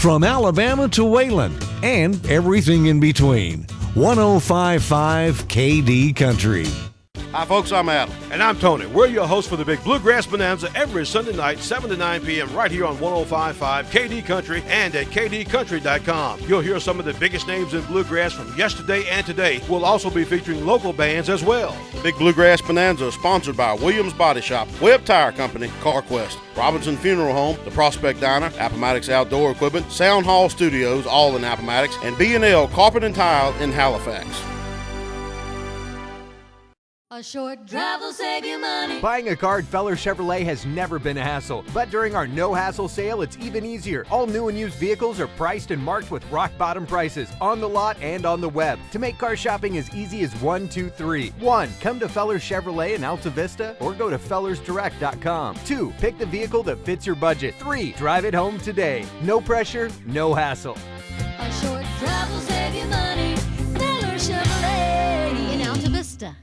from Alabama to Wayland, and everything in between. 105.5 KD Country. Hi, folks. I'm Adam. And I'm Tony. We're your hosts for the Big Bluegrass Bonanza every Sunday night, 7 to 9 p.m. right here on 105.5 KD Country and at kdcountry.com. You'll hear some of the biggest names in bluegrass from yesterday and today. We'll also be featuring local bands as well. The Big Bluegrass Bonanza is sponsored by Williams Body Shop, Webb Tire Company, CarQuest, Robinson Funeral Home, The Prospect Diner, Appomattox Outdoor Equipment, Sound Hall Studios, all in Appomattox, and B&L Carpet and Tile in Halifax. A short drive will save you money. Buying a car at Feller Chevrolet has never been a hassle, but during our no-hassle sale, it's even easier. All new and used vehicles are priced and marked with rock-bottom prices on the lot and on the web. To make car shopping as easy as 1, 2, 3. 1. Come to Feller Chevrolet in Altavista or go to fellersdirect.com. 2. Pick the vehicle that fits your budget. 3. Drive it home today. No pressure, no hassle. A short drive will save you money. Feller Chevrolet in Altavista.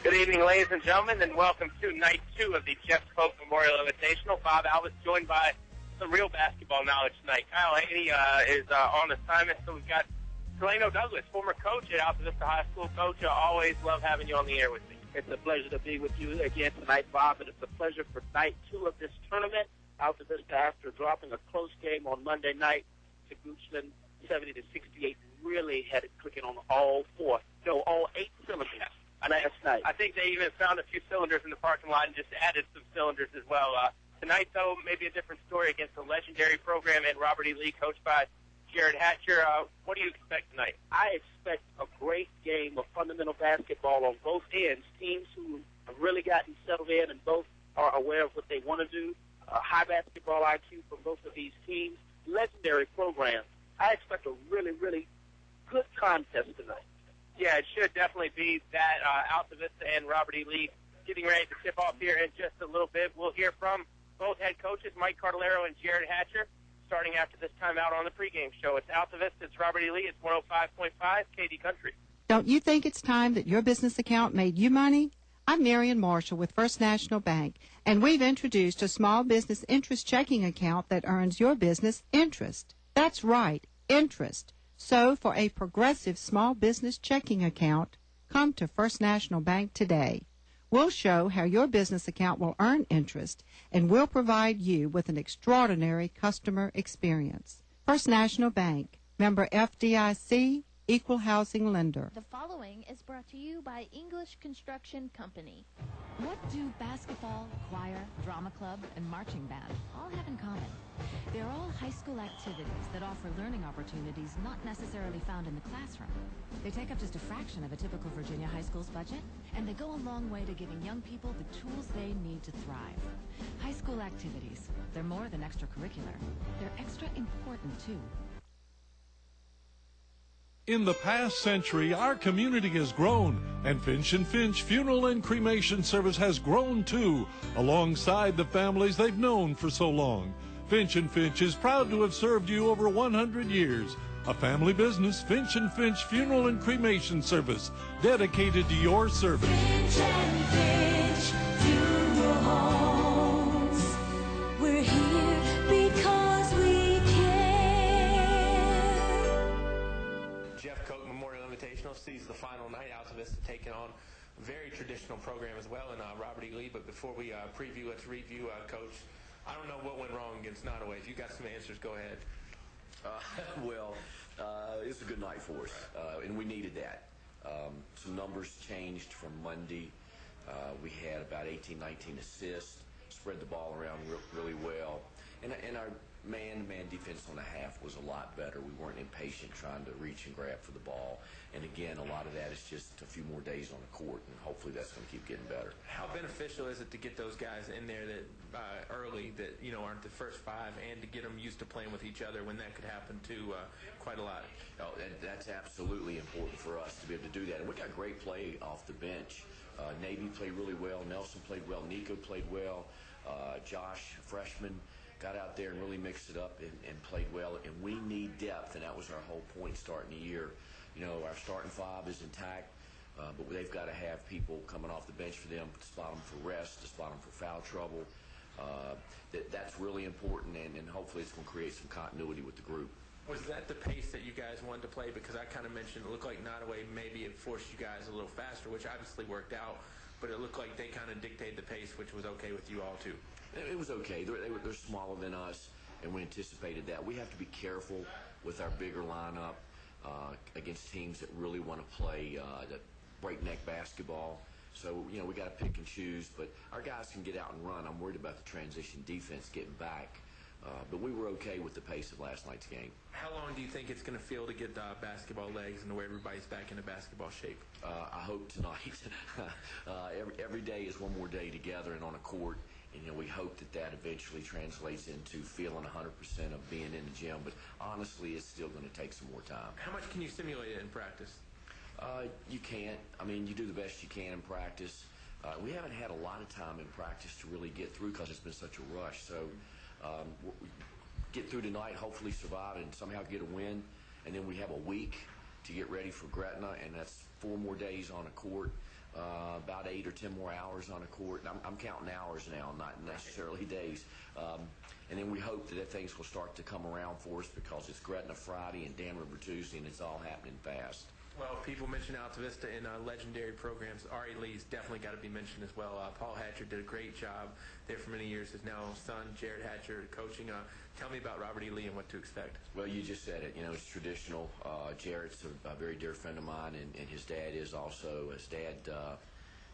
Good evening, ladies and gentlemen, and welcome to Night 2 of the Jeff Cope Memorial Invitational. Bob Alvis joined by some real basketball knowledge tonight. Kyle Hoehne is on assignment, so we've got Delano Douglas, former coach at Altavista High School. Coach, I always love having you on the air with me. It's a pleasure to be with you again tonight, Bob, and it's a pleasure for Night 2 of this tournament. Altavista, after dropping a close game on Monday night to Goochland, 70-68, really had it clicking on all 8 cylinders. Last night. I think they even found a few cylinders in the parking lot and just added some cylinders as well. Tonight, though, maybe a different story against a legendary program in Robert E. Lee, coached by Jared Hatcher. What do you expect tonight? I expect a great game of fundamental basketball on both ends. Teams who have really gotten settled in and both are aware of what they want to do. High basketball IQ from both of these teams. Legendary programs. I expect a really, really good contest tonight. Yeah, it should definitely be that. Altavista and Robert E. Lee getting ready to tip off here in just a little bit. We'll hear from both head coaches, Mike Cardellaro and Jared Hatcher, starting after this time out on the pregame show. It's Altavista, it's Robert E. Lee, it's 105.5 KD Country. Don't you think it's time that your business account made you money? I'm Marion Marshall with First National Bank, and we've introduced a small business interest checking account that earns your business interest. That's right, interest. So, for a progressive small business checking account, come to First National Bank today. We'll show how your business account will earn interest, and we'll provide you with an extraordinary customer experience. First National Bank, member FDIC, equal housing lender. The following is brought to you by English Construction Company. What do basketball, choir, drama club, and marching band all have in common? They're all high school activities that offer learning opportunities not necessarily found in the classroom. They take up just a fraction of a typical Virginia high school's budget, and they go a long way to giving young people the tools they need to thrive. High school activities, they're more than extracurricular. They're extra important, too. In the past century, our community has grown, and Finch & Finch Funeral and Cremation Service has grown too, alongside the families they've known for so long. Finch & Finch is proud to have served you over 100 years. A family business, Finch & Finch Funeral and Cremation Service, dedicated to your service. Finch & Finch Funeral Homes. We're here because we care. Jeff Cope Memorial Invitational sees the final night. Altavista taking on a very traditional program as well in Robert E. Lee. But before we preview, let's review, Coach. I don't know what went wrong against Nottoway. If you got some answers, go ahead. It's a good night for us, and we needed that. Some numbers changed from Monday. We had about 18, 19 assists, spread the ball around really well, and our man-to-man defense on the half was a lot better. We weren't impatient trying to reach and grab for the ball. And again, a lot of that is just a few more days on the court, and hopefully that's going to keep getting better. How beneficial is it to get those guys in there that early that aren't the first five, and to get them used to playing with each other when that could happen too quite a lot? Oh, that's absolutely important for us to be able to do that. And we got great play off the bench. Navy played really well. Nelson played well. Nico played well. Josh, freshman, got out there and really mixed it up and played well. And we need depth, and that was our whole point starting the year. Our starting five is intact. but they've got to have people coming off the bench for them, to spot them for rest, to spot them for foul trouble. That's really important, and hopefully it's going to create some continuity with the group. Was that the pace that you guys wanted to play? Because I kind of mentioned it looked like Nottoway maybe it forced you guys a little faster, which obviously worked out, but it looked like they kind of dictated the pace, which was okay with you all too. It was okay. They're smaller than us, and we anticipated that. We have to be careful with our bigger lineup against teams that really want to play the breakneck basketball. So, we got to pick and choose, but our guys can get out and run. I'm worried about the transition defense getting back. But we were okay with the pace of last night's game. How long do you think it's going to feel to get basketball legs and to where everybody's back into basketball shape? I hope tonight. Every day is one more day together and on a court. And, we hope that eventually translates into feeling 100% of being in the gym. But honestly, it's still going to take some more time. How much can you simulate it in practice? You can't. You do the best you can in practice. We haven't had a lot of time in practice to really get through because it's been such a rush. So get through tonight, hopefully survive and somehow get a win. And then we have a week to get ready for Gretna, and that's 4 more days on a court, about 8 or 10 more hours on a court. I'm counting hours now, not necessarily days. And then we hope that things will start to come around for us because it's Gretna Friday and Dan River Tuesday, and it's all happening fast. Well, people mention Altavista in legendary programs. Ari Lee's definitely got to be mentioned as well. Paul Hatcher did a great job there for many years. His now son, Jared Hatcher, coaching. Tell me about Robert E. Lee and what to expect. Well, you just said it. It's traditional. Jared's a very dear friend of mine, and his dad is also. His dad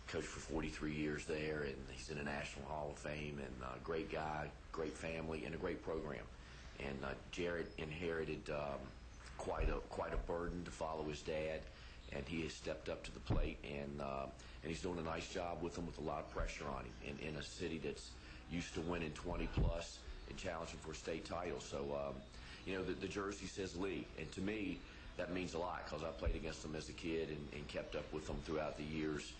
coached for 43 years there, and he's in the National Hall of Fame, and great guy, great family, and a great program. And Jared inherited quite a burden to follow his dad, and he has stepped up to the plate, and he's doing a nice job with him with a lot of pressure on him in a city that's used to winning 20 plus and challenging for a state title. So the jersey says Lee, and to me that means a lot because I played against him as a kid and kept up with them throughout the years.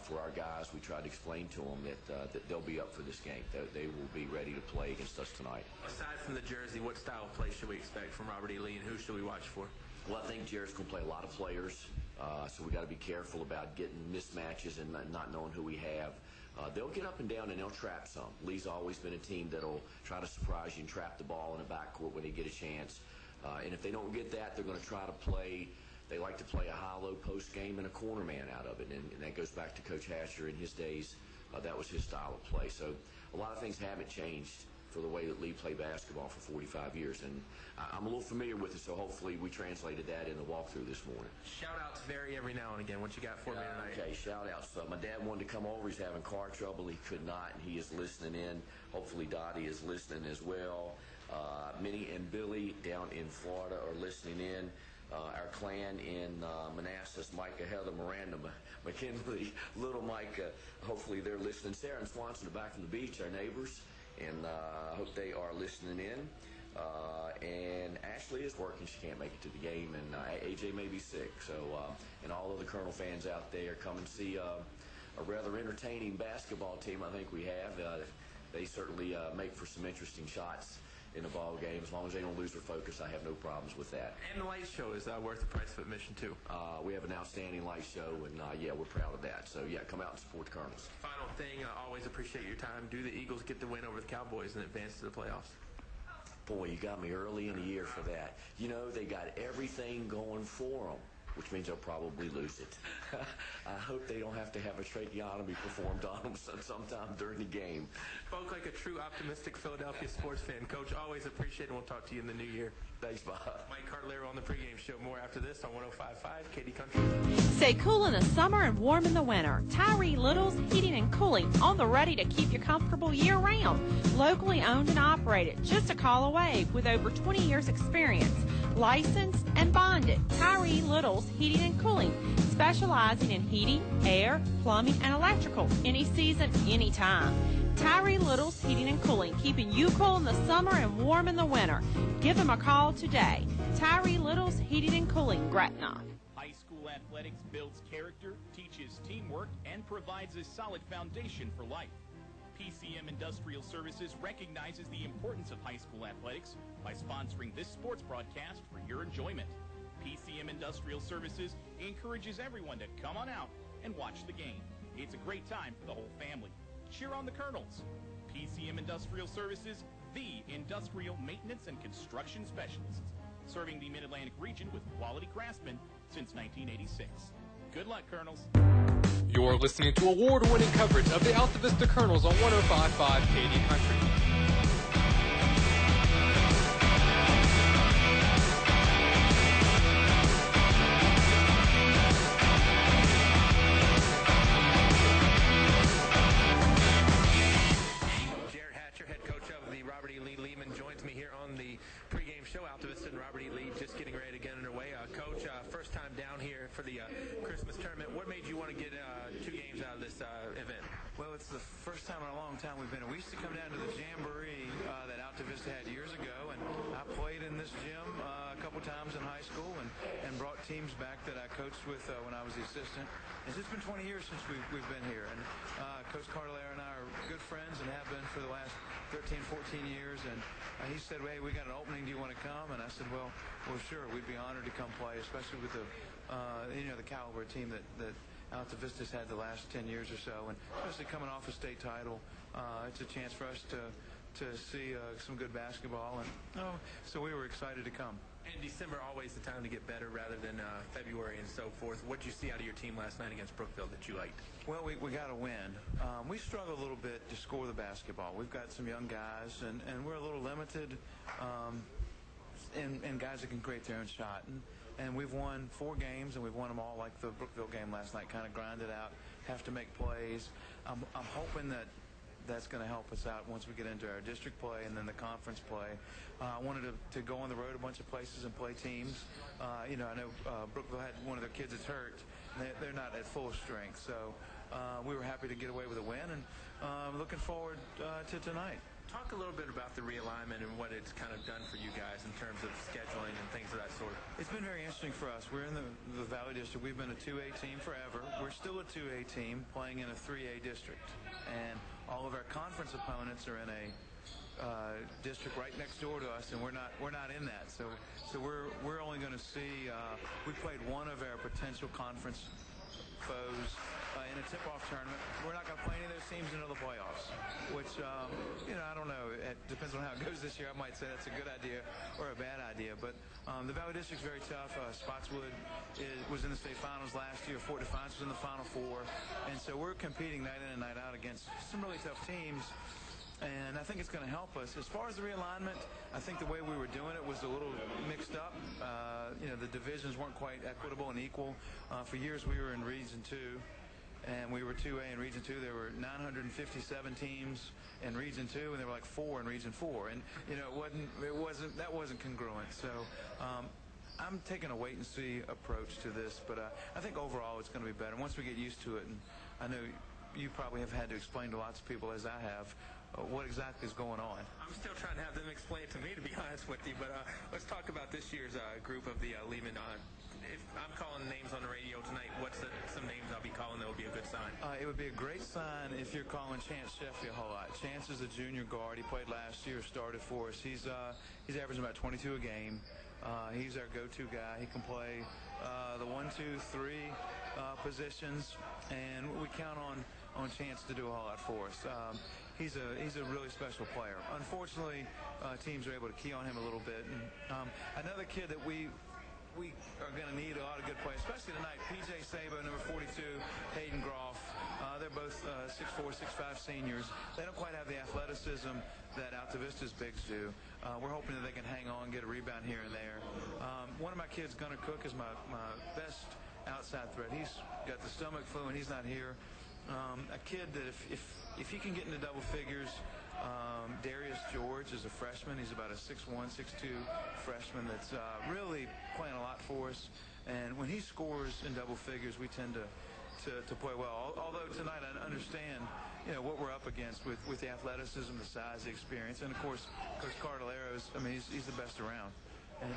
For our guys, we tried to explain to them that they'll be up for this game. They will be ready to play against us tonight. Aside from the jersey, what style of play should we expect from Robert E. Lee, and who should we watch for? Well, I think Jared's going to play a lot of players, so we got to be careful about getting mismatches and not knowing who we have. They'll get up and down and they'll trap some. Lee's always been a team that'll try to surprise you and trap the ball in the backcourt when they get a chance. And if they don't get that, they're going to try to play. They like to play a high-low post game and a corner man out of it, and that goes back to Coach Hatcher in his days. That was his style of play. So a lot of things haven't changed for the way that Lee played basketball for 45 years, and I'm a little familiar with it, so hopefully we translated that in the walkthrough this morning. Shout out to Barry every now and again. What you got for me tonight? Okay, shout out. So my dad wanted to come over. He's having car trouble. He could not, and he is listening in. Hopefully Dottie is listening as well. Minnie and Billy down in Florida are listening in. Our clan in Manassas, Micah, Heather, Miranda, McKinley, little Micah, hopefully they're listening. Sarah and Swanson are back from the beach, our neighbors, and I hope they are listening in. And Ashley is working. She can't make it to the game, and AJ may be sick. So, and all of the Colonel fans out there, come and see a rather entertaining basketball team I think we have. They certainly make for some interesting shots in the ball game. As long as they don't lose their focus, I have no problems with that. And the light show is worth the price of admission too. We have an outstanding light show, and we're proud of that. So come out and support the Colonels. Final thing, I always appreciate your time. Do the Eagles get the win over the Cowboys and advance to the playoffs? Boy, you got me early in the year for that. They got everything going for them, which means they'll probably lose it. I hope they don't have to have a tracheotomy performed on them sometime during the game. Spoke like a true optimistic Philadelphia sports fan. Coach, always appreciate it, and we'll talk to you in the new year. Thanks, Bob. Mike Cartlero on the pregame show. More after this on 105.5 KD Country. Stay cool in the summer and warm in the winter. Tyree Little's Heating and Cooling, on the ready to keep you comfortable year-round. Locally owned and operated, just a call away, with over 20 years experience. Licensed and bonded. Tyree Little's Heating and Cooling, specializing in heating, air, plumbing, and electrical. Any season, anytime. Tyree Little's Heating and Cooling, keeping you cool in the summer and warm in the winter. Give them a call today. Tyree Little's Heating and Cooling, Gretna. High school athletics builds character, teaches teamwork, and provides a solid foundation for life. PCM Industrial Services recognizes the importance of high school athletics by sponsoring this sports broadcast for your enjoyment. PCM Industrial Services He encourages everyone to come on out and watch the game. It's a great time for the whole family. Cheer on the Colonels. PCM Industrial Services, the industrial maintenance and construction specialists, serving the Mid-Atlantic region with quality craftsmen since 1986. Good luck, Colonels. You're listening to award-winning coverage of the Altavista Colonels on 105.5 KD Country. Altavista and Robert E. Lee just getting ready to get underway. Coach, first time down here for the Christmas tournament. What made you want to get 2 games out of this event? Well, it's the first time in a long time we've been. We used to come down to the Jamboree that Altavista had years ago, and I played in this gym a couple times in high school and brought teams back that I coached with when I was the assistant. It's just been 20 years since we've been here, and Coach Cardellaro and I are good friends and have been for the last 13, 14 years, and he said, hey, we got an opening, do you want to come? And I said, well, sure, we'd be honored to come play, especially with the caliber team that Altavista's had the last 10 years or so, and especially coming off a state title, it's a chance for us to see some good basketball, and so we were excited to come. And December always the time to get better rather than February and so forth. What did you see out of your team last night against Brookville that you liked? Well, we got to win. We struggle a little bit to score the basketball. We've got some young guys, and we're a little limited in guys that can create their own shot. And we've won 4 games, and we've won them all like the Brookville game last night, kind of grinded out, have to make plays. I'm hoping that's going to help us out once we get into our district play and then the conference play. I wanted to go on the road a bunch of places and play teams. I know Brookville had one of their kids that's hurt. They're not at full strength, so we were happy to get away with a win, and looking forward to tonight. Talk a little bit about the realignment and what it's kind of done for you guys in terms of scheduling and things of that sort. It's been very interesting for us. We're in the Valley District. We've been a 2A team forever. We're still a 2A team playing in a 3A district. And all of our conference opponents are in a district right next door to us, and we're not in that. So we're only going to see. We played one of our potential conference foes in a tip-off tournament. We're not going to play any of those teams into the playoffs, which I don't know. It depends on how it goes this year. I might say that's a good idea or a bad idea. But the Valley District's very tough. Spotswood was in the state finals last year. Fort Defiance was in the Final Four, and so we're competing night in and night out against some really tough teams. And I think it's going to help us. As far as the realignment, I think the way we were doing it was a little mixed up. The divisions weren't quite equitable and equal. For years we were in Region 2, and we were 2A in Region 2. There were 957 teams in Region 2, and there were like 4 in Region 4. And that wasn't congruent. So I'm taking a wait-and-see approach to this, but I think overall it's going to be better. Once we get used to it, and I know you probably have had to explain to lots of people, as I have, what exactly is going on. I'm still trying to have them explain it to me, to be honest with you, but let's talk about this year's group of the Lehman. If I'm calling names on the radio tonight, what's some names I'll be calling that would be a good sign? It would be a great sign if you're calling Chance Sheffield a whole lot. Chance is a junior guard. He played last year, started for us. He's averaging about 22 a game. He's our go-to guy. He can play the 1, 2, 3 positions, and we count on Chance to do a whole lot for us. He's a really special player. Unfortunately, teams are able to key on him a little bit. And another kid that we are going to need a lot of good play, especially tonight. PJ Sabo, number 42, Hayden Groff. They're both 6'4", 6'5" seniors. They don't quite have the athleticism that Altavista's bigs do. We're hoping that they can hang on, get a rebound here and there. One of my kids, Gunnar Cook, is my best outside threat. He's got the stomach flu, and he's not here. A kid that if he can get into double figures, Darius George is a freshman. He's about a 6'1", 6'2" freshman that's really playing a lot for us. And when he scores in double figures, we tend to play well. Although tonight I understand what we're up against with the athleticism, the size, the experience, and of course Coach Cardellaro he's the best around. And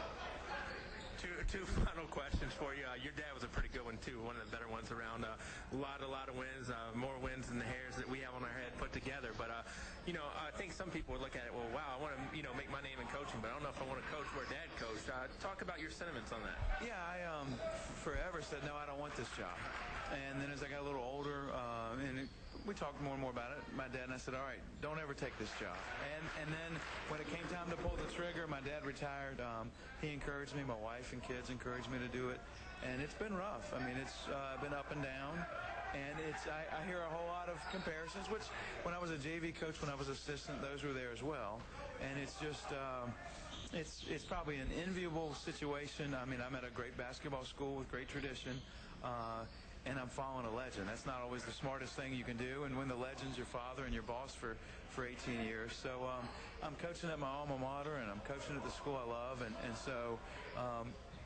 2 two final questions for you. Your dad was a pretty good one too, one of the better ones around. A lot of wins, more wins than the hairs that we have on our head put together. But I think some people would look at it. Well, wow, I want to make my name in coaching, but I don't know if I want to coach where Dad coached. Talk about your sentiments on that. Yeah, I forever said no, I don't want this job. And then as I got a little older, we talked more and more about it, my dad and I said, all right, don't ever take this job. And then when it came time to pull the trigger, my dad retired. He encouraged me, my wife and kids encouraged me to do it. And it's been rough. I mean, it's been up and down. And I hear a whole lot of comparisons, which when I was a JV coach, when I was assistant, those were there as well. And it's just, it's probably an enviable situation. I mean, I'm at a great basketball school with great tradition. And I'm following a legend. That's not always the smartest thing you can do. And when the legend's your father and your boss for 18 years. So I'm coaching at my alma mater, and I'm coaching at the school I love. And so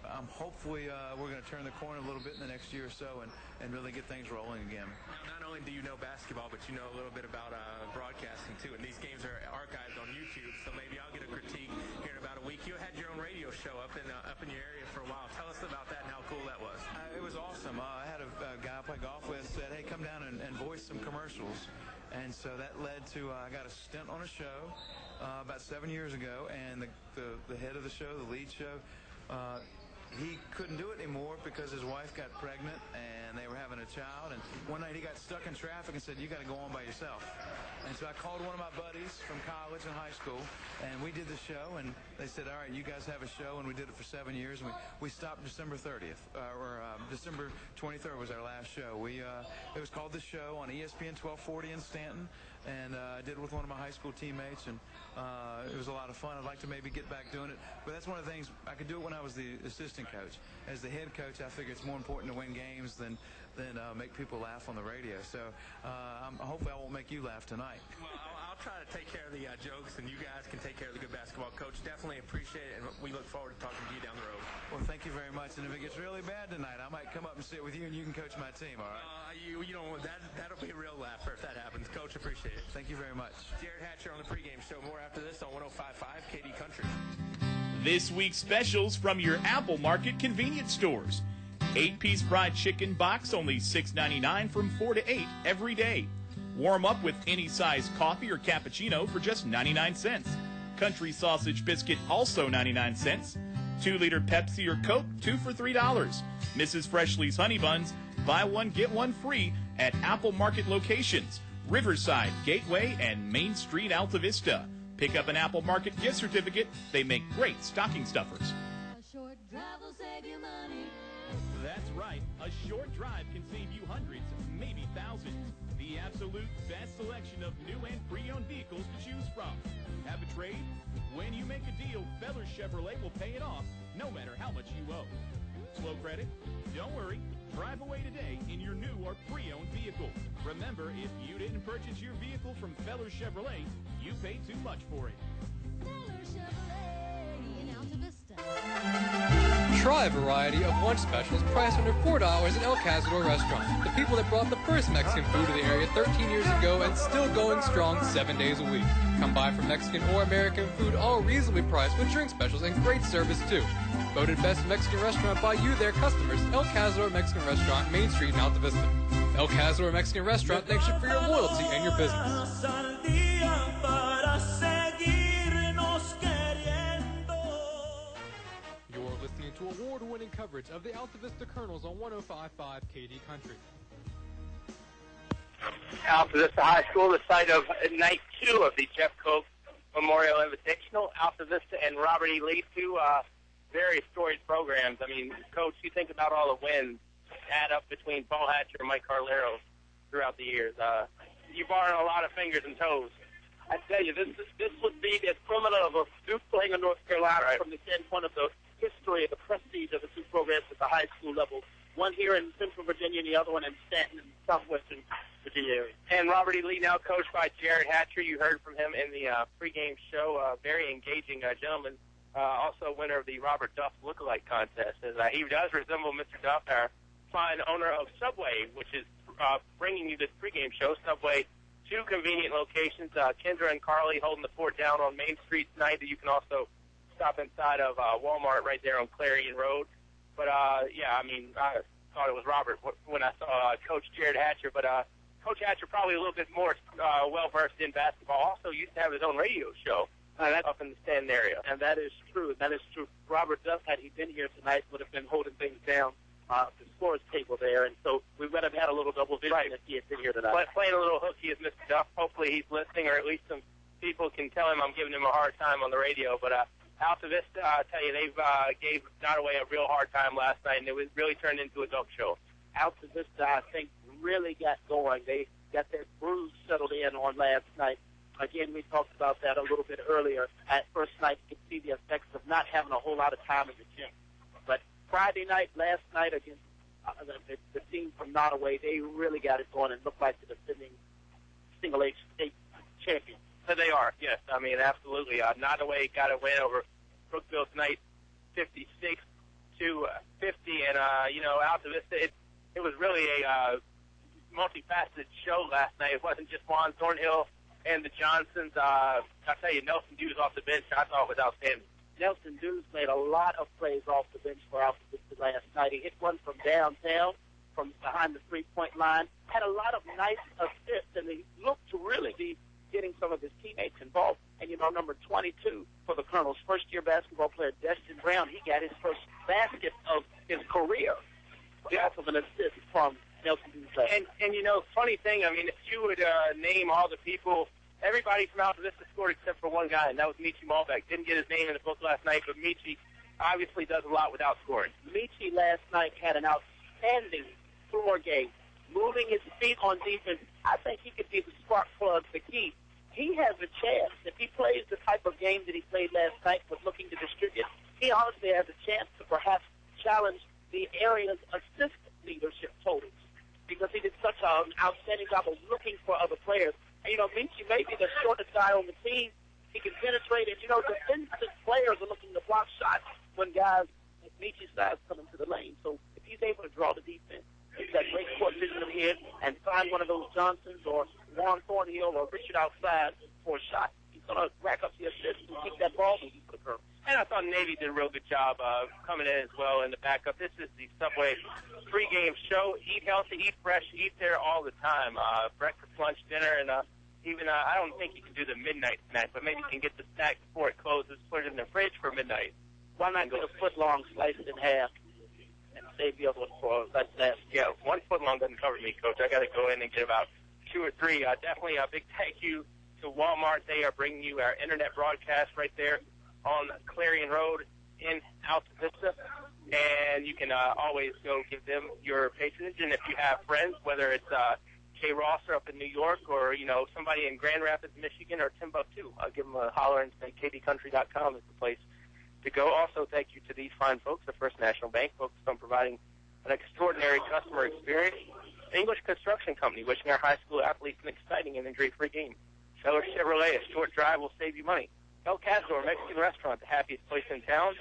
I'm hopefully we're going to turn the corner a little bit in the next year or so and really get things rolling again. Not only do you know basketball, but you know a little bit about broadcasting too. And these games are archived on YouTube, so maybe I'll get a critique here in about a week. You had your own radio show up in your area for a while. Tell us about that and how cool that was. It was awesome. I had a guy I play golf with said, hey, come down and voice some commercials. And so that led to I got a stint on a show about 7 years ago, and the head of the show, the lead show, he couldn't do it anymore because his wife got pregnant and they were having a child. And one night he got stuck in traffic and said, you got to go on by yourself. And so I called one of my buddies from college and high school, and we did the show. And they said, all right, you guys have a show. And we did it for 7 years. And we stopped December 30th, or December 23rd was our last show. It was called The Show on ESPN 1240 in Stanton. And I did it with one of my high school teammates, and it was a lot of fun. I'd like to maybe get back doing it, but that's one of the things. I could do it when I was the assistant coach. As the head coach, I figure it's more important to win games than make people laugh on the radio. So hopefully I won't make you laugh tonight. Well, I'll try to take care of the jokes, and you guys can take care of the good basketball. Coach, definitely appreciate it, and we look forward to talking to you down the road. Well, thank you very much, and if it gets really bad tonight, I might come up and sit with you, and you can coach my team, all right? That'll be a real laugher if that happens. Coach, appreciate it. Thank you very much. Jared Hatcher on the pregame show. More after this on 105.5 KD Country. This week's specials from your Apple Market convenience stores. 8-piece fried chicken box, only $6.99 from 4 to 8 every day. Warm up with any size coffee or cappuccino for just 99 cents. Country sausage biscuit, also 99 cents. 2-liter Pepsi or Coke, 2 for $3. Mrs. Freshly's Honey Buns, buy one, get one free at Apple Market locations. Riverside, Gateway, and Main Street, Altavista. Pick up an Apple Market gift certificate. They make great stocking stuffers. A short drive will save you money. That's right. A short drive can save you hundreds, maybe thousands. The absolute best selection of new and pre-owned vehicles to choose from. Have a trade? When you make a deal, Feller Chevrolet will pay it off, no matter how much you owe. Slow credit? Don't worry. Drive away today in your new or pre-owned vehicle. Remember, if you didn't purchase your vehicle from Feller Chevrolet, you paid too much for it. Feller Chevrolet in Altavista. Try a variety of lunch specials priced under $4 at El Cazador Restaurant. The people that brought the first Mexican food to the area 13 years ago and still going strong 7 days a week. Come by for Mexican or American food, all reasonably priced with drink specials and great service too. Voted best Mexican restaurant by you, their customers. El Cazador Mexican Restaurant, Main Street in Altavista. El Cazador Mexican Restaurant thanks you for your loyalty and your business. You're listening to award-winning coverage of the Altavista Colonels on 105.5 KD Country. Altavista High School, the site of Night 2 of the Jeff Koch Memorial Invitational. Altavista and Robert E. Lee, two very storied programs. I mean, Coach, you think about all the wins add up between Paul Hatcher and Mike Carlero throughout the years. You borrowed a lot of fingers and toes. I tell you, this would be as primitive of Duke playing in North Carolina from the standpoint of the history of the prestige of the two programs at the high school level. One here in Central Virginia and the other one in Stanton and Southwestern Virginia area. And Robert E. Lee, now coached by Jared Hatcher. You heard from him in the pregame show. Very engaging gentleman. Also winner of the Robert Duff lookalike contest. As, he does resemble Mr. Duff, our fine owner of Subway, which is bringing you this pregame show. Subway, two convenient locations. Kendra and Carly holding the fort down on Main Street tonight. You can also stop inside of Walmart right there on Clarion Road. But, yeah, I mean, I thought it was Robert when I saw Coach Jared Hatcher. But Coach Hatcher probably a little bit more well-versed in basketball. Also used to have his own radio show up in the Stanton area. And that is true. That is true. Robert Duff, had he been here tonight, would have been holding things down the scores table there. And so we would have had a little double vision if he had been here tonight. But playing a little hooky is Mr. Duff. Hopefully he's listening, or at least some people can tell him I'm giving him a hard time on the radio. But Altavista, I tell you, they've gave Nottoway a real hard time last night, and it was really turned into a dog show. Altavista, I think, really got going. They got their bruise settled in on last night. Again, we talked about that a little bit earlier. At first night, you could see the effects of not having a whole lot of time in the gym. But Friday night, last night, against the team from Nottoway, they really got it going and looked like the defending single-A state champion. So they are, yes. I mean, absolutely. Nottoway got a win over Brookville tonight, 56-50. And, Altavista, it was really a multifaceted show last night. It wasn't just Juan Thornhill and the Johnsons. I'll tell you, Nelson Dews off the bench, I thought was outstanding. Nelson Dews made a lot of plays off the bench for Altavista last night. He hit one from downtown, from behind the three-point line, had a lot of nice assists, and he looked to really be getting some of his teammates involved. And, number 22 for the Colonels, first-year basketball player Destin Brown, he got his first basket of his career off of an assist from Nelson Dews. And funny thing, I mean, if you would name all the people, everybody from Altavista scored except for one guy, and that was Michi Malbeck. Didn't get his name in the book last night, but Michi obviously does a lot without scoring. Michi last night had an outstanding floor game, moving his feet on defense. I think he could be the spark plug, the key. He has a chance. If he plays the type of game that he played last night, was looking to distribute, he honestly has a chance to perhaps challenge the area's assist leadership totals, because he did such an outstanding job of looking for other players. And, Michi may be the shortest guy on the team. He can penetrate it. Defensive players are looking to block shots when guys like Michi's size come into the lane. So if he's able to draw the defense, he's got great court vision ahead and find one of those Johnsons or Juan Thornhill or Richard outside for a shot, he's going to rack up the assists and keep that ball moving for the Colonels. And I thought Navy did a real good job coming in as well in the backup. This is the Subway pregame show. Eat healthy, eat fresh, eat there all the time. Breakfast, lunch, dinner, and even I don't think you can do the midnight snack, but maybe you can get the snack before it closes, put it in the fridge for midnight. Why not get a foot long, sliced in half, and save the other one for that snack? Yeah, 1 foot long doesn't cover me, Coach. I got to go in and get about 2 or 3. Definitely a big thank you to Walmart. They are bringing you our internet broadcast right there on Clarion Road in Altavista, and you can always go give them your patronage. And if you have friends, whether it's Kay Rosser up in New York or, somebody in Grand Rapids, Michigan, or Timbuktu, give them a holler and say kdcountry.com is the place to go. Also, thank you to these fine folks, the First National Bank, focused on providing an extraordinary customer experience. English Construction Company, wishing our high school athletes an exciting and injury-free game. Feller Chevrolet, a short drive will save you money. El Cazador Mexican Restaurant, the happiest place in town.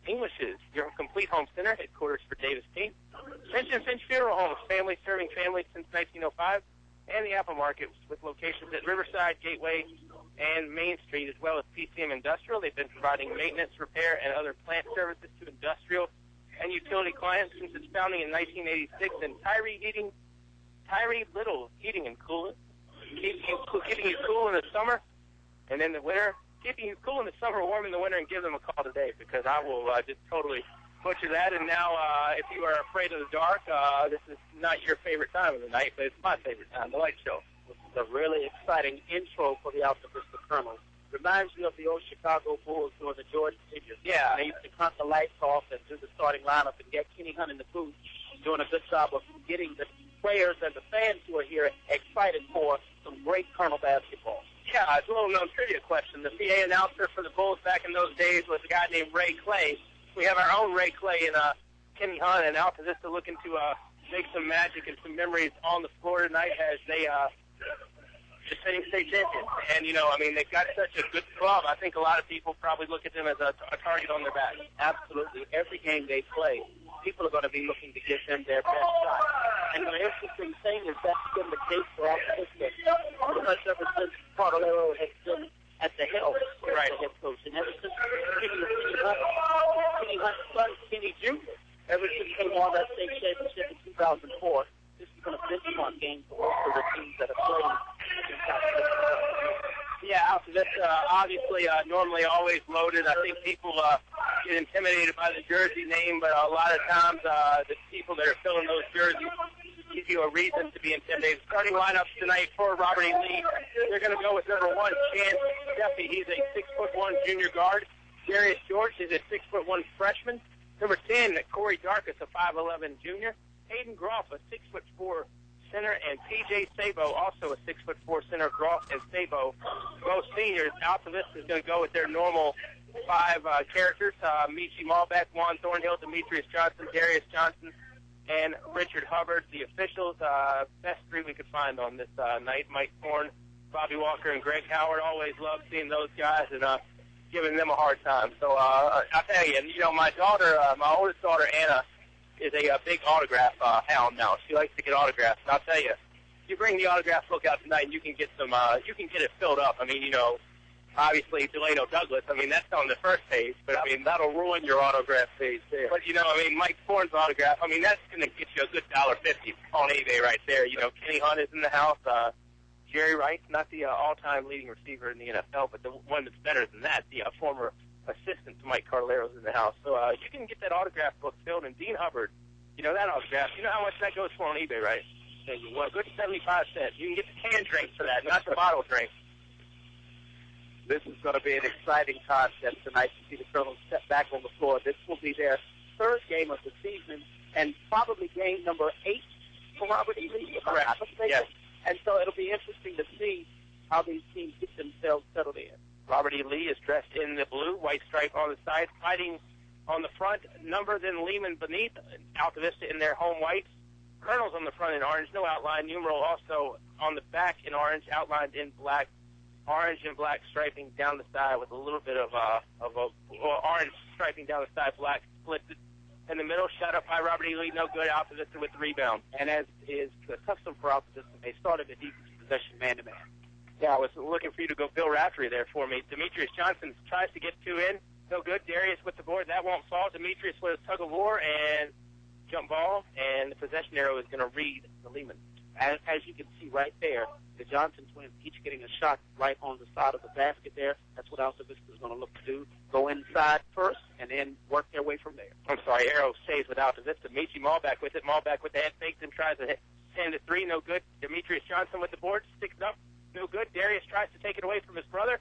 English's, your complete home center, headquarters for Davis Team. Finch & Finch Funeral Homes, family serving families since 1905. And the Apple Market with locations at Riverside, Gateway, and Main Street, as well as PCM Industrial. They've been providing maintenance, repair, and other plant services to industrial and utility clients since its founding in 1986. And Tyree Little Heating and Cooling, keeping you cool in the summer and in the winter. Keeping you cool in the summer, warm in the winter, and give them a call today, because I will just totally butcher that. And now, if you are afraid of the dark, this is not your favorite time of the night, but it's my favorite time, the light show. This is a really exciting intro for the Altavista Colonels. Reminds me of the old Chicago Bulls during the Jordan Seniors. Yeah. They used to cut the lights off and do the starting lineup and get Kenny Hunt in the booth, doing a good job of getting the players and the fans who are here excited for some great Colonel basketball. Yeah, it's a little-known trivia question. The PA announcer for the Bulls back in those days was a guy named Ray Clay. We have our own Ray Clay and Kenny Hunt and Altavista looking to make some magic and some memories on the floor tonight as they defending state champions. And, they've got such a good club. I think a lot of people probably look at them as a target on their back. Absolutely. Every game they play, people are going to be looking to give them their best shot. And the interesting thing is that's been the case for Altavista pretty much ever since Cardellaro has been at the helm as the head coach. And ever since obviously normally always loaded. I think people get intimidated by the jersey name, but a lot of times the people that are filling those jerseys give you a reason to be intimidated. Starting lineups tonight for Robert E. Lee. They're going to go with number 1, Chance Steffi. He's a 6'1" junior guard. Darius George is a 6'1" freshman. Number 10, Corey Darkus, a 5'11" junior. Hayden Groff, a 6'4" center, and P.J. Sabo, also a 6'4" center. Groff and Sabo, both seniors. Altavista is going to go with their normal 5 characters. Michi Malbeck, Juan Thornhill, Demetrius Johnson, Darius Johnson, and Richard Hubbard. The officials, best 3 we could find on this night. Mike Thorne, Bobby Walker, and Greg Howard. Always love seeing those guys and giving them a hard time. So I'll tell you, my daughter, my oldest daughter, Anna, is a big autograph hound now. She likes to get autographs. And I'll tell you, you bring the autograph book out tonight and you can get some, you can get it filled up. I mean, obviously Delano Douglas, that's on the first page, but that'll ruin your autograph page there. But Mike Thorne's autograph, that's going to get you a good $1.50 on eBay right there. Kenny Hunt is in the house. Jerry Rice, not the all-time leading receiver in the NFL, but the one that's better than that, the former assistant to Mike Carlero's in the house. So you can get that autograph book filled. And Dean Hubbard, that autograph, you know how much that goes for on eBay, right? Well, good 75 cents. You can get the canned drink for that, not the bottle drink. This is going to be an exciting contest tonight to see the Colonels step back on the floor. This will be their 3rd game of the season and probably game number 8 for Robert E. Lee. Correct. Yes. And so it'll be interesting to see how these teams get themselves settled in. Robert E. Lee is dressed in the blue, white stripe on the side, fighting on the front, number then Lehman beneath, Altavista in their home whites. Colonels on the front in orange, no outline, numeral also on the back in orange, outlined in black, orange and black striping down the side with a little bit of orange striping down the side, black split in the middle, shot up by Robert E. Lee, no good, Altavista with the rebound. And as is the custom for Altavista, they started the defensive possession man-to-man. Yeah, I was looking for you to go Bill Raftery there for me. Demetrius Johnson tries to get 2 in. No good. Darius with the board. That won't fall. Demetrius with a tug of war and jump ball. And the possession arrow is going to read the Lehman. As you can see right there, the Johnson twins each getting a shot right on the side of the basket there. That's what Altavista is going to look to do. Go inside first and then work their way from there. I'm sorry. Arrow stays with Altavista. Michi Malbeck with it. Malbeck with the head fakes and tries to send it 3. No good. Demetrius Johnson with the board. Sticks it up. No good. Darius tries to take it away from his brother.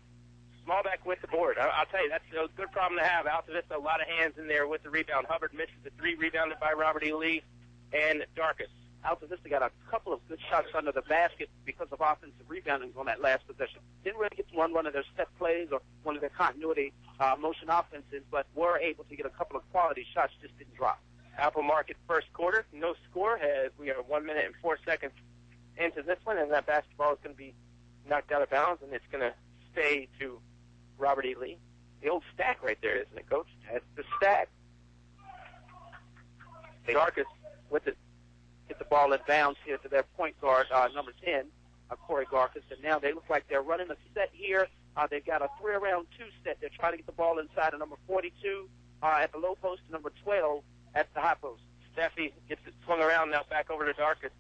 Smallback with the board. I'll tell you, that's a good problem to have. Altavista, a lot of hands in there with the rebound. Hubbard misses the 3, rebounded by Robert E. Lee and Darkus. Altavista got a couple of good shots under the basket because of offensive rebounding on that last possession. Didn't really get to run one of their step plays or one of their continuity motion offenses, but were able to get a couple of quality shots, just didn't drop. Apple Market first quarter, no score. As we are 1 minute and 4 seconds into this one, and that basketball is going to be knocked out of bounds, and it's going to stay to Robert E. Lee. The old stack right there, isn't it, Coach? That's the stack. Darkus with it, get the ball in bounds here to their point guard, number 10, Corey Darkus, and now they look like they're running a set here. They've got a 3-around 2 set. They're trying to get the ball inside of number 42 at the low post, number 12 at the high post. Steffi gets it swung around now back over to Darkus.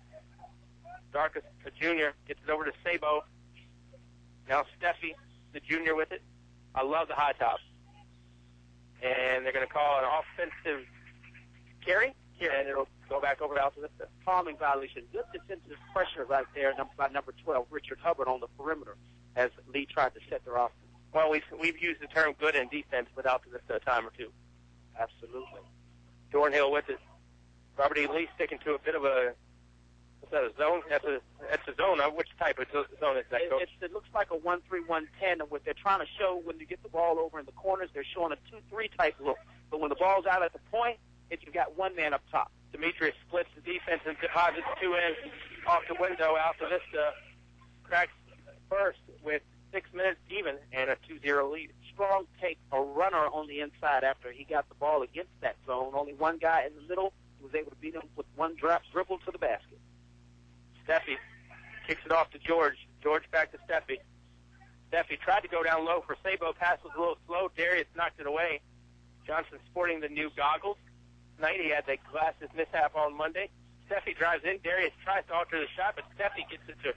Darkus, the junior, gets it over to Sabo. Now Steffi, the junior, with it. I love the high top. And they're going to call an offensive carry, and it'll go back over to Altavista. Palming violation. Good defensive pressure right there by number 12, Richard Hubbard, on the perimeter as Lee tried to set their offense. Well, we've used the term good in defense with Altavista a time or two. Absolutely. Thornhill with it. Robert E. Lee sticking to a bit of a, what's that, a zone? That's a zone. Which type of zone is that, Coach? It looks like a 1-3-1 tandem. What they're trying to show when you get the ball over in the corners, they're showing a 2-3 type look. But when the ball's out at the point, you've got one man up top. Demetrius splits the defense and deposits 2 in off the window. Altavista cracks first with 6 minutes even and a 2-0 lead. Strong take a runner on the inside after he got the ball against that zone. Only one guy in the middle who was able to beat him with one dribble to the basket. Steffi kicks it off to George. George back to Steffi. Steffi tried to go down low for Sabo. Pass was a little slow. Darius knocked it away. Johnson sporting the new goggles. Tonight he had the glasses mishap on Monday. Steffi drives in. Darius tries to alter the shot, but Steffi gets it to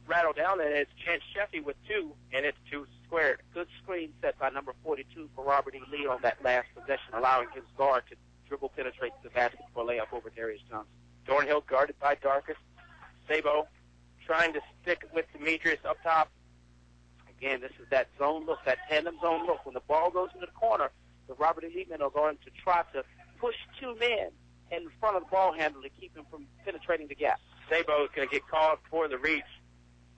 rattle down, and it's Chance Sheffy with 2, and it's to squared. Good screen set by number 42 for Robert E. Lee on that last possession, allowing his guard to dribble penetrate the basket for a layup over Darius Johnson. Thornhill guarded by Darkus. Sabo trying to stick with Demetrius up top. Again, this is that zone look, that tandem zone look. When the ball goes into the corner, the Robert E. Lee men are going to try to push two men in front of the ball handler to keep him from penetrating the gap. Sabo is going to get called for the reach.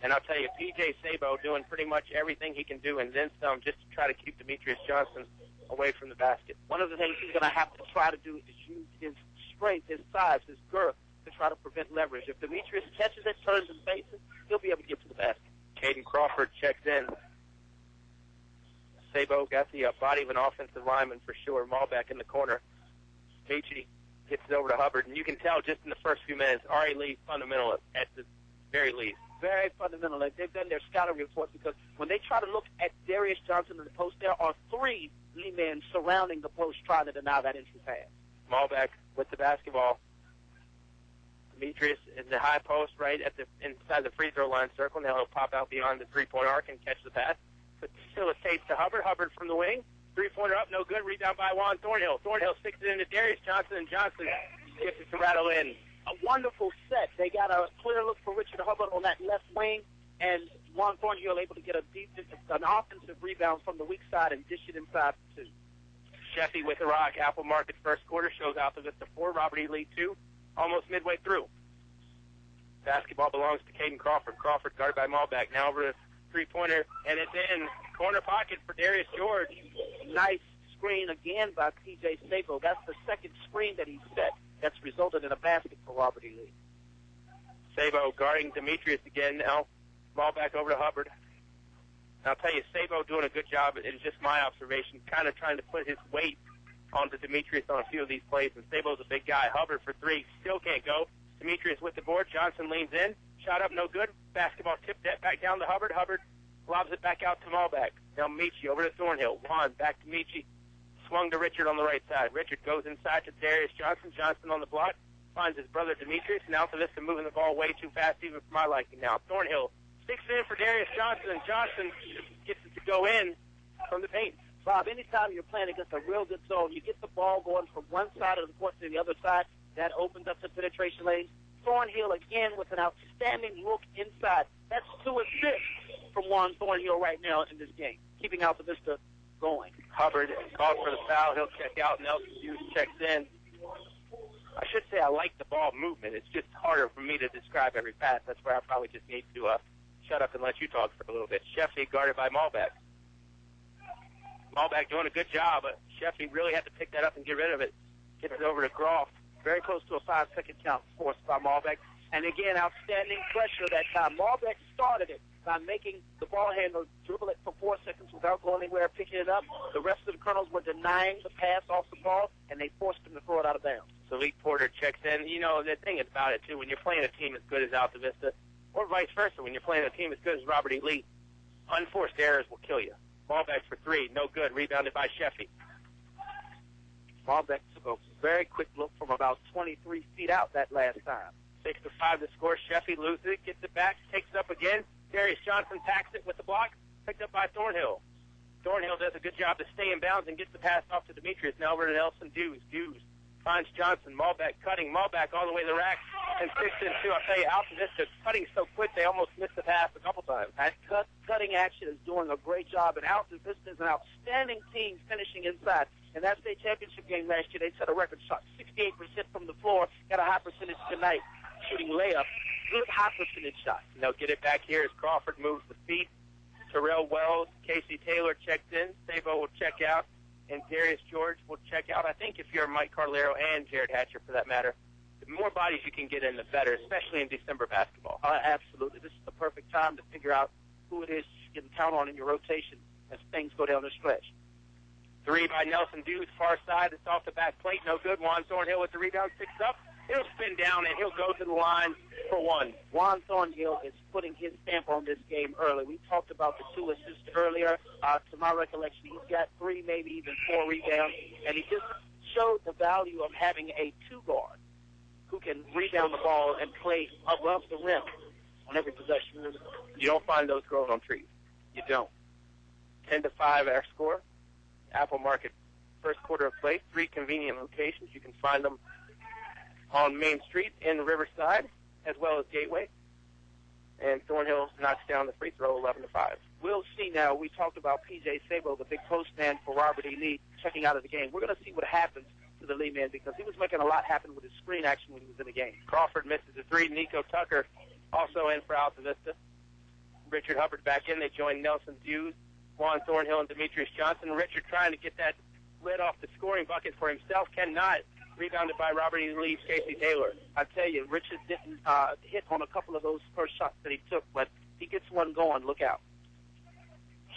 And I'll tell you, P.J. Sabo doing pretty much everything he can do and then some just to try to keep Demetrius Johnson away from the basket. One of the things he's going to have to try to do is use his strength, his size, his girth to try to prevent leverage. If Demetrius catches it, turns and faces, he'll be able to get to the basket. Caden Crawford checks in. Sabo got the body of an offensive lineman for sure. Malbeck in the corner. Peachy gets it over to Hubbard. And you can tell just in the first few minutes, R.A. Lee fundamental at the very least. Very fundamental. They've done their scouting reports because when they try to look at Darius Johnson in the post, there are three Lee men surrounding the post trying to deny that entry pass. Malbeck with the basketball. Demetrius in the high post right at the inside the free throw line circle. Now he'll pop out beyond the three-point arc and catch the pass. Facilitates to Hubbard. Hubbard from the wing. Three-pointer up, no good. Rebound by Juan Thornhill. Thornhill sticks it into Darius Johnson, and Johnson gets it to rattle in. A wonderful set. They got a clear look for Richard Hubbard on that left wing, and Juan Thornhill able to get an offensive rebound from the weak side and dish it inside for two. Sheffy with the rock. Apple Market first quarter shows Altavista 4, Robert E. Lee 2, almost midway through. Basketball belongs to Caden Crawford. Crawford guarded by Malbeck. Now over to three-pointer, and it's in. Corner pocket for Darius George. Nice screen again by P.J. Sabo. That's the second screen that he set that's resulted in a basket for Robert E. Lee. Sabo guarding Demetrius again now. Ball back over to Hubbard. And I'll tell you, Sabo doing a good job, in just my observation, kind of trying to put his weight onto Demetrius on a few of these plays. And Sabo's a big guy. Hubbard for three. Still can't go. Demetrius with the board. Johnson leans in. Shot up, no good. Basketball tipped that back down to Hubbard. Hubbard lobs it back out to Malbeck. Now Michi over to Thornhill. Juan back to Michi. Swung to Richard on the right side. Richard goes inside to Darius Johnson. Johnson on the block. Finds his brother Demetrius. And Altavista moving the ball way too fast even for my liking now. Thornhill sticks it in for Darius Johnson. And Johnson gets it to go in from the paint. Bob, anytime you're playing against a real good zone, you get the ball going from one side of the court to the other side. That opens up the penetration lanes. Thornhill again with an outstanding look inside. That's 2 assists from Juan Thornhill right now in this game, keeping Altavista going. Hubbard called for the foul. He'll check out. Nelson Hughes checks in. I should say I like the ball movement. It's just harder for me to describe every pass. That's where I probably just need to shut up and let you talk for a little bit. Sheffy guarded by Malbeck. Malbeck doing a good job, but Sheffy really had to pick that up and get rid of it. Gets it over to Groff. Very close to a 5-second count forced by Malbeck. And again, outstanding pressure that time. Malbeck started it by making the ball handler dribble it for 4 seconds without going anywhere, picking it up. The rest of the Colonels were denying the pass off the ball, and they forced him to throw it out of bounds. So Lee Porter checks in. You know, the thing about it, too, when you're playing a team as good as Altavista, or vice versa, when you're playing a team as good as Robert E. Lee, unforced errors will kill you. Malbeck for three, no good, rebounded by Sheffy. Malbeck took a very quick look from about 23 feet out that last time. 6-5 to score. Sheffy loses it, gets it back, takes it up again. Darius Johnson packs it with the block, picked up by Thornhill. Thornhill does a good job to stay in bounds and gets the pass off to Demetrius. Now over to Nelson Hughes. Hughes finds Johnson. Malbeck cutting. Malbeck all the way to the rack and 6 and 2. I'll tell you, Altavista cutting so quick they almost missed the pass a couple times. That cutting action is doing a great job, and Altavista is an outstanding team finishing inside. In that state championship game last year, they set a record shot, 68% from the floor, got a high percentage tonight, shooting layup. Good high percentage shot. They'll get it back here as Crawford moves the feet. Terrell Wells, Casey Taylor checks in. Sabo will check out, and Darius George will check out. I think if you're Mike Carlero and Jared Hatcher, for that matter, the more bodies you can get in, the better, especially in December basketball. Absolutely. This is the perfect time to figure out who it is you can count on in your rotation as things go down the stretch. Three by Nelson Hughes, far side. It's off the back plate. No good. Juan Thornhill with the rebound, sticks up. He'll spin down, and he'll go to the line for one. Juan Thornhill is putting his stamp on this game early. We talked about the 2 assists earlier. To my recollection, he's got 3, maybe even 4 rebounds, and he just showed the value of having a 2-guard who can rebound the ball and play above the rim on every possession. You don't find those growing on trees. You don't. 10-5 our score. Apple Market first quarter of play, 3 convenient locations. You can find them on Main Street in Riverside as well as Gateway. And Thornhill knocks down the free throw 11-5. We'll see now. We talked about P.J. Sabo, the big postman for Robert E. Lee, checking out of the game. We're going to see what happens to the Lee man because he was making a lot happen with his screen action when he was in the game. Crawford misses a 3. Nico Tucker also in for Altavista. Richard Hubbard back in. They join Nelson Hughes, Juan Thornhill, and Demetrius Johnson. Richard trying to get that lid off the scoring bucket for himself. Cannot. Rebounded by Robert E. Lee, Casey Taylor. I tell you, Richard didn't hit on a couple of those first shots that he took, but he gets one going. Look out.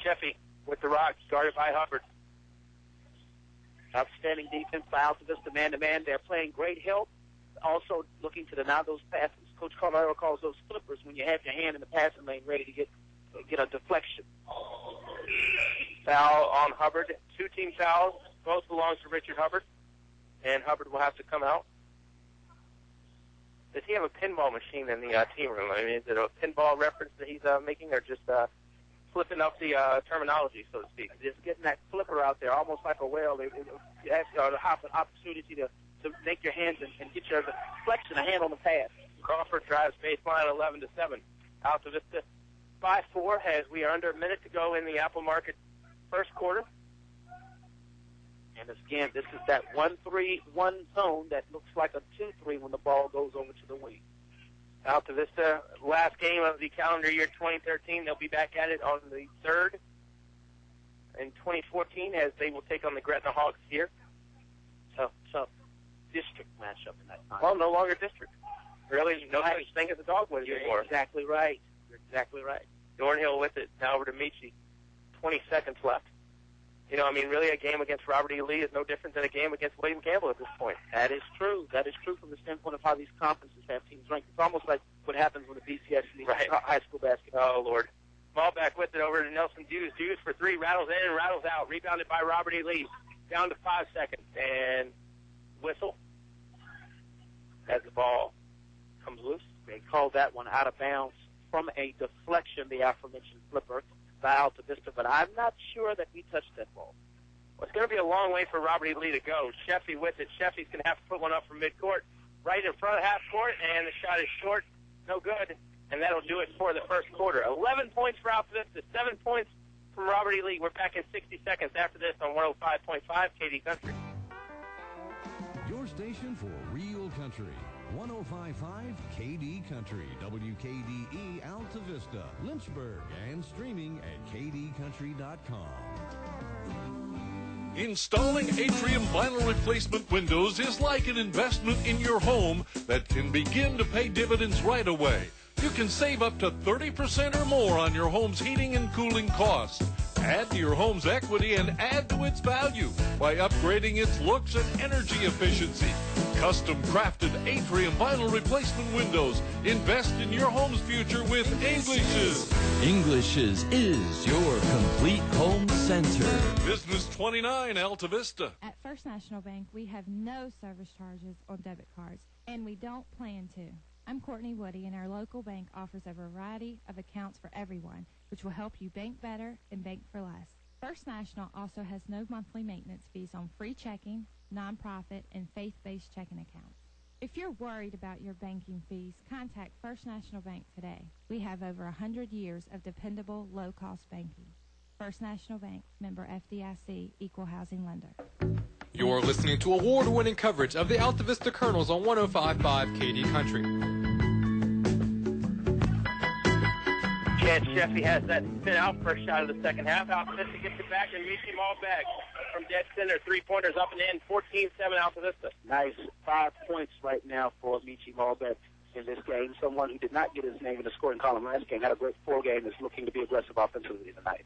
Sheffy with the rock, guarded by Hubbard. Outstanding defense by Altavista man-to-man. They're playing great help. Also looking to deny those passes. Coach Carvalho calls those flippers when you have your hand in the passing lane ready to get a deflection. Foul on Hubbard. 2 team fouls. Both belongs to Richard Hubbard. And Hubbard will have to come out. Does he have a pinball machine in the team room? I mean, is it a pinball reference that he's making or just flipping up the terminology, so to speak? Just getting that flipper out there, almost like a whale. You have an opportunity to make your hands and get your deflection, a hand on the pass. Crawford drives baseline 11-7. Altavista 5-4 as we are under a minute to go in the Apple Market first quarter. And again, this is that 1-3-1 zone that looks like a 2-3 when the ball goes over to the wing. Altavista, last game of the calendar year 2013. They'll be back at it on the 3rd in 2014 as they will take on the Gretna Hawks here. So district matchup in that time. Well, no longer district. Really, no such thing as a dogwood anymore. Exactly right. You're exactly right. Thornhill with it. Now over to Michi. 20 seconds left. You know, I mean, really a game against Robert E. Lee is no different than a game against William Campbell at this point. That is true. That is true from the standpoint of how these conferences have teams ranked. It's almost like what happens when the BCS leads high school basketball. Oh, Lord. Ball back with it over to Nelson Hughes. Hughes for 3, rattles in and rattles out. Rebounded by Robert E. Lee. Down to 5 seconds. And whistle as the ball comes loose. They called that one out of bounds from a deflection, the aforementioned flipper by Altavista, but I'm not sure that we touched that ball. Well, it's going to be a long way for Robert E. Lee to go. Sheffy with it. Sheffy's going to have to put one up from midcourt, right in front of half court, and the shot is short. No good, and that'll do it for the first quarter. 11 points for Altavista, 7 points from Robert E. Lee. We're back in 60 seconds after this on 105.5 KD Country. Your station for real country. 105.5 KD Country, WKDE Altavista, Lynchburg, and streaming at kdcountry.com. Installing atrium vinyl replacement windows is like an investment in your home that can begin to pay dividends right away. You can save up to 30% or more on your home's heating and cooling costs. Add to your home's equity and add to its value by upgrading its looks and energy efficiency. Custom crafted atrium vinyl replacement windows. Invest in your home's future with English's. English's is your complete home center. Business 29 Altavista. At First National Bank, we have no service charges on debit cards, and we don't plan to. I'm Courtney Woody, and our local bank offers a variety of accounts for everyone, which will help you bank better and bank for less. First National also has no monthly maintenance fees on free checking, nonprofit, and faith-based checking accounts. If you're worried about your banking fees, contact First National Bank today. We have over 100 years of dependable, low-cost banking. First National Bank, member FDIC, equal housing lender. You're listening to award-winning coverage of the Altavista Colonels on 105.5 KD Country. Chance Sheffy has that spin out first shot of the second half. Altavista gets it back, and Michi Malbeck from dead center. 3-pointers up and in. 14-7 Altavista. Nice 5 points right now for Michi Malbeck in this game. Someone who did not get his name in the scoring column last game. Had a great 4 game. Is looking to be aggressive offensively tonight.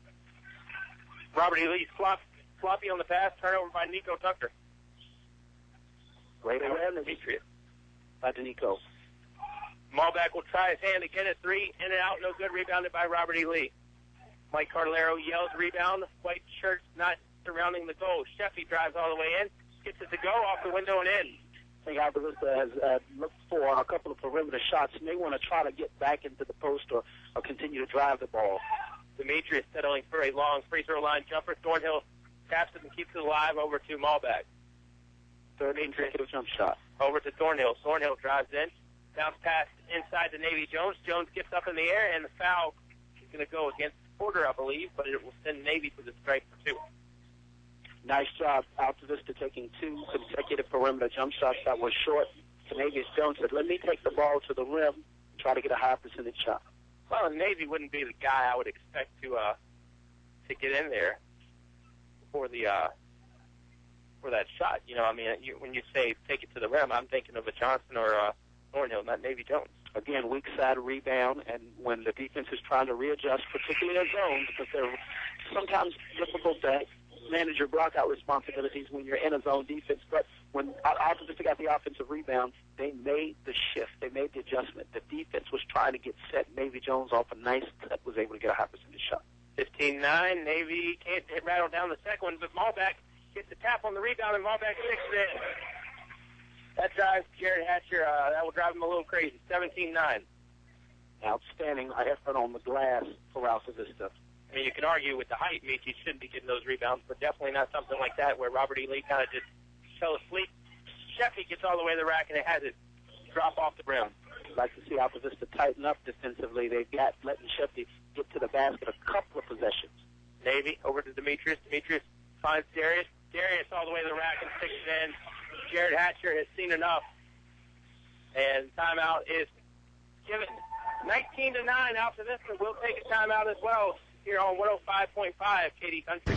Robert E. Lee floppy on the pass. Turnover by Nico Tucker. Great awareness by Danico. Malbeck will try his hand to get a 3. In and out. No good. Rebounded by Robert E. Lee. Mike Cardellaro yells rebound. White shirts not surrounding the goal. Sheffy drives all the way in. Gets it to go off the window and in. I think Altavista has looked for a couple of perimeter shots. May want to try to get back into the post or continue to drive the ball. Demetrius settling for a long free throw line jumper. Thornhill taps it and keeps it alive over to Malbec. Third consecutive jump shot. Over to Thornhill. Thornhill drives in. Bounce pass inside to Navy Jones. Jones gets up in the air, and the foul is going to go against Porter, I believe, but it will send Navy to the strike for 2. Nice job, Altavista, taking 2 consecutive perimeter jump shots that were short. Navy Jones said, let me take the ball to the rim and try to get a high percentage shot. Well, Navy wouldn't be the guy I would expect to get in there for that shot. You know, I mean, when you say take it to the rim, I'm thinking of a Johnson or a Thornhill, not Navy Jones. Again, weak side rebound, and when the defense is trying to readjust, particularly in zones, because they're sometimes difficult to manage your blockout responsibilities when you're in a zone defense. But when Altavista got the offensive rebound, they made the shift. They made the adjustment. The defense was trying to get set. Navy Jones off a nice cut was able to get a high percentage shot. 15-9. Navy can't rattle down the second one, but Malbec gets the tap on the rebound, and Malbec sticks it in. That drives Jared Hatcher. That will drive him a little crazy. 17-9. Outstanding effort on the glass for Altavista. I mean, you can argue with the height, Meach, he shouldn't be getting those rebounds, but definitely not something like that where Robert E. Lee kind of just fell asleep. Sheffy gets all the way to the rack, and it has it drop off the rim. I'd like to see Altavista tighten up defensively. They've got letting Sheffy get to the basket a couple of possessions. Navy over to Demetrius. Demetrius finds Darius. Darius all the way to the rack and sticks it in. Jared Hatcher has seen enough. And timeout is given. 19-9 Altavista will take a timeout as well here on 105.5 KD Country.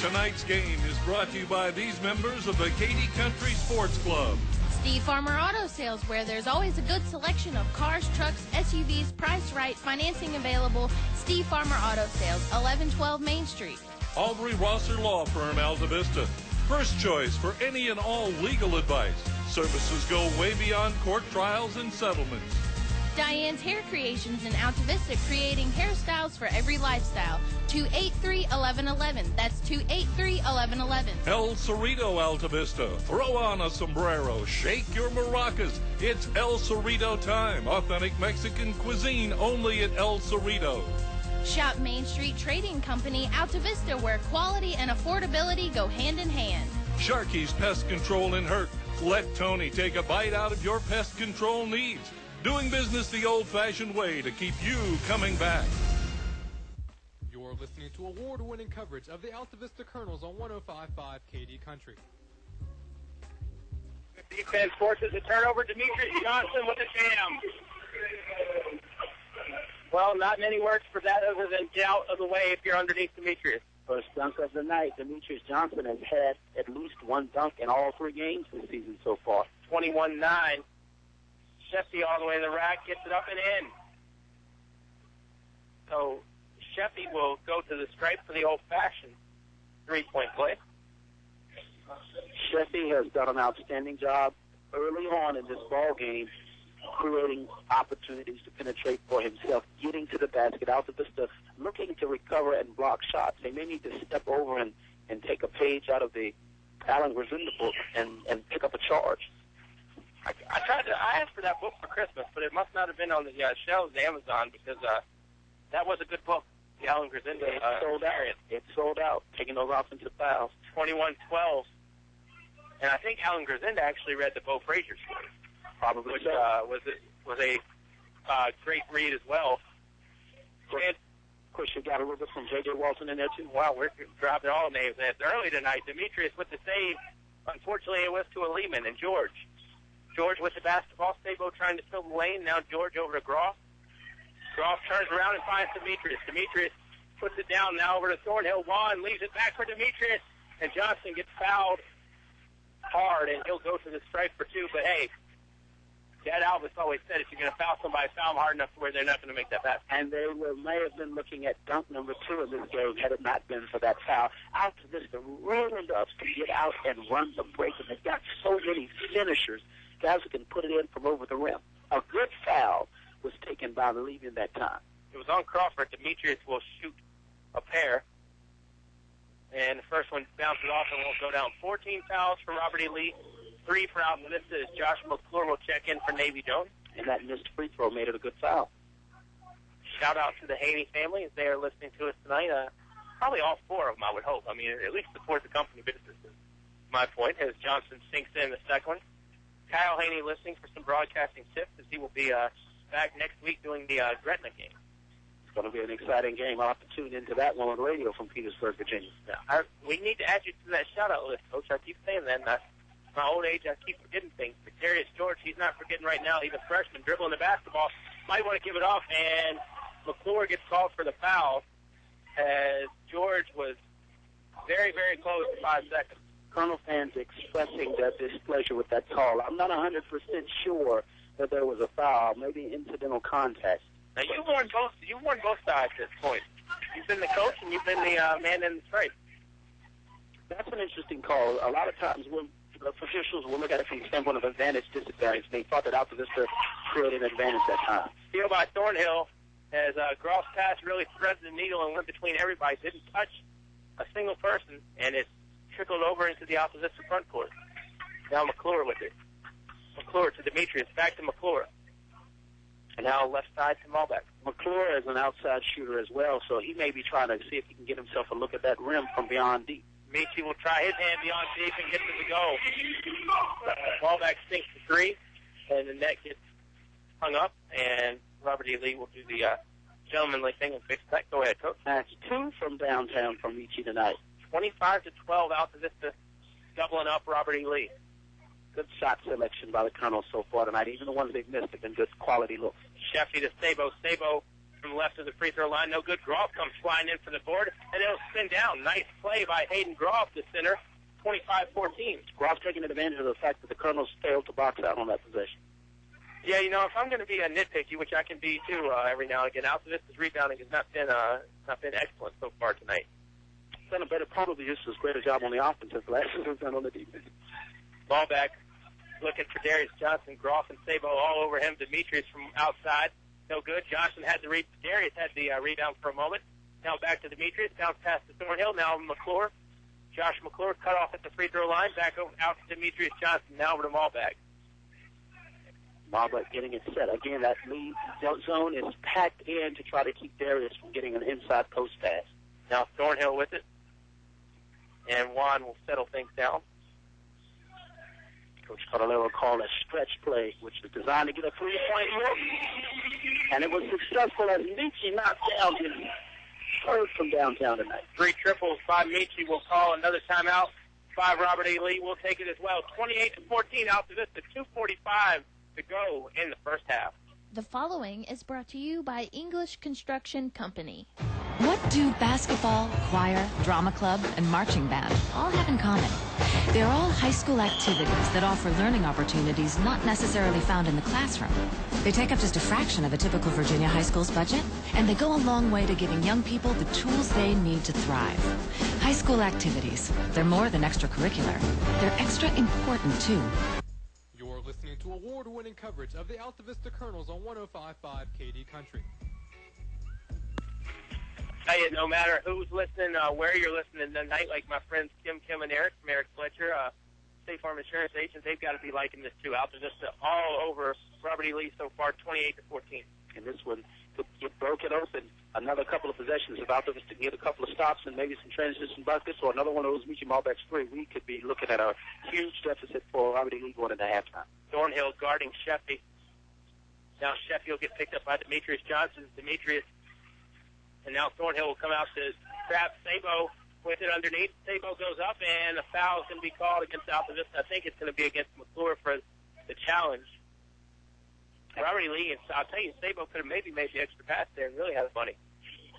Tonight's game is brought to you by these members of the KD Country Sports Club. Steve Farmer Auto Sales, where there's always a good selection of cars, trucks, SUVs, priced right, financing available. Steve Farmer Auto Sales, 1112 Main Street. Aubrey Rosser Law Firm, Altavista. First choice for any and all legal advice. Services go way beyond court trials and settlements. Diane's Hair Creations in Altavista, creating hairstyles for every lifestyle. 283-1111. That's 283-1111. El Cerrito, Altavista. Throw on a sombrero. Shake your maracas. It's El Cerrito time. Authentic Mexican cuisine only at El Cerrito. Shop Main Street Trading Company, Altavista, where quality and affordability go hand in hand. Sharky's Pest Control in Hurt. Let Tony take a bite out of your pest control needs. Doing business the old-fashioned way to keep you coming back. You're listening to award-winning coverage of the Altavista Colonels on 105.5 KD Country. Defense forces a turnover. Demetrius Johnson with a jam. Well, not many words for that other than get out of the way if you're underneath Demetrius. First dunk of the night. Demetrius Johnson has had at least one dunk in all 3 games this season so far. 21-9. Sheffy all the way to the rack, gets it up and in. So Sheffy will go to the stripe for the old-fashioned 3-point play. Sheffy has done an outstanding job early on in this ball game, creating opportunities to penetrate for himself, getting to the basket. Altavista looking to recover and block shots. They may need to step over and take a page out of the Alan Grisinda book and pick up a charge. I asked for that book for Christmas, but it must not have been on the shelves of Amazon because that was a good book. The Alan Grisinda sold out. It sold out, taking those offensive fouls. 21-12. And I think Alan Grisinda actually read the Bo Frazier story. Probably which so. was a great read as well. And, of course, you got a little bit from J.J. Walton in there, too. Wow, we're dropping all names. And it's early tonight. Demetrius with the save. Unfortunately, it was to a Lehman and George. George with the basketball. Stabo trying to fill the lane. Now George over to Groff. Groff turns around and finds Demetrius. Demetrius puts it down now over to Thornhill. Juan leaves it back for Demetrius. And Johnson gets fouled hard, and he'll go to the stripe for 2. But, hey, Dad Alvis always said if you're going to foul somebody, foul them hard enough to where they're not going to make that basket. And they may have been looking at dunk number 2 in this game had it not been for that foul. Altavista really loves to get out and run the break, and they've got so many finishers, guys who can put it in from over the rim. A good foul was taken by Levy that time. It was on Crawford. Demetrius will shoot a pair. And the first one bounces off and will go down. 14 fouls for Robert E. Lee. 3 for Altavista as Josh McClure will check in for Navy Jones. And that missed free throw made it a good foul. shout out to the Hoehne family as they are listening to us tonight. Probably all four of them, I would hope. I mean, at least support the company business is my point, as Johnson sinks in the second one. Kyle Hoehne listening for some broadcasting tips, as he will be back next week doing the Gretna game. It's going to be an exciting game. I'll have to tune into that one on the radio from Petersburg, Virginia. Now, we need to add you to that shout-out list, Coach. I keep saying that. My old age, I keep forgetting things. But Darius George, he's not forgetting right now. He's a freshman dribbling the basketball. Might want to give it off, and McClure gets called for the foul, as George was very, very close to 5 seconds. Colonel fans expressing their displeasure with that call. I'm not 100% sure that there was a foul, maybe incidental contact. Now, you've worn both sides at this point. You've been the coach, and you've been the man in the straight. That's an interesting call. A lot of times when officials will look at it from the standpoint of advantage, disadvantage. They thought that Altavista created an advantage that time. Steal by Thornhill, as Groff's pass really threaded the needle and went between everybody. Didn't touch a single person, and it trickled over into the Altavista front court. Now McClure with it. McClure to Demetrius, back to McClure. And now left side to Malbeck. McClure is an outside shooter as well, so he may be trying to see if he can get himself a look at that rim from beyond deep. Michi will try his hand beyond deep and gets it to go. Malbeck sinks to 3, and the net gets hung up, and Robert E. Lee will do the gentlemanly thing and fix that. Go ahead, Coach. That's 2 from downtown from Michi tonight. 25-12 Altavista, doubling up Robert E. Lee. Good shot selection by the Colonel so far tonight. Even the ones they've missed have been good quality looks. Sheffy to Sabo. Sabo from left of the free throw line. No good. Groff comes flying in for the board, and it'll spin down. Nice play by Hayden Groff, the center. 25-14. Groff taking advantage of the fact that the Colonels failed to box out on that possession. Yeah, you know, if I'm going to be a nitpicky, which I can be too every now and again, Altavista's rebounding has not been excellent so far tonight. Done a better, probably just as great a job on the offense as last season done on the defense. Ball back, looking for Darius Johnson. Groff and Sabo all over him. Demetrius from outside, no good. Johnson had the Darius had the rebound for a moment. Now back to Demetrius, bounce pass to Thornhill. Now McClure, Josh McClure cut off at the free throw line. Back over out to Demetrius Johnson. Now over to Malbeck. Malbeck getting it set again. That lead zone is packed in to try to keep Darius from getting an inside post pass. Now Thornhill with it. And Juan will settle things down. Coach Cordalero called a stretch play, which was designed to get a 3-point look. And it was successful as Michi knocked down his third from downtown tonight. 3 triples by Michi will call another timeout. 5 Robert E. Lee will take it as well. 28-14 Altavista, 2:45 to go in the first half. The following is brought to you by English Construction Company. What do basketball, choir, drama club, and marching band all have in common? They're all high school activities that offer learning opportunities not necessarily found in the classroom. They take up just a fraction of a typical Virginia high school's budget, and they go a long way to giving young people the tools they need to thrive. High school activities, they're more than extracurricular. They're extra important, too. You're listening to award-winning coverage of the Altavista Colonels on 105.5 KD Country. Tell you, no matter who's listening, where you're listening tonight, like my friends Kim, and Eric from Eric Fletcher, State Farm Insurance Agents, they've got to be liking this too. Altavista all over Robert E. Lee so far, 28-14. And this one get broken open. Another couple of possessions of Altavista to get a couple of stops and maybe some transition buckets, or another one of those Michi Malbeck's 3. We could be looking at a huge deficit for Robert E. Lee going into halftime. Thornhill guarding Sheffy. Now Sheffy will get picked up by Demetrius Johnson. And now Thornhill will come out to grab Sabo with it underneath. Sabo goes up, and a foul is going to be called against Altavista. I think it's going to be against McClure for the challenge. Robert E. Lee, I'll tell you, Sabo could have maybe made the extra pass there and really had money.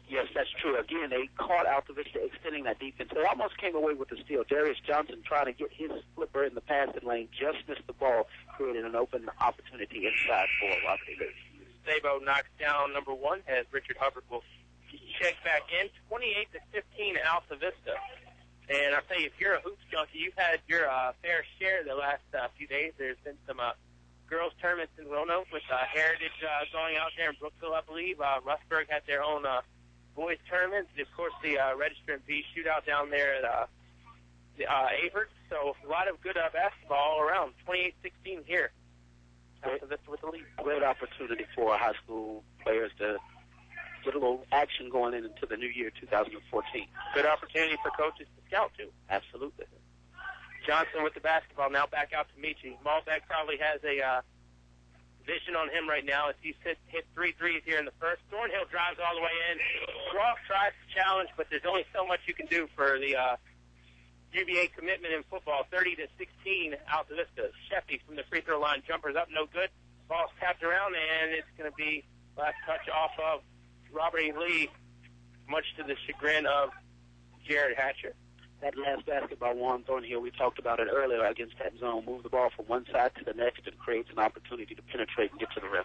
Yes, that's true. Again, they caught Altavista extending that defense. They almost came away with the steal. Darius Johnson trying to get his flipper in the passing lane, just missed the ball, created an open opportunity inside for Robert E. Lee. Sabo knocks down number 1 as Richard Hubbard will check back in, 28-15 Altavista. And I'll tell you, if you're a hoops junkie, you've had your fair share the last few days. There's been some girls' tournaments in Roanoke with Heritage going out there in Brookville, I believe. Rustburg had their own boys' tournaments. And, of course, the Register and B shootout down there at Avert. So a lot of good basketball all around. 28-16 here. Altavista with the lead. Great opportunity for high school players to get a little action going into the new year, 2014. Good opportunity for coaches to scout, too. Absolutely. Johnson with the basketball, now back out to Michi. Malbeck probably has a vision on him right now as he's hit 3 threes here in the first. Thornhill drives all the way in. Roth tries to challenge, but there's only so much you can do for the UVA commitment in football. 30-16, Altavista. Sheffy from the free throw line, jumpers up, no good. Ball's tapped around, and it's going to be last touch off of Robert E. Lee, much to the chagrin of Jared Hatcher. That last basketball, Juan Thornhill, we talked about it earlier against that zone. Move the ball from one side to the next and creates an opportunity to penetrate and get to the rim.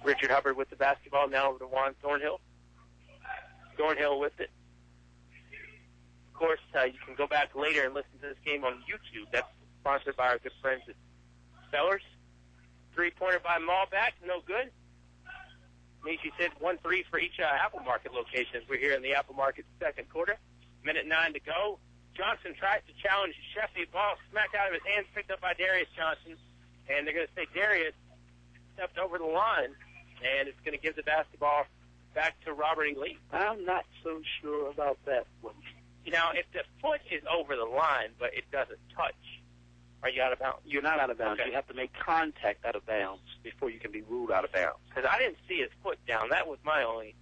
Richard Hubbard with the basketball, now over to Juan Thornhill. Thornhill with it. Of course, you can go back later and listen to this game on YouTube. That's sponsored by our good friends at Sellers. Three-pointer by Malbeck, no good. Michi said 1-3 for each Apple Market location. We're here in the Apple Market second quarter. Minute 9 to go. Johnson tries to challenge Sheffy. Ball smacked out of his hands, picked up by Darius Johnson. And they're going to say Darius stepped over the line, and it's going to give the basketball back to Robert E. Lee. I'm not so sure about that one. You know, if the foot is over the line, but it doesn't touch, are you out of bounds? You're not out of bounds. Okay. You have to make contact out of bounds before you can be ruled out of bounds. Because I didn't see his foot down. That was my only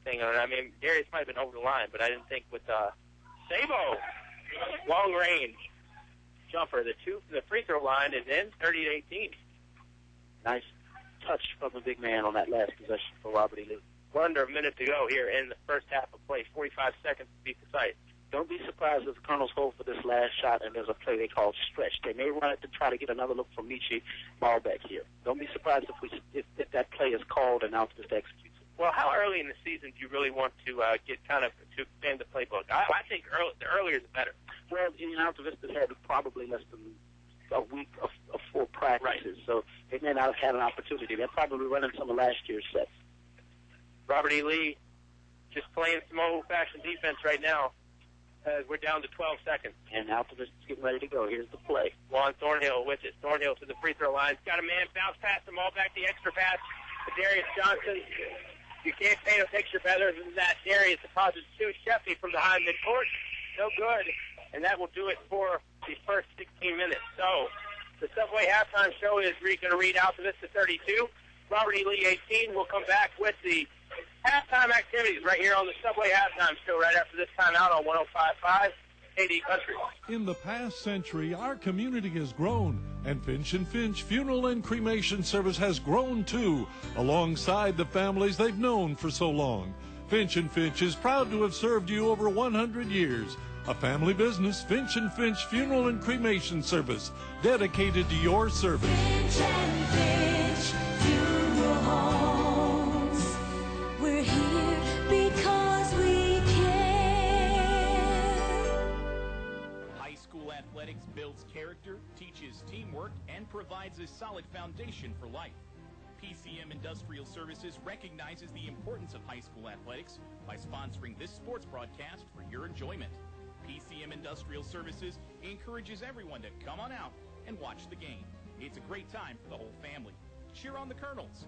thing on it. I mean, Darius might have been over the line, but I didn't think with Sabo, long range jumper, the two from the free throw line, and then 30-18. Nice touch from the big man on that last possession for Robert E. Lee. We're under a minute to go here in the first half of play, 45 seconds to be precise. Don't be surprised if the Colonels hold for this last shot and there's a play they call stretch. They may run it to try to get another look from Michi Malbeck here. Don't be surprised if that play is called and now just executes it. Well, how early in the season do you really want to get kind of to expand the playbook? I think the earlier the better. Well, Altavista's had probably less than a week of full practices, so they may not have had an opportunity. They're probably running some of last year's sets. Robert E. Lee just playing some old-fashioned defense right now. We're down to 12 seconds. And Altavista's getting ready to go. Here's the play. Juan Thornhill with it. Thornhill to the free throw line. Got a man, bounce pass them all back, the extra pass to Darius Johnson. You can't paint a picture better than that. Darius deposits to Sheffy from behind midcourt. No good. And that will do it for the first 16 minutes. So the Subway halftime show is going to read Altavista 32. Robert E. Lee 18. We'll come back with the halftime activities right here on the Subway halftime show right after this time out on 105.5 KD Country. In the past century, our community has grown, and Finch & Finch Funeral and Cremation Service has grown too, alongside the families they've known for so long. Finch & Finch is proud to have served you over 100 years. A family business, Finch & Finch Funeral and Cremation Service, dedicated to your service. Finch & Finch Funeral Homes. We're here because we care. High school athletics builds character, teaches teamwork, and provides a solid foundation for life. PCM Industrial Services recognizes the importance of high school athletics by sponsoring this sports broadcast for your enjoyment. PCM Industrial Services encourages everyone to come on out and watch the game. It's a great time for the whole family. Cheer on the Colonels.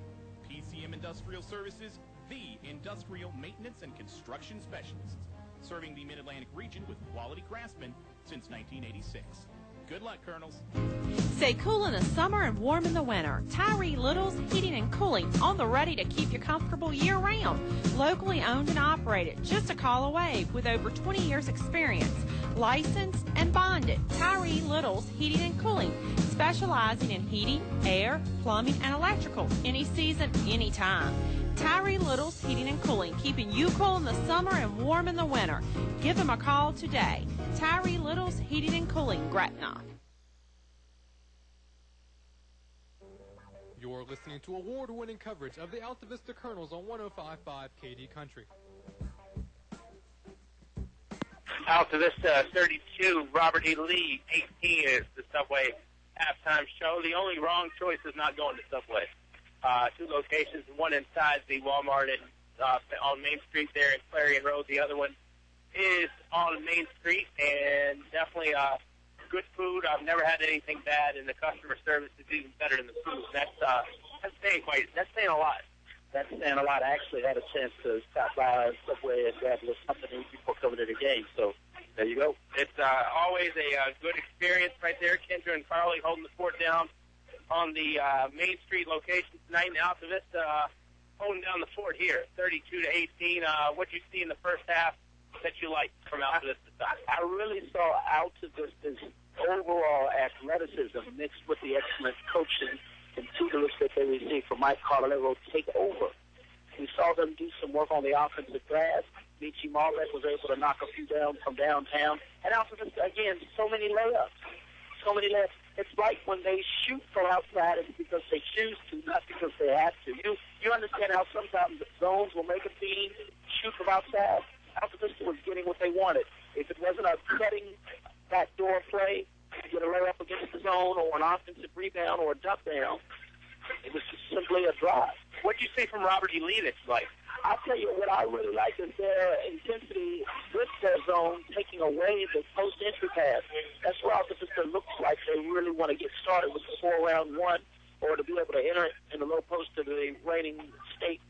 PCM Industrial Services, the industrial maintenance and construction specialists, serving the Mid-Atlantic region with quality craftsmen since 1986. Good luck, Colonels. Stay cool in the summer and warm in the winter. Tyree Little's Heating and Cooling, on the ready to keep you comfortable year-round. Locally owned and operated, just a call away, with over 20 years experience. Licensed and bonded. Tyree Little's Heating and Cooling, specializing in heating, air, plumbing, and electrical. Any season, anytime. Tyree Little's Heating and Cooling, keeping you cool in the summer and warm in the winter. Give them a call today. Tyree Little's Heating and Cooling, Gretna. You're listening to award-winning coverage of the Altavista Colonels on 105.5 KD Country. Altavista 32, Robert E. Lee 18 is the Subway halftime show. The only wrong choice is not going to Subway. Two locations, one inside the Walmart on Main Street there in Clarion Road. The other one is on Main Street, and definitely good food. I've never had anything bad, and the customer service is even better than the food. That's saying a lot. That's saying a lot. I actually had a chance to stop by Subway and grab a little something to eat before coming to the game. So there you go. It's always a good experience right there. Kendra and Carly holding the fort down on the Main Street location tonight. And Altavista holding down the fort here, 32-18. What did you see in the first half that you liked from Altavista side? I really saw Altavista's overall athleticism mixed with the excellent coaching and tutelage that they received from Mike Carlero take over. We saw them do some work on the offensive glass. Michi Malbeck was able to knock a few down from downtown. And Altavista, again, so many layups. So many layups. It's like when they shoot from outside, it's because they choose to, not because they have to. You understand how sometimes the zones will make a team shoot from outside? Altavista was getting what they wanted. If it wasn't a cutting backdoor play to get a layup against the zone or an offensive rebound or a duck down, it was just simply a drive. What did you see from Robert E. Lee that you liked? I'll tell you what I really like is their intensity with their zone, taking away the post-entry pass. That's where Altavista looks like they really want to get started with the 4-round one, or to be able to enter in the low post to the reigning state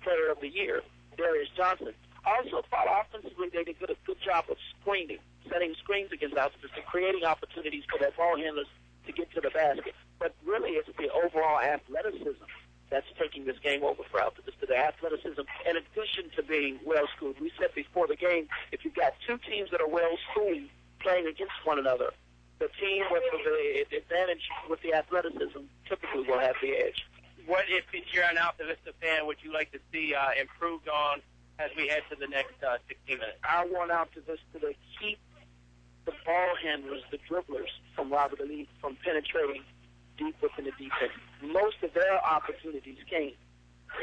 player of the year, Darius Johnson. Also thought offensively they did a good job of screening, setting screens against Altavista, creating opportunities for their ball handlers to get to the basket. But really it's the overall athleticism that's taking this game over for Altavista. The athleticism, in addition to being well-schooled. We said before the game, if you've got two teams that are well-schooled playing against one another, the team with the advantage with the athleticism typically will have the edge. What, if you're an Altavista fan, would you like to see improved on as we head to the next 16 minutes? I want Altavista to keep the ball handlers, the dribblers from Robert E. Lee from penetrating deep within the defense. Most of their opportunities came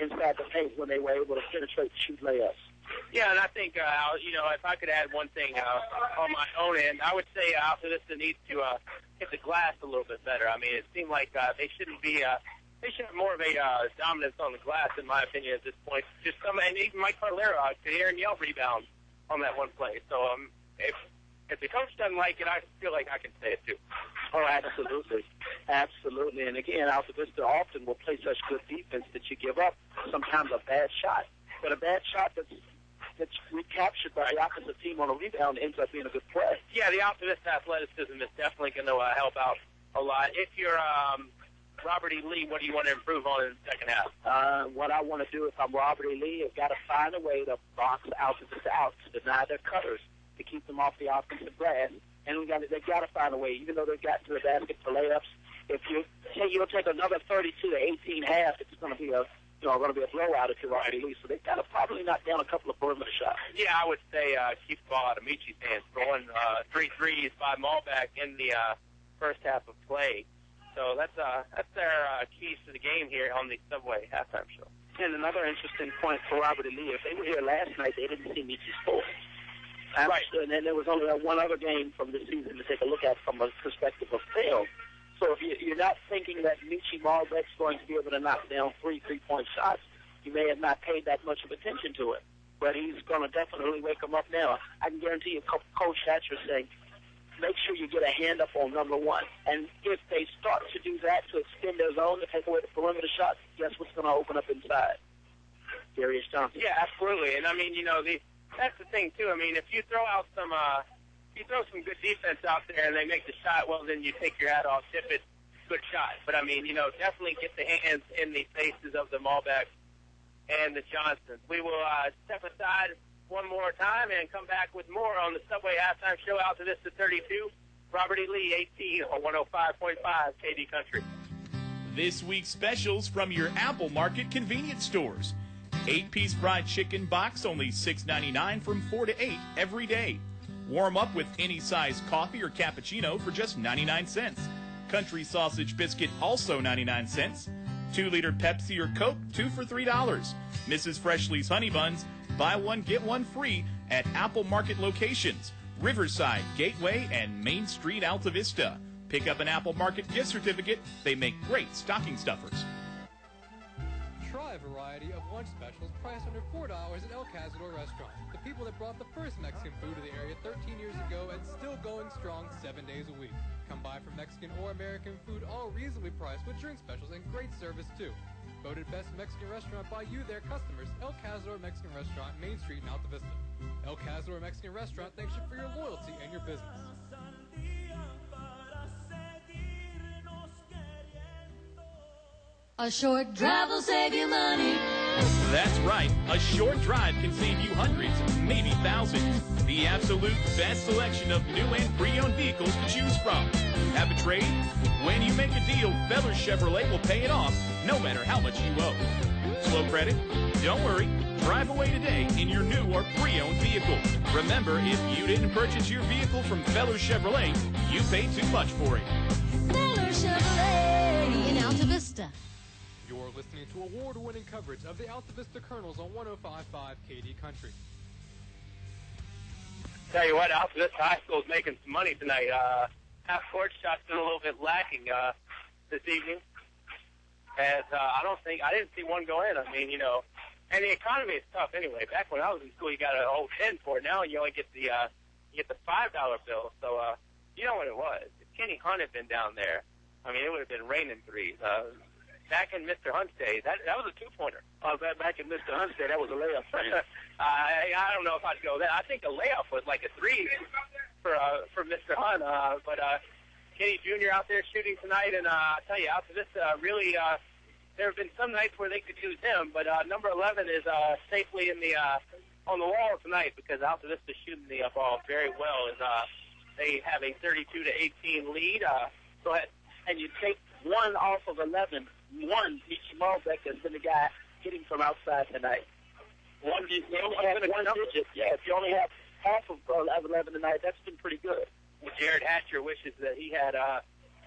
inside the paint when they were able to penetrate and shoot layups. Yeah, and I think, if I could add one thing on my own end, I would say Altavista needs to hit the glass a little bit better. I mean, it seemed like they shouldn't be they should have more of a dominance on the glass, in my opinion, at this point. Just and even Mike Carlero could hear and yell rebound on that one play. So if the coach doesn't like it, I feel like I can say it too. Oh, absolutely. Absolutely. And again, Altavista often will play such good defense that you give up sometimes a bad shot. But a bad shot that's recaptured by the opposite team on a rebound ends up being a good play. Yeah, the Altavista athleticism is definitely going to help out a lot. If you're Robert E. Lee, what do you want to improve on in the second half? What I want to do if I'm Robert E. Lee, I've got to find a way to box Altavista out, to deny their cutters, to keep them off the offensive glass. And they've got to find a way, even though they've gotten to the basket for layups. If you'll take another 32-18 half, it's going to be a blowout if you're Robert E. Lee. So they've got to probably knock down a couple of perimeter shots. Yeah, I would say keep the ball out of Michi's hands. Throwing 3 threes by Malbeck in the first half of play. So that's their keys to the game here on the Subway halftime show. And another interesting point for Robert E. Lee, if they were here last night, they didn't see Michi score. Right. And then there was only one other game from the season to take a look at from a perspective of film. So if you're not thinking that Michi Malbeck's going to be able to knock down 3 3-point shots, you may have not paid that much of attention to it. But he's going to definitely wake them up now. I can guarantee you, Coach Hatcher saying, make sure you get a hand up on number one. And if they start to do that to extend their zone to take away the perimeter shots, guess what's going to open up inside? Darius Johnson. Yeah, absolutely. And I mean, that's the thing too. I mean, if you throw out some good defense out there and they make the shot, well, then you take your hat off, tip it, good shot. But I mean, definitely get the hands in the faces of the Malbeck and the Johnsons. We will step aside one more time and come back with more on the Subway halftime show. Altavista 32, Robert E. Lee 18 on 105.5 KD Country. This week's specials from your Apple Market convenience stores. 8-piece fried chicken box, only $6.99 from 4 to 8 every day. Warm up with any size coffee or cappuccino for just 99 cents. Country sausage biscuit, also 99 cents. 2-liter Pepsi or Coke, 2 for $3. Mrs. Freshly's Honey Buns, buy one, get one free at Apple Market locations, Riverside, Gateway, and Main Street, Altavista. Pick up an Apple Market gift certificate. They make great stocking stuffers. Try a variety of lunch specials priced under $4 at El Cazador Restaurant. The people that brought the first Mexican food to the area 13 years ago and still going strong 7 days a week. Come by for Mexican or American food, all reasonably priced with drink specials and great service too. Voted best Mexican restaurant by you, their customers. El Cazador Mexican Restaurant, Main Street in Altavista. El Cazador Mexican Restaurant thanks you for your loyalty and your business. A short drive will save you money. That's right. A short drive can save you hundreds, maybe thousands. The absolute best selection of new and pre-owned vehicles to choose from. Have a trade? When you make a deal, Feller Chevrolet will pay it off, no matter how much you owe. Slow credit? Don't worry. Drive away today in your new or pre-owned vehicle. Remember, if you didn't purchase your vehicle from Feller Chevrolet, you paid too much for it. Feller Chevrolet in Altavista. You're listening to award-winning coverage of the Altavista Colonels on 105.5 KD Country. Tell you what, Altavista High School is making some money tonight. Half-court shot's been a little bit lacking this evening. As I didn't see one go in. I mean, you know, and the economy is tough anyway. Back when I was in school, you got a whole 10 for it. Now you only get the $5 bill. So you know what it was. If Kenny Hunt had been down there, I mean, it would have been raining threes. Back in Mr. Hunt's day, that was a two-pointer. Back in Mr. Hunt's day, that was a layup. I don't know if I'd go there. I think a layup was like a three for Mr. Hunt. But Kenny Jr. out there shooting tonight, and I tell you, Altavista really. There have been some nights where they could use him, but number 11 is safely in the on the wall tonight because Altavista shooting the ball very well. As they have a 32-18 lead. Go ahead, and you take one off of 11. One, Michi Malbeck has been the guy hitting from outside tonight. You only have one digit. Yeah, if you only have half of 11 tonight, that's been pretty good. Well, Jared Hatcher wishes that he had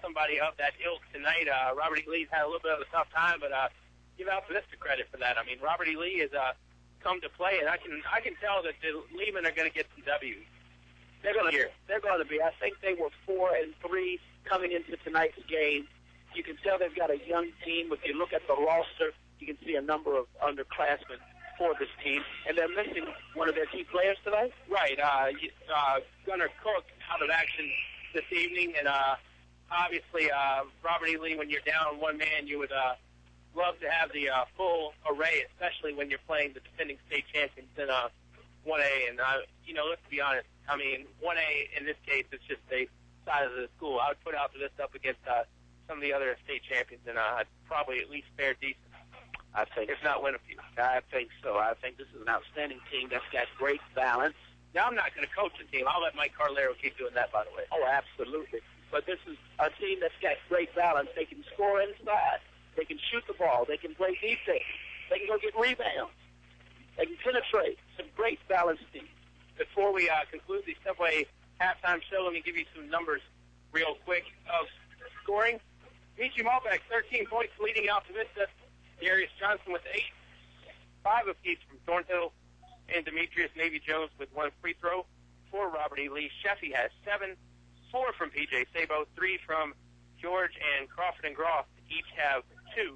somebody of that ilk tonight. Robert E. Lee's had a little bit of a tough time, but give Altavista credit for that. I mean, Robert E. Lee has come to play, and I can tell that the Lehman are going to get some W's. They're going to be. I think they were 4-3 coming into tonight's game. You can tell they've got a young team. If you look at the roster, you can see a number of underclassmen for this team, and they're missing one of their key players tonight. Right, Gunnar Cook out of action this evening, and obviously Robert E. Lee, when you're down one man, you would love to have the full array, especially when you're playing the defending state champions in 1A. And let's be honest. I mean, 1A in this case is just the size of the school. I would put Altavista up against some of the other state champions, and probably at least fare decent. I think, if not win a few. I think so. I think this is an outstanding team that's got great balance. Now, I'm not going to coach the team. I'll let Mike Carlero keep doing that, by the way. Oh, absolutely. But this is a team that's got great balance. They can score inside. They can shoot the ball. They can play defense. They can go get rebounds. They can penetrate. Some great balanced team. Before we conclude the Subway halftime show, let me give you some numbers real quick of scoring. Michi Malbeck, 13 points, leading Altavista. Darius Johnson with 8. 5 apiece from Thornhill and Demetrius Navy-Jones with 1 free throw. For Robert E. Lee, Sheffy has 7. 4 from P.J. Sabo. 3 from George and Crawford and Groff. Each have 2.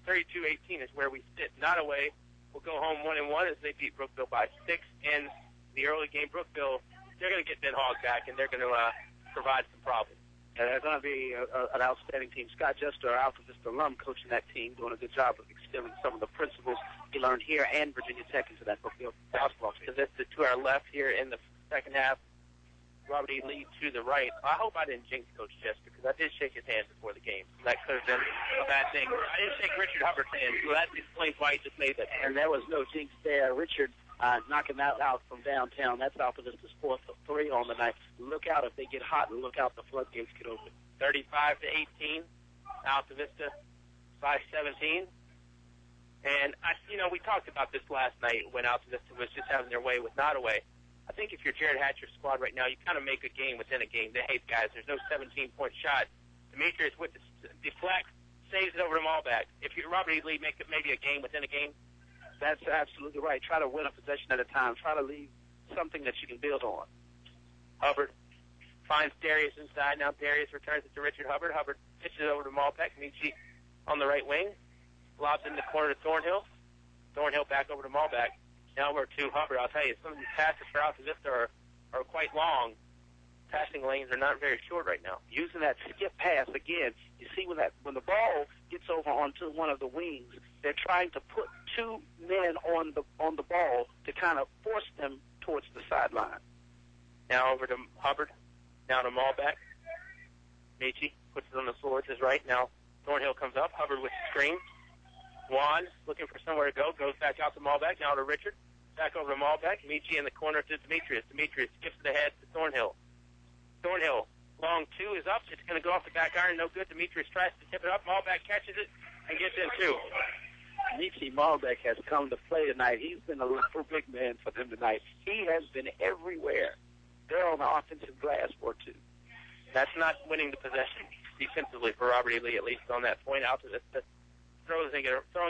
32-18 is where we sit. Not away. We'll go home 1-1 as they beat Brookville by 6. And the early game, Brookville, they're going to get Ben Hogg back, and they're going to provide some problems. And they're going to be an outstanding team. Scott Jester, our Altavista alum, coaching that team, doing a good job of instilling some of the principles he learned here and Virginia Tech into that Brookfield basketball team. To our left here in the second half, Robert E. Lee to the right. I hope I didn't jinx Coach Jester because I did shake his hand before the game. That could have been a bad thing. I didn't shake Richard Hubbard's hand, so that explains why he just made that. And there was no jinx there. Richard knocking that out from downtown. That's Altavista's 4th of 3 on the night. Look out if they get hot, and look out the floodgates get open. 35-18, Altavista by 17. And we talked about this last night when Altavista was just having their way with not away. I think if you're Jared Hatcher's squad right now, you kind of make a game within a game. They hate guys. There's no 17-point shot. Demetrius with the deflect saves it over to Malbeck. If you're Robert E. Lee, make it maybe a game within a game. That's absolutely right. Try to win a possession at a time. Try to leave something that you can build on. Hubbard finds Darius inside. Now Darius returns it to Richard Hubbard. Hubbard pitches it over to Malbeck. Michi on the right wing. Lobs in the corner to Thornhill. Thornhill back over to Malbeck. Now we're to Hubbard. I'll tell you, some of these passes for Altavista are quite long. Passing lanes are not very short right now. Using that skip pass again, you see when the ball gets over onto one of the wings, They're trying to put two men on the ball to kind of force them towards the sideline. Now over to Hubbard. Now to Malbeck. Meechie puts it on the floor to his right. Now Thornhill comes up. Hubbard with the screen. Juan looking for somewhere to go. Goes back out to Malbeck. Now to Richard. Back over to Malbeck. Meechie in the corner to Demetrius. Demetrius skips it ahead to Thornhill. Thornhill. Long two is up. It's going to go off the back iron. No good. Demetrius tries to tip it up. Malbeck catches it and gets in two. Meechie Malbeck has come to play tonight. He's been a little big man for them tonight. He has been everywhere. They're on the offensive glass for two. That's not winning the possession defensively for Robert E. Lee, at least on that point. Out to the throwing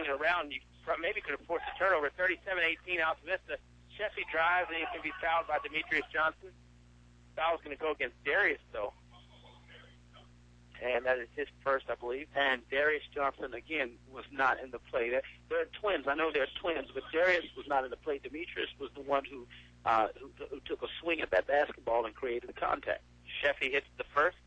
it around. You maybe could have forced a turnover. 37-18 Altavista. Sheffy drives, and he can be fouled by Demetrius Johnson. Foul's going to go against Darius, though. And that is his first, I believe. And Darius Johnson, again, was not in the play. They're twins. I know they're twins, but Darius was not in the play. Demetrius was the one who took a swing at that basketball and created the contact. Sheffy hits the first.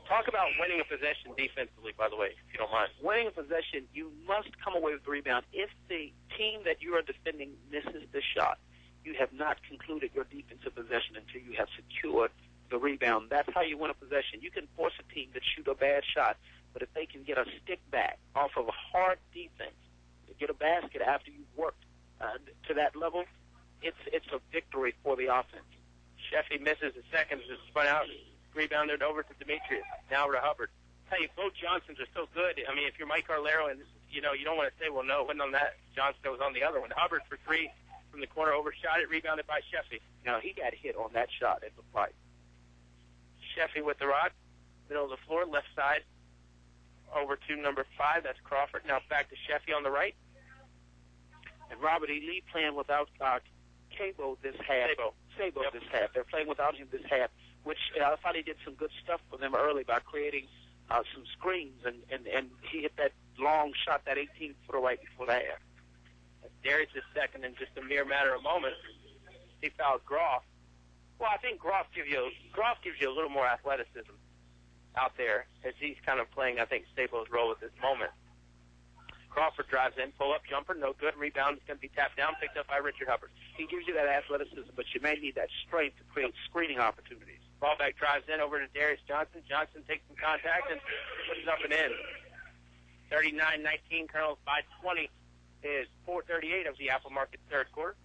Talk about winning a possession defensively, by the way, if you don't mind. Winning a possession, you must come away with the rebound. If the team that you are defending misses the shot, you have not concluded your defensive possession until you have secured the rebound. That's how you win a possession. You can force a team to shoot a bad shot, but if they can get a stick back off of a hard defense, to get a basket after you've worked to that level, it's a victory for the offense. Sheffy misses the second, just spun out, rebounded over to Demetrius. Now to Hubbard. I tell you, both Johnsons are so good. I mean, if you're Mike Carlero, and you don't want to say, well, no, it wasn't on that. Johnson was on the other one. Hubbard for three from the corner, overshot it, rebounded by Sheffy. Now, he got hit on that shot at the fight. Sheffy with the rock, middle of the floor, left side, over to number 5. That's Crawford. Now back to Sheffy on the right. And Robert E. Lee playing without Cabo this half. Sabo this half. They're playing without him this half, which I thought he did some good stuff for them early by creating some screens, and he hit that long shot, that 18-footer right before the half. Darius is second in just a mere matter of moments. He fouls Groff. Well, I think Groff gives you a little more athleticism out there as he's kind of playing, I think, Sabo's role at this moment. Crawford drives in, pull-up jumper, no good. Rebound is going to be tapped down, picked up by Richard Hubbard. He gives you that athleticism, but you may need that strength to create screening opportunities. Ballback drives in over to Darius Johnson. Johnson takes some contact and puts it up and in. 39-19, Colonels by 20 is 4:38 of the Apple Market third quarter.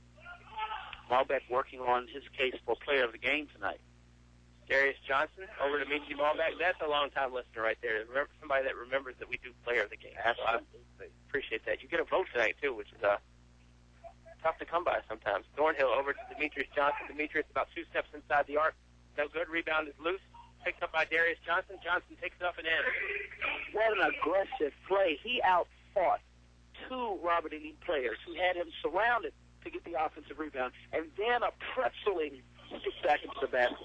Malbeck working on his case for player of the game tonight. Darius Johnson over to Meechie Malbeck. That's a long-time listener right there. Remember, somebody that remembers that we do player of the game. Absolutely. I appreciate that. You get a vote tonight, too, which is tough to come by sometimes. Thornhill over to Demetrius Johnson. Demetrius about 2 steps inside the arc. No good. Rebound is loose. Picked up by Darius Johnson. Johnson takes it up and in. What an aggressive play. He outfought 2 Robert E. Lee players who had him surrounded to get the offensive rebound, and then a pretzeling stick back into the basket.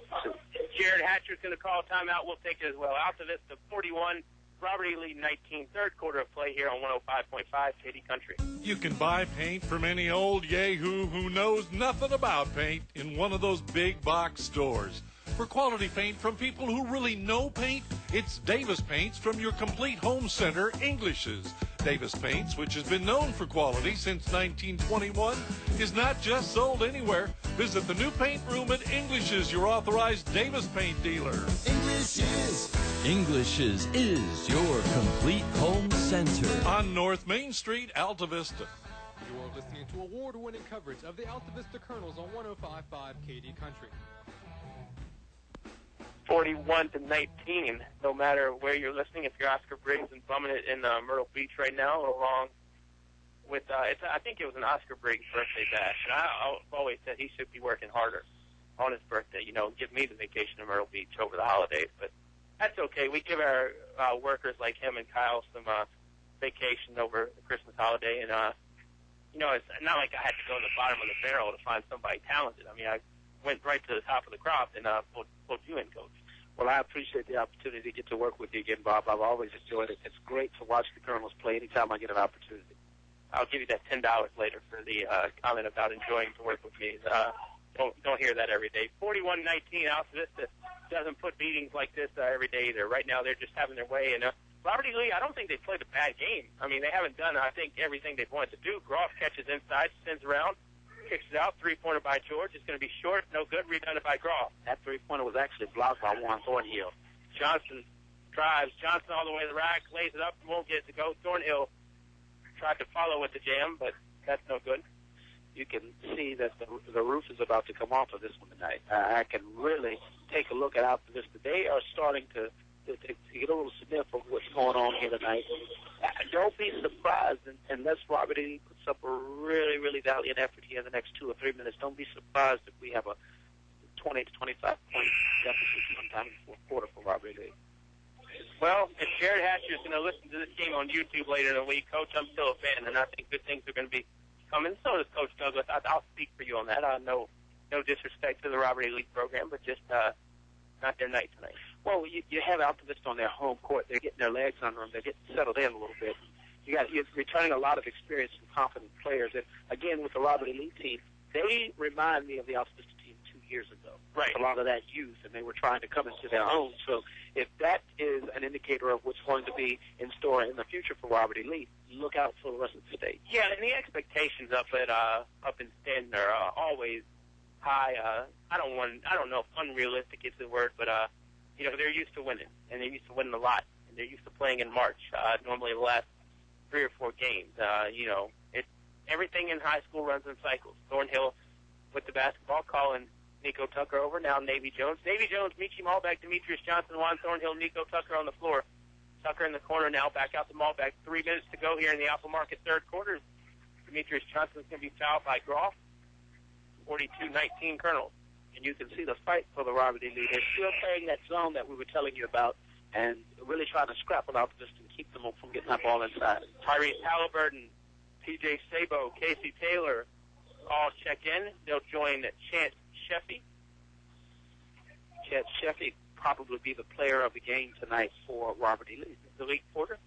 Jared Hatcher's going to call a timeout. We'll take it as well. Altavista 41, Robert E. Lee 19. Third quarter of play here on 105.5 KD Country. You can buy paint from any old yahoo who knows nothing about paint in one of those big box stores. For quality paint from people who really know paint, it's Davis Paints from your complete home center, English's. Davis Paints, which has been known for quality since 1921, is not just sold anywhere. Visit the new paint room at English's, your authorized Davis Paint dealer. English's is your complete home center. On North Main Street, Altavista. You are listening to award-winning coverage of the Altavista Colonels on 105.5 KD Country. 41-19, no matter where you're listening. If you're Oscar Briggs and bumming it in Myrtle Beach right now, along with, I think it was an Oscar Briggs birthday bash, and I've always said he should be working harder on his birthday, give me the vacation in Myrtle Beach over the holidays, but that's okay. We give our workers like him and Kyle some vacation over the Christmas holiday, and, it's not like I had to go to the bottom of the barrel to find somebody talented. I mean, I went right to the top of the crop and pulled you in, Coach. Well, I appreciate the opportunity to get to work with you again, Bob. I've always enjoyed it. It's great to watch the Colonels play anytime I get an opportunity. I'll give you that $10 later for the comment about enjoying to work with me. Don't hear that every day. 41-19, Altavista doesn't put meetings like this every day either. Right now they're just having their way, and Robert E. Lee, I don't think they played a bad game. I mean, they haven't done, I think, everything they've wanted to do. Groff catches inside, spins around, kicks it out, three-pointer by George. It's going to be short, no good, rebounded by Groff. That three-pointer was actually blocked by Juan Thornhill. Johnson drives. Johnson all the way to the rack, lays it up, won't get it to go. Thornhill tried to follow with the jam, but that's no good. You can see that the roof is about to come off of this one tonight. I can really take a look at Altavista. They are starting to get a little sniff of what's going on here tonight. Don't be surprised unless Robert E. puts up a really, really valiant effort here in the next 2 or 3 minutes. Don't be surprised if we have a 20 to 25 point deficit sometime in the fourth quarter for Robert E. Well, if Jared Hatcher is going to listen to this game on YouTube later in the week, Coach, I'm still a fan, and I think good things are going to be coming. So does Coach Douglas. I'll speak for you on that. No disrespect to the Robert E. Lee program, but just not their night tonight. Well, you have Altavista on their home court. They're getting their legs under them. They're getting settled in a little bit. You're returning a lot of experienced and confident players. And, again, with the Robert E. Lee team, they remind me of the Altavista team 2 years ago. Right. A lot of that youth, and they were trying to come into their own. So if that is an indicator of what's going to be in store in the future for Robert E. Lee, look out for the rest of the state. Yeah, and the expectations up in Stanton are always high. I don't know if unrealistic is the word, but they're used to winning, and they're used to winning a lot, and they're used to playing in March. Normally the last 3 or 4 games. Everything in high school runs in cycles. Thornhill with the basketball, calling Nico Tucker over, now Navy Jones. Navy Jones, Michi Malbeck, Demetrius Johnson, Juan Thornhill, Nico Tucker on the floor. Tucker in the corner now, back out to Malbeck. 3 minutes to go here in the Apple Market third quarter. Demetrius Johnson's going to be fouled by Groff. 42-19 Colonels. And you can see the fight for the Robert E. Lee. They're still playing that zone that we were telling you about and really trying to scrap it out just to keep them from getting that ball inside. Tyrese Halliburton, P.J. Sabo, Casey Taylor all check in. They'll join Chance Sheffy. Chance Sheffy probably be the player of the game tonight for Robert E. Lee. The league porter.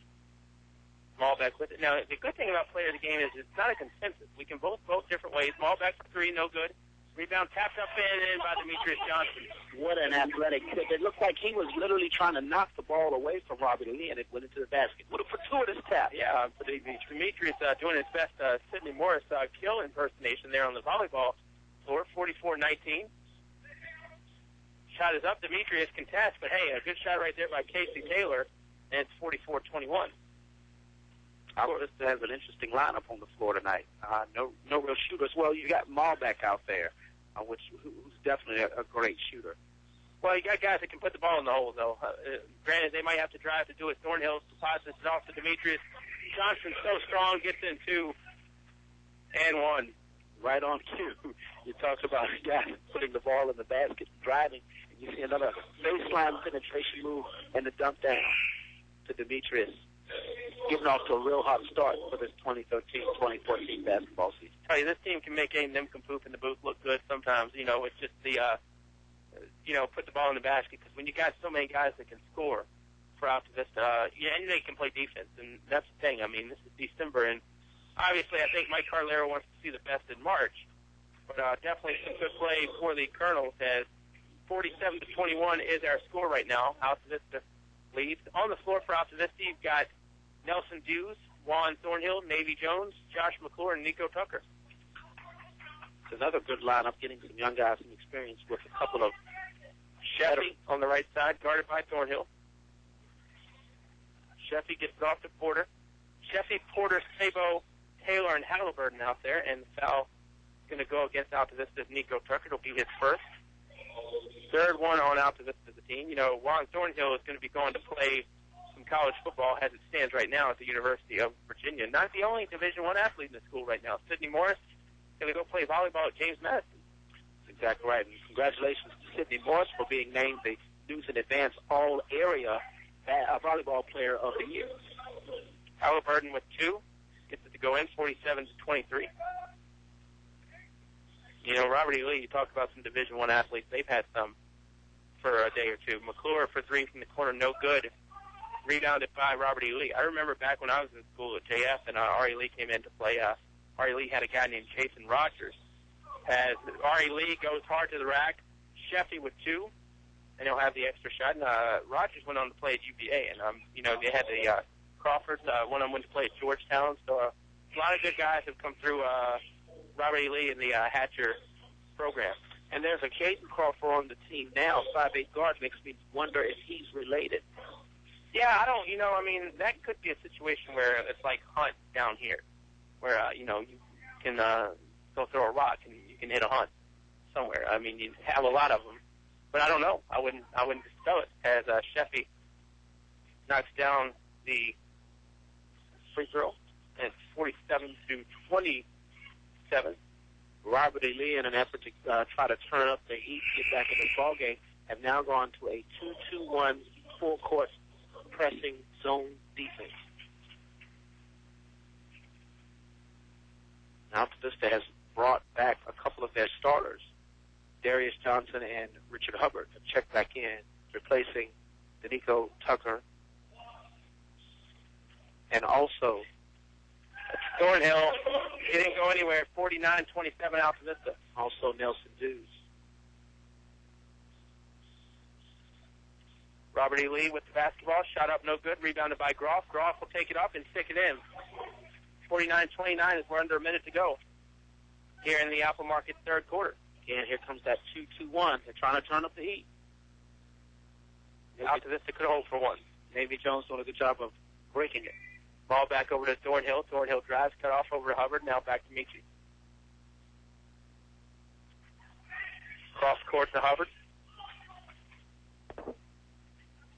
Malbeck with it. Now, the good thing about player of the game is it's not a consensus. We can both vote different ways. Malbeck for 3, no good. Rebound tapped up and in by Demetrius Johnson. What an athletic kid. It looked like he was literally trying to knock the ball away from Robert E. Lee, and it went into the basket. What a fortuitous tap. Yeah, Demetrius doing his best Sidney Morris kill impersonation there on the volleyball floor, 44-19. Shot is up. Demetrius contests, but hey, a good shot right there by Casey Taylor, and it's 44-21. Altavista has an interesting lineup on the floor tonight. No real shooters. Well, you got Malbeck out there, who's definitely a great shooter. Well, you got guys that can put the ball in the hole, though. Granted, they might have to drive to do it. Thornhill deposits it off to Demetrius. Johnson's so strong, gets in 2 and 1. Right on cue. You talk about a guy putting the ball in the basket, driving, and you see another baseline penetration move and the dunk down to Demetrius. Getting off to a real hot start for this 2013-2014 basketball season. I tell you, this team can make any nincompoop in the booth look good sometimes. It's just the, put the ball in the basket. Because when you got so many guys that can score for Altavista, and they can play defense. And that's the thing. I mean, this is December, and obviously I think Mike Carlero wants to see the best in March. But definitely some good play for the Colonels, as 47-21 is our score right now. Altavista leads. On the floor for Altavista, you've got Nelson Hughes, Juan Thornhill, Navy Jones, Josh McClure, and Nico Tucker. It's another good lineup, getting some young guys some experience with a couple of Sheffy on the right side, guarded by Thornhill. Sheffy gets it off to Porter. Sheffy, Porter, Sabo, Taylor, and Halliburton out there, and the foul is going to go against Altavista's Nico Tucker. It'll be his first. Third one on Altavista as a team. Juan Thornhill is going to be going to play some college football as it stands right now at the University of Virginia. Not the only Division I athlete in the school right now. Sidney Morris is going to go play volleyball at James Madison. That's exactly right. And congratulations to Sidney Morris for being named the News and Advance All-Area Volleyball Player of the Year. Halliburton with 2. Gets it to go in, 47-23. Robert E. Lee, you talk about some Division I athletes. They've had some for a day or two. McClure for 3 from the corner, no good. Rebounded by Robert E. Lee. I remember back when I was in school at JF and R.E. Lee came in to play. R.E. Lee had a guy named Jason Rogers. As R.E. Lee goes hard to the rack, Sheffy with 2. and he'll have the extra shot. And Rogers went on to play at UVA, and they had the Crawfords. One of them went to play at Georgetown. So a lot of good guys have come through Robert E. Lee and the Hatcher program. And there's a Caden Crawford on the team now, 5'8" guard. Makes me wonder if he's related. Yeah, I don't. That could be a situation where it's like Hunt down here, where you can go throw a rock and you can hit a Hunt somewhere. You have a lot of them, but I don't know. I wouldn't dispel it as Sheffy knocks down the free throw, and it's 47-27. Robert E. Lee, in an effort to try to turn up the heat, get back in the ball game, have now gone to a 2-2-1 full-court pressing zone defense. Altavista has brought back a couple of their starters, Darius Johnson and Richard Hubbard, to check back in, replacing Danico Tucker. And also Thornhill, he didn't go anywhere. 49-27 Altavista. Also Nelson Dews. Robert E. Lee with the basketball. Shot up, no good. Rebounded by Groff. Groff will take it up and stick it in. 49-29 as we're under a minute to go here in the Apple Market third quarter. And here comes that 2-2-1. They're trying to turn up the heat. Altavista could hold for one. Navy Jones doing a good job of breaking it. Ball back over to Thornhill. Thornhill drives, cut off over to Hubbard. Now back to Michi. Cross court to Hubbard.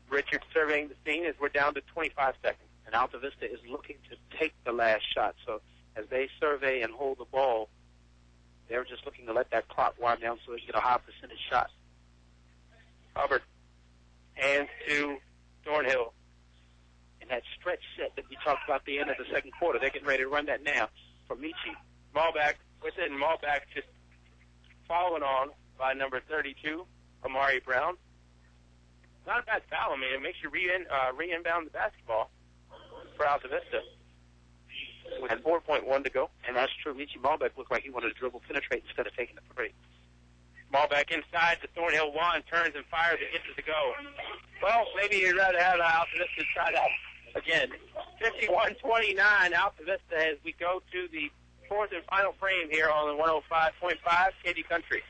Richard surveying the scene as we're down to 25 seconds. And Altavista is looking to take the last shot. So as they survey and hold the ball, they're just looking to let that clock wind down so they get a high percentage shot. Hubbard hands to Thornhill. And that stretch set that we talked about at the end of the second quarter, they're getting ready to run that now for Michi. Malback with it, and Malback just following on by number 32, Amari Brown. Not a bad foul. It makes you re-inbound the basketball for Altavista with 4.1 to go. And that's true. Michi Malback looked like he wanted to dribble penetrate instead of taking the break. Malback inside to Thornhill. Juan turns and fires and gets it to go. Well, maybe you'd rather have Altavista try that again. 51-29 Altavista as we go to the fourth and final frame here on the 105.5 KD Country.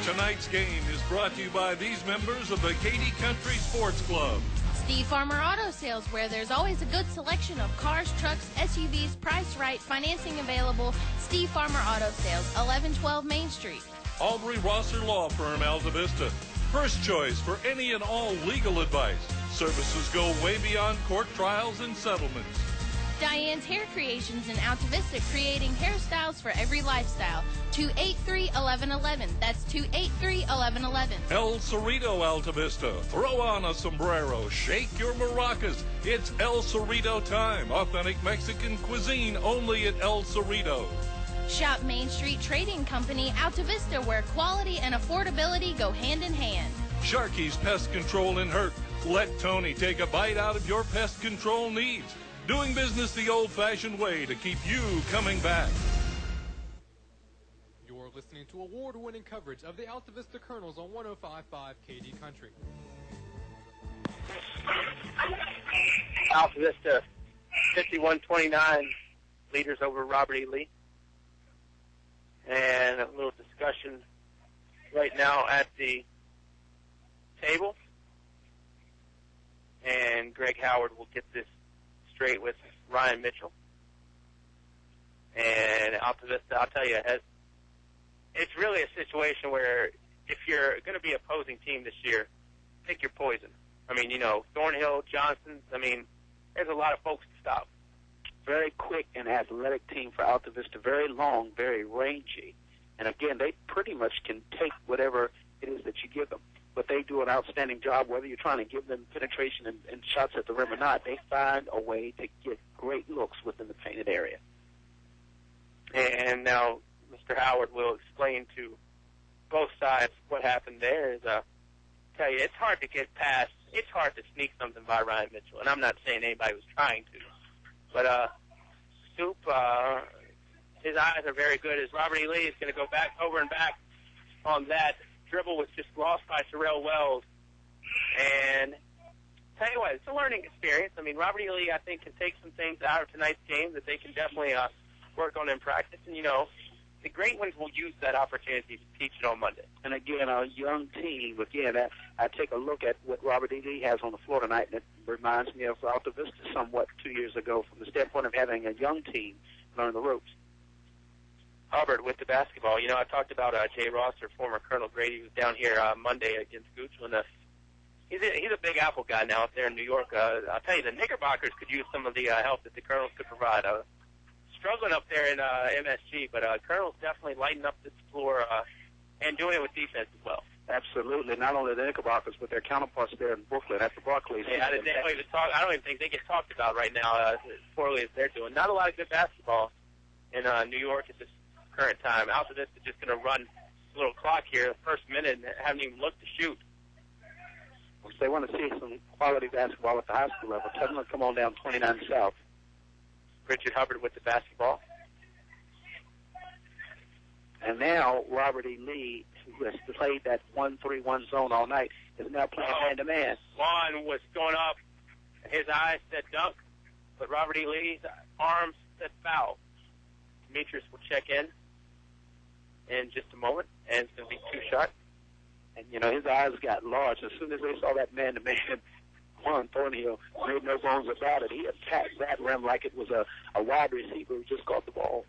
Tonight's game is brought to you by these members of the KD Country Sports Club. Steve Farmer Auto Sales, where there's always a good selection of cars, trucks, SUVs, priced right, financing available. Steve Farmer Auto Sales, 1112 Main Street. Aubrey Rosser Law Firm, Altavista. First choice for any and all legal advice. Services go way beyond court trials and settlements. Diane's Hair Creations in Altavista, creating hairstyles for every lifestyle. 283-1111. That's 283-1111. El Cerrito, Altavista. Throw on a sombrero. Shake your maracas. It's El Cerrito time. Authentic Mexican cuisine only at El Cerrito. Shop Main Street Trading Company, Altavista, where quality and affordability go hand in hand. Sharky's Pest Control in Hurt. Let Tony take a bite out of your pest control needs. Doing business the old-fashioned way to keep you coming back. You're listening to award-winning coverage of the Altavista Colonels on 105.5 KD Country. Altavista 51-29 leaders over Robert E. Lee. And a little discussion right now at the table. And Greg Howard will get this straight with Ryan Mitchell. And Altavista, I'll tell you, it's really a situation where if you're going to be opposing team this year, pick your poison. Thornhill, Johnson, there's a lot of folks to stop. Very quick and athletic team for Altavista. Very long, very rangy. And again, they pretty much can take whatever it is that you give them. But they do an outstanding job, whether you're trying to give them penetration and shots at the rim or not. They find a way to get great looks within the painted area. And now Mr. Howard will explain to both sides what happened there. Tell you, it's hard to get past. It's hard to sneak something by Ryan Mitchell. And I'm not saying anybody was trying to. But Stoop, his eyes are very good as Robert E. Lee is going to go back over and back on that. Dribble was just lost by Terrell Wells. And tell you what, it's a learning experience. I mean, Robert E. Lee, I think, can take some things out of tonight's game that they can definitely work on in practice. And, the great ones will use that opportunity to teach it on Monday. And again, a young team. Again, I take a look at what Robert E. Lee has on the floor tonight, and it reminds me of Altavista somewhat 2 years ago from the standpoint of having a young team learn the ropes. Hubbard with the basketball. I talked about Jay Rosser, former Colonel Grady, who's down here Monday against Goochland. He's a Big Apple guy now up there in New York. I'll tell you, the Knickerbockers could use some of the help that the Colonels could provide. Struggling up there in MSG, but Colonel's definitely lighting up this floor and doing it with defense as well. Absolutely. Not only the Knickerbockers, but their counterparts there in Brooklyn at the Barclays. Yeah, I don't even think they get talked about right now as poorly as they're doing. Not a lot of good basketball in New York at this current time. Altavista just going to run a little clock here the first minute and haven't even looked to shoot. If they want to see some quality basketball at the high school level, tell them to come on down 29 South. Richard Hubbard with the basketball. And now Robert E. Lee, who has played that 1-3-1 zone all night, is now playing man-to-man. Juan was going up. His eyes said dunk, but Robert E. Lee's arms said foul. Demetrius will check in just a moment, and it's going to be two shots. And, his eyes got large. As soon as they saw that man-to-man, Juan Thornhill made no bones about it. He attacked that rim like it was a wide receiver who just caught the ball.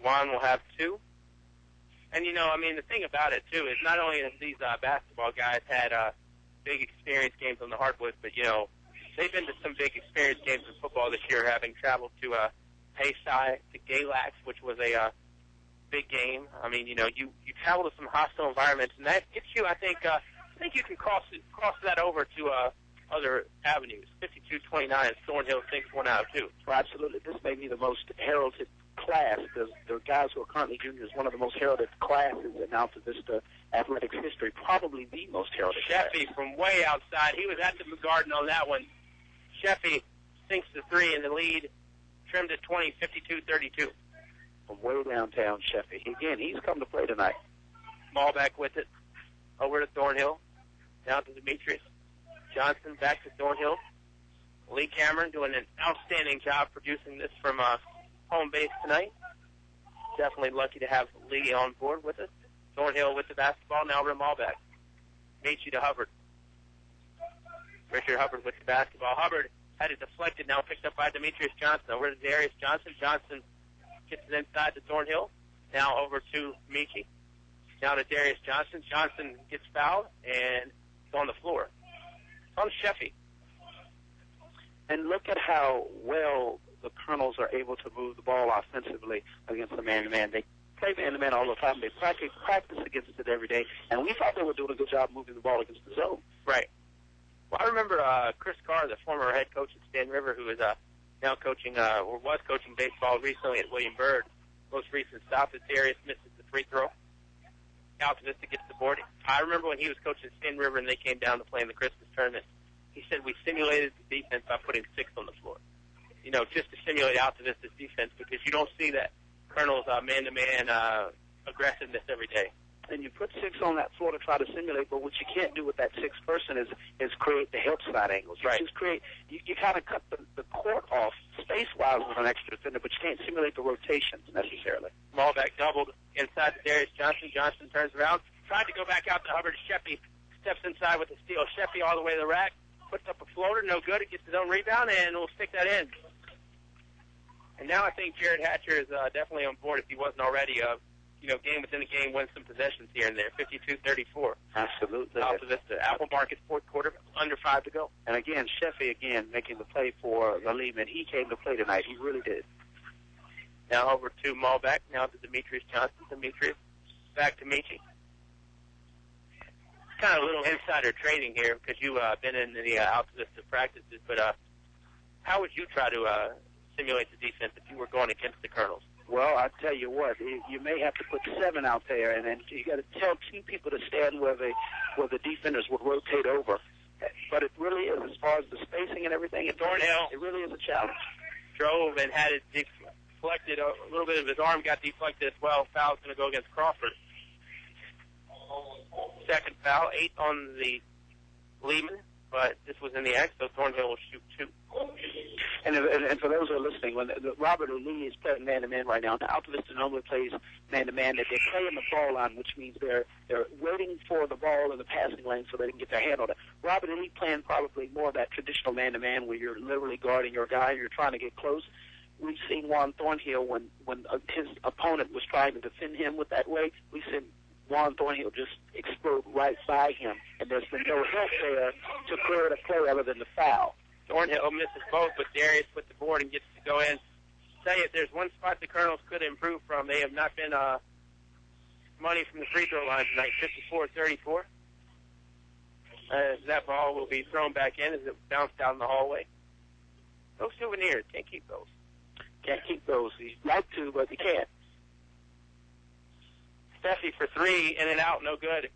Juan will have two. And, the thing about it, too, is not only have these basketball guys had big experience games on the hardwood, but, they've been to some big experience games in football this year, having traveled to Payside, to Galax, which was a big game. I mean, you travel to some hostile environments, and that gets you, I think you can cross that over to other avenues. 52-29, Thornhill thinks one out of two. Well, absolutely. This may be the most heralded class. The guys who are currently juniors, one of the most heralded classes in Altavista athletics history, probably the most heralded Sheffy class. From way outside. He was at the Garden on that one. Sheffy sinks the three in the lead, trimmed at 20, 52-32. From way downtown Sheffy. Again, he's come to play tonight. Malbeck with it. Over to Thornhill. Down to Demetrius. Johnson back to Thornhill. Lee Cameron doing an outstanding job producing this from home base tonight. Definitely lucky to have Lee on board with us. Thornhill with the basketball, now over to Malbeck. Meachy to Hubbard. Richard Hubbard with the basketball. Hubbard had it deflected, now picked up by Demetrius Johnson. Over to Darius Johnson. Johnson gets it inside to Thornhill. Now over to Meachy. Now to Darius Johnson. Johnson gets fouled and it's on the floor. It's on Sheffy. And look at how well the Colonels are able to move the ball offensively against the man-to-man. They play man-to-man all the time. They practice against it every day. And we thought they were doing a good job moving the ball against the zone. Right. Well, I remember Chris Carr, the former head coach at Stan River, who is now coaching, or was coaching baseball recently at William Byrd. Most recent stop is Darius misses the free throw. Altavista gets the board. I remember when he was coaching Stan River and they came down to play in the Christmas tournament. He said we simulated the defense by putting 6 on the floor. Just to simulate Altavista's defense, because you don't see that Colonel's man-to-man aggressiveness every day. And you put 6 on that floor to try to simulate, but what you can't do with that 6th person is create the help side angles. You just create, you kind of cut the court off space-wise with an extra defender, but you can't simulate the rotations necessarily. Malbeck doubled inside to Darius Johnson. Johnson turns around, tried to go back out to Hubbard. Sheffy steps inside with the steal. Sheffy all the way to the rack, puts up a floater, no good. It gets his own rebound, and we'll stick that in. And now I think Jared Hatcher is definitely on board, if he wasn't already, game within a game, win some possessions here and there. 52-34. Absolutely. Altavista. Apple Market, fourth quarter, under 5 to go. And again, Sheffy making the play for the Lehman. He came to play tonight. He really did. Now over to Malbeck. Now to Demetrius Johnson. Demetrius back to Meachy. Kind of a little insider trading here because you've been in the Altavista practices, but how would you try to simulate the defense if you were going against the Colonels? Well, I tell you what, you may have to put 7 out there, and then you got to tell 2 people to stand where the defenders would rotate over. But it really is, as far as the spacing and everything, Thornhill, it really is a challenge. Drove and had it deflected. A little bit of his arm got deflected as well. Foul's going to go against Crawford. second foul, 8 on the Lehman, but this was in the X, so Thornhill will shoot 2. And for those who are listening, when Robert E. Lee is playing man-to-man right now, Altavista normally plays man-to-man. That they're playing the ball line, which means they're waiting for the ball in the passing lane so they can get their hand on it. Robert E. Lee playing probably more of that traditional man-to-man where you're literally guarding your guy, you're trying to get close. We've seen Juan Thornhill when his opponent was trying to defend him with that way. We seen Juan Thornhill just explode right by him, and there's been no help there to clear the play other than the foul. Thornhill misses both, but Darius with the board and gets to go in. Tell you, if there's one spot the Colonels could improve from, they have not been money from the free throw line tonight, 54-34. That ball will be thrown back in as it bounced down the hallway. Those souvenirs, can't keep those. Can't keep those. You'd like to, but you can't. Steffi for 3, in and out, no good.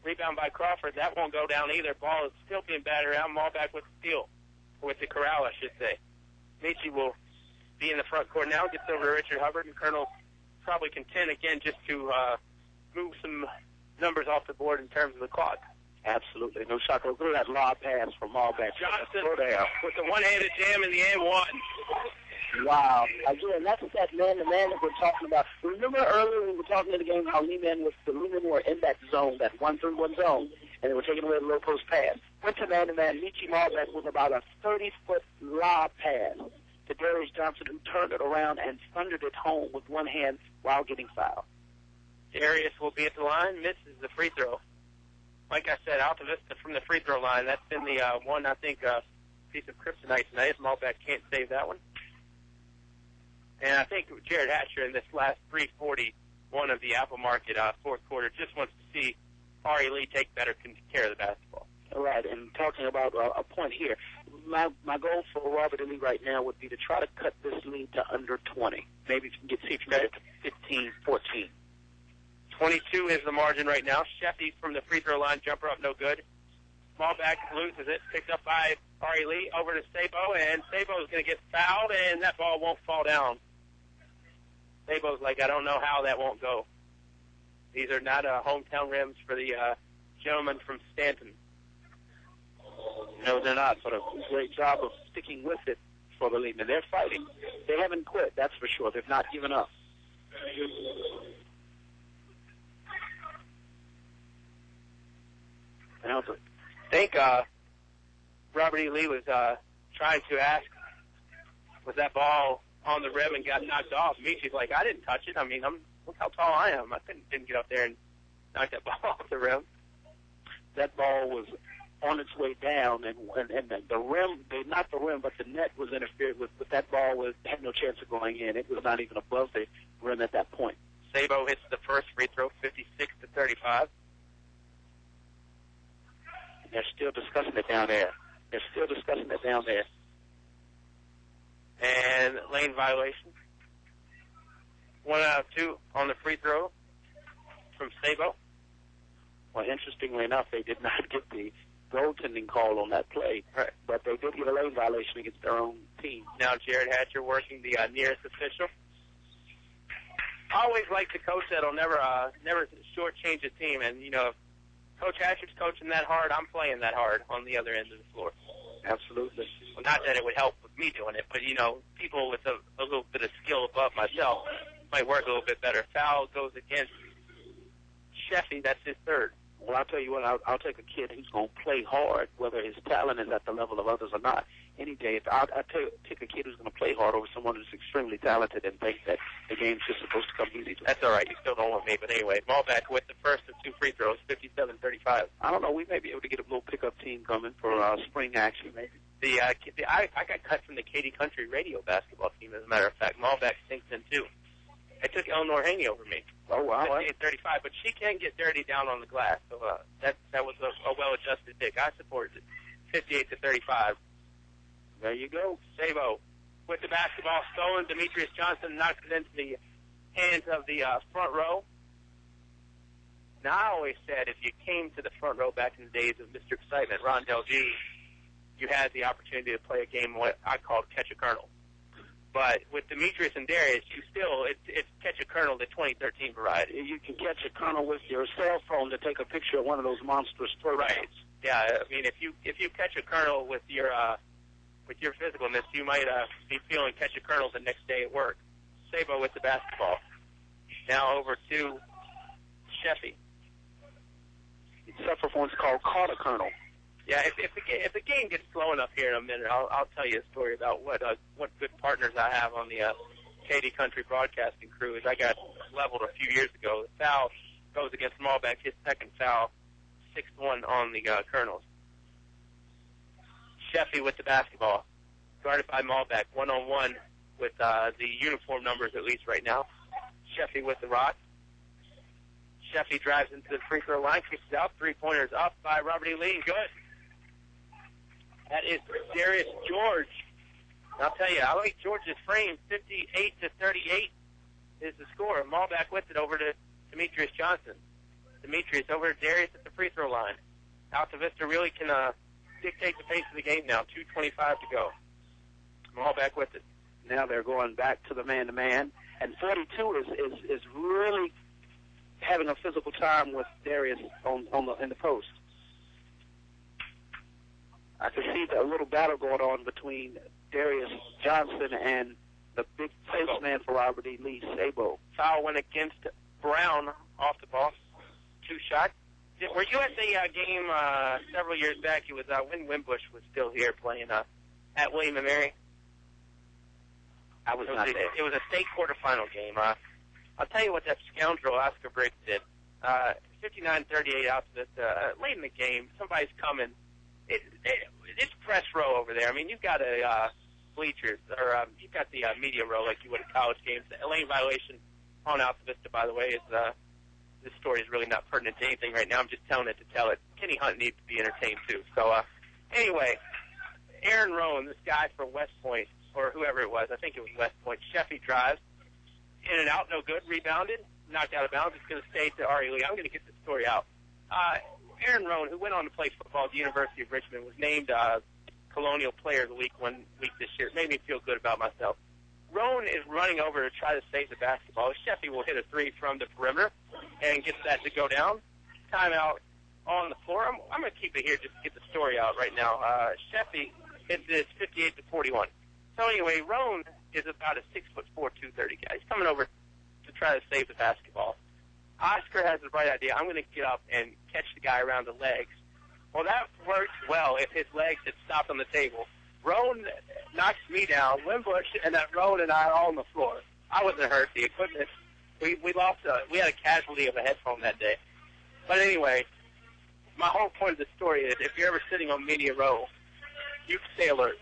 Rebound by Crawford. That won't go down either. Ball is still being batted around. Malbeck with the steal. With the corral, I should say. Michi will be in the front court now. Gets over to Richard Hubbard, and Colonel probably content again just to move some numbers off the board in terms of the clock. Absolutely. No shot. Look at that lob pass from Malbeck. Johnson with the one-handed jam in the and one. Wow. Again, that's that man-to-man that we're talking about. Remember earlier we were talking in the game how the Lehman were in that zone, that 1-3-1 zone, and they were taking away the low post pass. Went to man-to-man. Michi Malbeck with about a 30-foot lob pass to Darius Johnson, who turned it around and thundered it home with one hand while getting fouled. Darius will be at the line, misses the free throw. Like I said, Altavista from the free throw line. That's been the one, I think, piece of kryptonite tonight. Malbeck can't save that one. And I think Jared Hatcher in this last 3:41 of the Apple Market fourth quarter just wants to see Ari Lee take better care of the basketball. All right, and talking about a point here, my goal for Robert E. Lee right now would be to try to cut this lead to under 20. Maybe see if you can get it to 15, 14. 22 is the margin right now. Sheffy from the free throw line, jumper up, no good. Malbeck loses it, picked up by Ari Lee, over to Sabo, and Sabo is going to get fouled, and that ball won't fall down. Sabo's like, I don't know how that won't go. These are not hometown rims for the gentleman from Stanton. No, they're not, but a great job of sticking with it for the Lehman. They're fighting. They haven't quit, that's for sure. They've not given up. I think Robert E. Lee was trying to ask, was that ball on the rim and got knocked off? Michi's like, I didn't touch it. I mean, look how tall I am. I didn't get up there and knock that ball off the rim. That ball was on its way down, and the rim, they knocked the rim, but the net was interfered with, but that ball had no chance of going in. It was not even above the rim at that point. Sabo hits the first free throw, 56-35. They're still discussing it down there. And lane violation. 1 out of 2 on the free throw from Sabo. Well, interestingly enough, they did not get the goaltending call on that play, right, but they did get a lane violation against their own team. Now Jared Hatcher working the nearest official. I always like the coach that'll never shortchange a team, and you know, if Coach Hatcher's coaching that hard, I'm playing that hard on the other end of the floor. Absolutely. Well, not that it would help with me doing it, but, you know, people with a little bit of skill above myself might work a little bit better. Foul goes against Sheffy. That's his third. Well, I'll tell you what, I'll take a kid who's going to play hard, whether his talent is at the level of others or not. Any day, I'll take a kid who's going to play hard over someone who's extremely talented and think that the game's just supposed to come easy to him. That's all right. You still don't want me. But anyway, Malbeck with the first of 2 free throws, 57-35. I don't know. We may be able to get a little pickup team coming for spring action, maybe. I got cut from the Katy Country radio basketball team, as a matter of fact. Malbeck sinks in, too. I took Eleanor Haney over me. Oh, wow. 58-35, but she can get dirty down on the glass. So that was a well-adjusted pick. I supported it. 58-35. There you go. Sabo with the basketball stolen. Demetrius Johnson knocks it into the hands of the front row. Now, I always said if you came to the front row back in the days of Mr. Excitement, Ron Del G, you had the opportunity to play a game what I called Catch a Colonel. But But with Demetrius and Darius, it's catch a kernel, the 2013 variety. You can catch a kernel with your cell phone to take a picture of one of those monstrous throw Right. downs. Yeah, I mean, if you catch a kernel with your physicalness, you might be feeling catch a kernel the next day at work. Sabo with the basketball. Now over to Sheffy. It's suffer from what's called caught a kernel. Yeah, if the game gets slow enough here in a minute, I'll tell you a story about what good partners I have on the KD Country broadcasting crew. Is I got leveled a few years ago. The foul goes against Malbec, his second foul, 6-1 on the Colonels. Sheffy with the basketball, guarded by Malbec, 1-on-1 with the uniform numbers at least right now. Sheffy with the rock. Sheffy drives into the free throw line, kicks it out, three-pointers up by Robert E. Lee. Good. That is Darius George. I'll tell you, I like George's frame. 58-38 is the score. Malbec with it over to Demetrius Johnson. Demetrius over to Darius at the free throw line. Altavista really can dictate the pace of the game now. 2:25 to go. Malbec with it. Now they're going back to the man-to-man. And 42 is really having a physical time with Darius in the post. I can see a little battle going on between Darius Johnson and the big postman for Robert E. Lee, Sabo. Foul went against Brown off the ball. 2 shots. Were you at the game several years back? It was when Wimbush was still here playing at William & Mary. I was not there. It was a state quarterfinal game. I'll tell you what that scoundrel Oscar Briggs did. 59-38 out to this late in the game. Somebody's coming. It's press row over there. I mean, you've got a bleachers, or you've got the media row like you would at college games. The lane violation on Altavista, by the way, is this story is really not pertinent to anything right now. I'm just telling it to tell it. Kenny Hunt needs to be entertained too. So anyway, Aaron Rowan, this guy from West Point, or whoever it was, I think it was West Point. Sheffy drives in and out, no good. Rebounded, knocked out of bounds. It's going to stay to Ari Lee. I'm going to get this story out. Aaron Rowan, who went on to play football at the University of Richmond, was named Colonial Player of the Week one week this year. It made me feel good about myself. Rowan is running over to try to save the basketball. Sheffy will hit a three from the perimeter and gets that to go down. Timeout on the floor. I'm going to keep it here just to get the story out right now. Sheffy hits this 58-41. So anyway, Rowan is about a 6'4", 230 guy. He's coming over to try to save the basketball. Oscar has the right idea. I'm going to get up and catch the guy around the legs. Well, that works well if his legs had stopped on the table. Rowan knocks me down. Wimbush and that Rowan and I are all on the floor. I wasn't hurt. The equipment, we lost. We had a casualty of a headphone that day. But anyway, my whole point of the story is if you're ever sitting on media row, you can stay alert.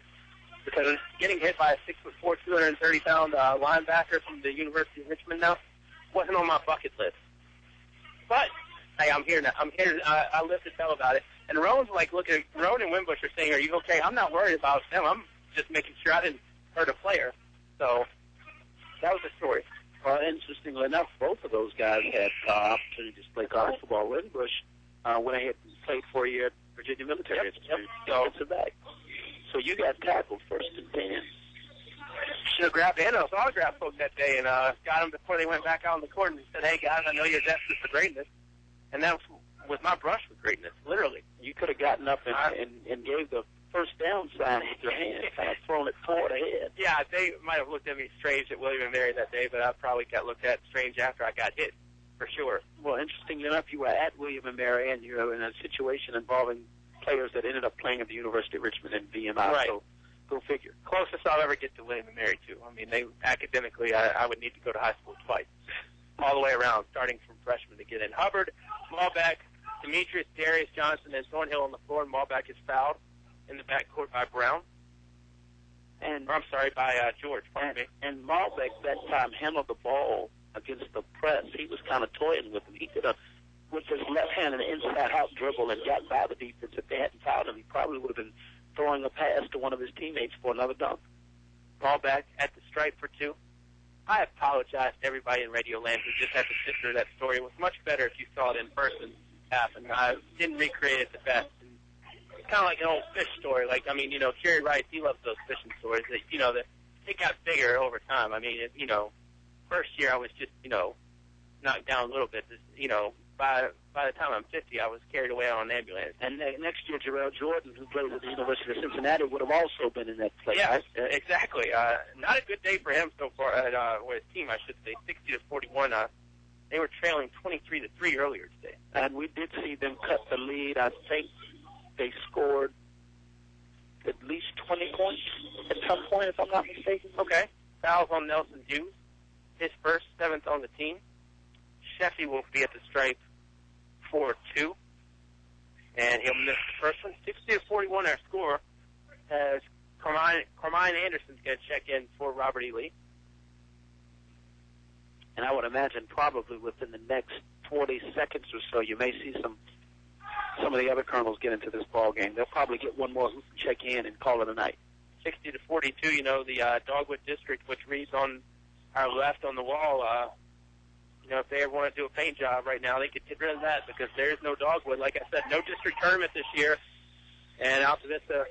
Because getting hit by a 6'4", 230-pound linebacker from the University of Richmond now wasn't on my bucket list. But hey, I'm here now. I live to tell about it. And Rowan's like, Rowan and Wimbush are saying, "Are you okay?" I'm not worried about them. I'm just making sure I didn't hurt a player. So that was the story. Well, interestingly enough, both of those guys had opportunities to play college football. Wimbush went ahead and played for a year at Virginia Military Institute. So back. So you got tackled first and 10. Should have grabbed Anno's autograph book that day and got him before they went back out on the court and said, "Hey guys, I know you're destined for greatness." And that was my brush with greatness, literally. You could have gotten up and gave the first down sign with your hand, kind of thrown it forward ahead. Yeah, they might have looked at me strange at William & Mary that day, but I probably got looked at strange after I got hit, for sure. Well, interestingly enough, you were at William & Mary, and you're in a situation involving players that ended up playing at the University of Richmond and VMI. Right. So go figure. Closest I'll ever get to William & Mary, too. I mean, academically, I would need to go to high school twice, all the way around, starting from freshman to get in. Hubbard, Malbec, Demetrius, Darius Johnson, and Thornhill on the floor, and Malbec is fouled in the backcourt by Brown. By George, pardon me. And Malbec that time handled the ball against the press. He was kind of toying with him. He could have, with his left hand and inside-out dribble, and got by the defense. If they hadn't fouled him, he probably would have been throwing a pass to one of his teammates for another dunk. Malbec at the stripe for two. I apologize to everybody in Radio Land who just had to sit through that story. It was much better if you saw it in person happen. I didn't recreate it the best. It's kind of like an old fish story. Like, I mean, Kerry Rice, he loves those fishing stories. That, it got bigger over time. I mean, first year I was just, knocked down a little bit. By the time I'm 50, I was carried away on an ambulance. And next year, Jarrell Jordan, who plays at the University of Cincinnati, would have also been in that place. Yeah, right? Exactly. Not a good day for him so far, with his team, I should say, 60-41. They were trailing 23-3 earlier today. And we did see them cut the lead. I think they scored at least 20 points at some point, if I'm not mistaken. Okay. Fouls on Nelson Hughes. His first, 7th on the team. Sheffy will be at the stripe for 2. And he'll miss the first one. 60-41 our score. As Carmine Anderson's going to check in for Robert E. Lee. And I would imagine probably within the next 40 seconds or so, you may see some of the other colonels get into this ball game. They'll probably get one more who can check in and call it a night. 60-42, the Dogwood District, which reads on our left on the wall, if they ever want to do a paint job right now, they could get rid of that because there is no Dogwood. Like I said, no district tournament this year, and Altavista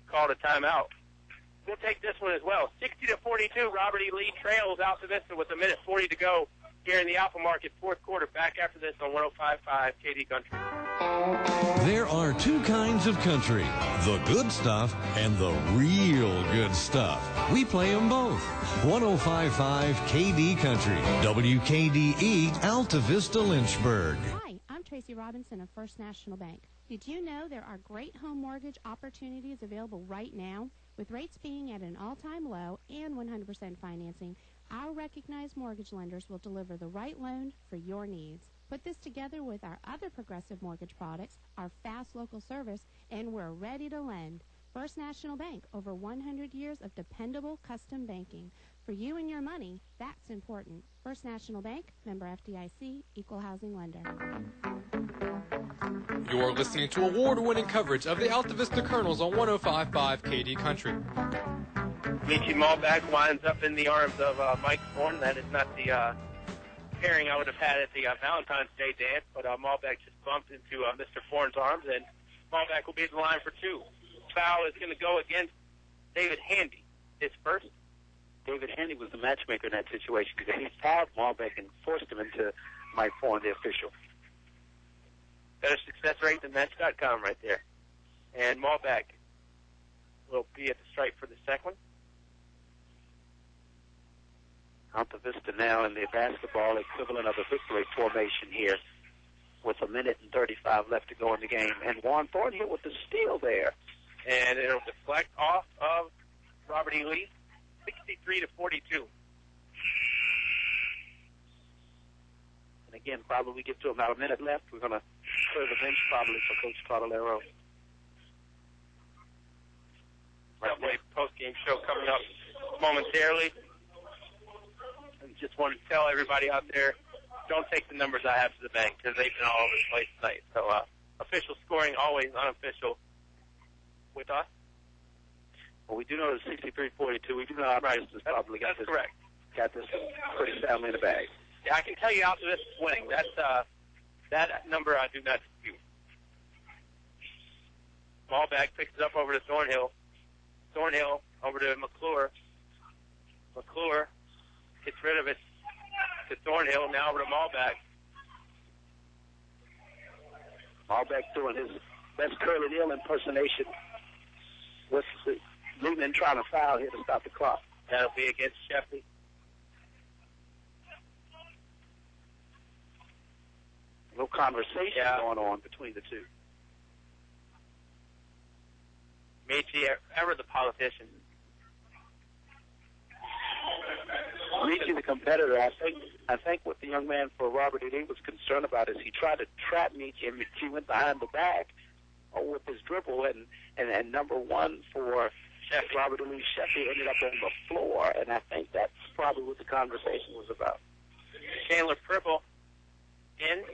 called a timeout. We'll take this one as well. 60-42, Robert E. Lee trails Altavista with 1:40 to go here in the Alpha Market fourth quarter. Back after this on 105.5 KD Country. There are two kinds of country, the good stuff and the real good stuff. We play them both. 105.5 KD Country, WKDE, Altavista, Lynchburg. Hi, I'm Tracy Robinson of First National Bank. Did you know there are great home mortgage opportunities available right now? With rates being at an all-time low and 100% financing, our recognized mortgage lenders will deliver the right loan for your needs. Put this together with our other progressive mortgage products, our fast local service, and we're ready to lend. First National Bank, over 100 years of dependable custom banking. For you and your money, that's important. First National Bank, member FDIC, equal housing lender. You're listening to award-winning coverage of the Altavista Colonels on 105.5 KD Country. Michi Malbeck winds up in the arms of Mike Thorne. That is not the pairing I would have had at the Valentine's Day dance, but Malbeck just bumped into Mr. Thorne's arms, and Malbeck will be at the line for 2. Foul is going to go against David Handy. His first. David Handy was the matchmaker in that situation because he fouled Malbeck and forced him into Mike Thorne, the official. Better success rate than Match.com right there. And Malbeck will be at the stripe for the second one. Altavista now in the basketball equivalent of a victory formation here with 1:35 left to go in the game. And Juan Thornhill with the steal there. And it'll deflect off of Robert E. Lee, 63-42. And again, probably get to about a minute left. We're going to clear the bench probably for Coach Cardalero. Subway post-game show coming up momentarily. I just want to tell everybody out there, don't take the numbers I have to the bank because they've been all over the place tonight. So official scoring, always unofficial with us. Well, we do know it's 63-42. We do know our Altavista probably got this. Correct. Got this pretty soundly in the bag. Yeah, I can tell you Altavista is winning. That's that number I do not dispute. Malbeck picks it up over to Thornhill. Thornhill over to McClure. McClure gets rid of it to Thornhill. Now over to Malbeck. Malbeck doing his best Curly Neal impersonation with the Lumen trying to foul here to stop the clock. That'll be against Sheffy. A little conversation going on between the two. Michi, ever the politician. Michi, the competitor, I think what the young man for Robert E. Lee was concerned about is he tried to trap Michi, and Michi went behind the back with his dribble, and number one for Robert E. Lee, Sheffy ended up on the floor, and I think that's probably what the conversation was about. Chandler Purple in.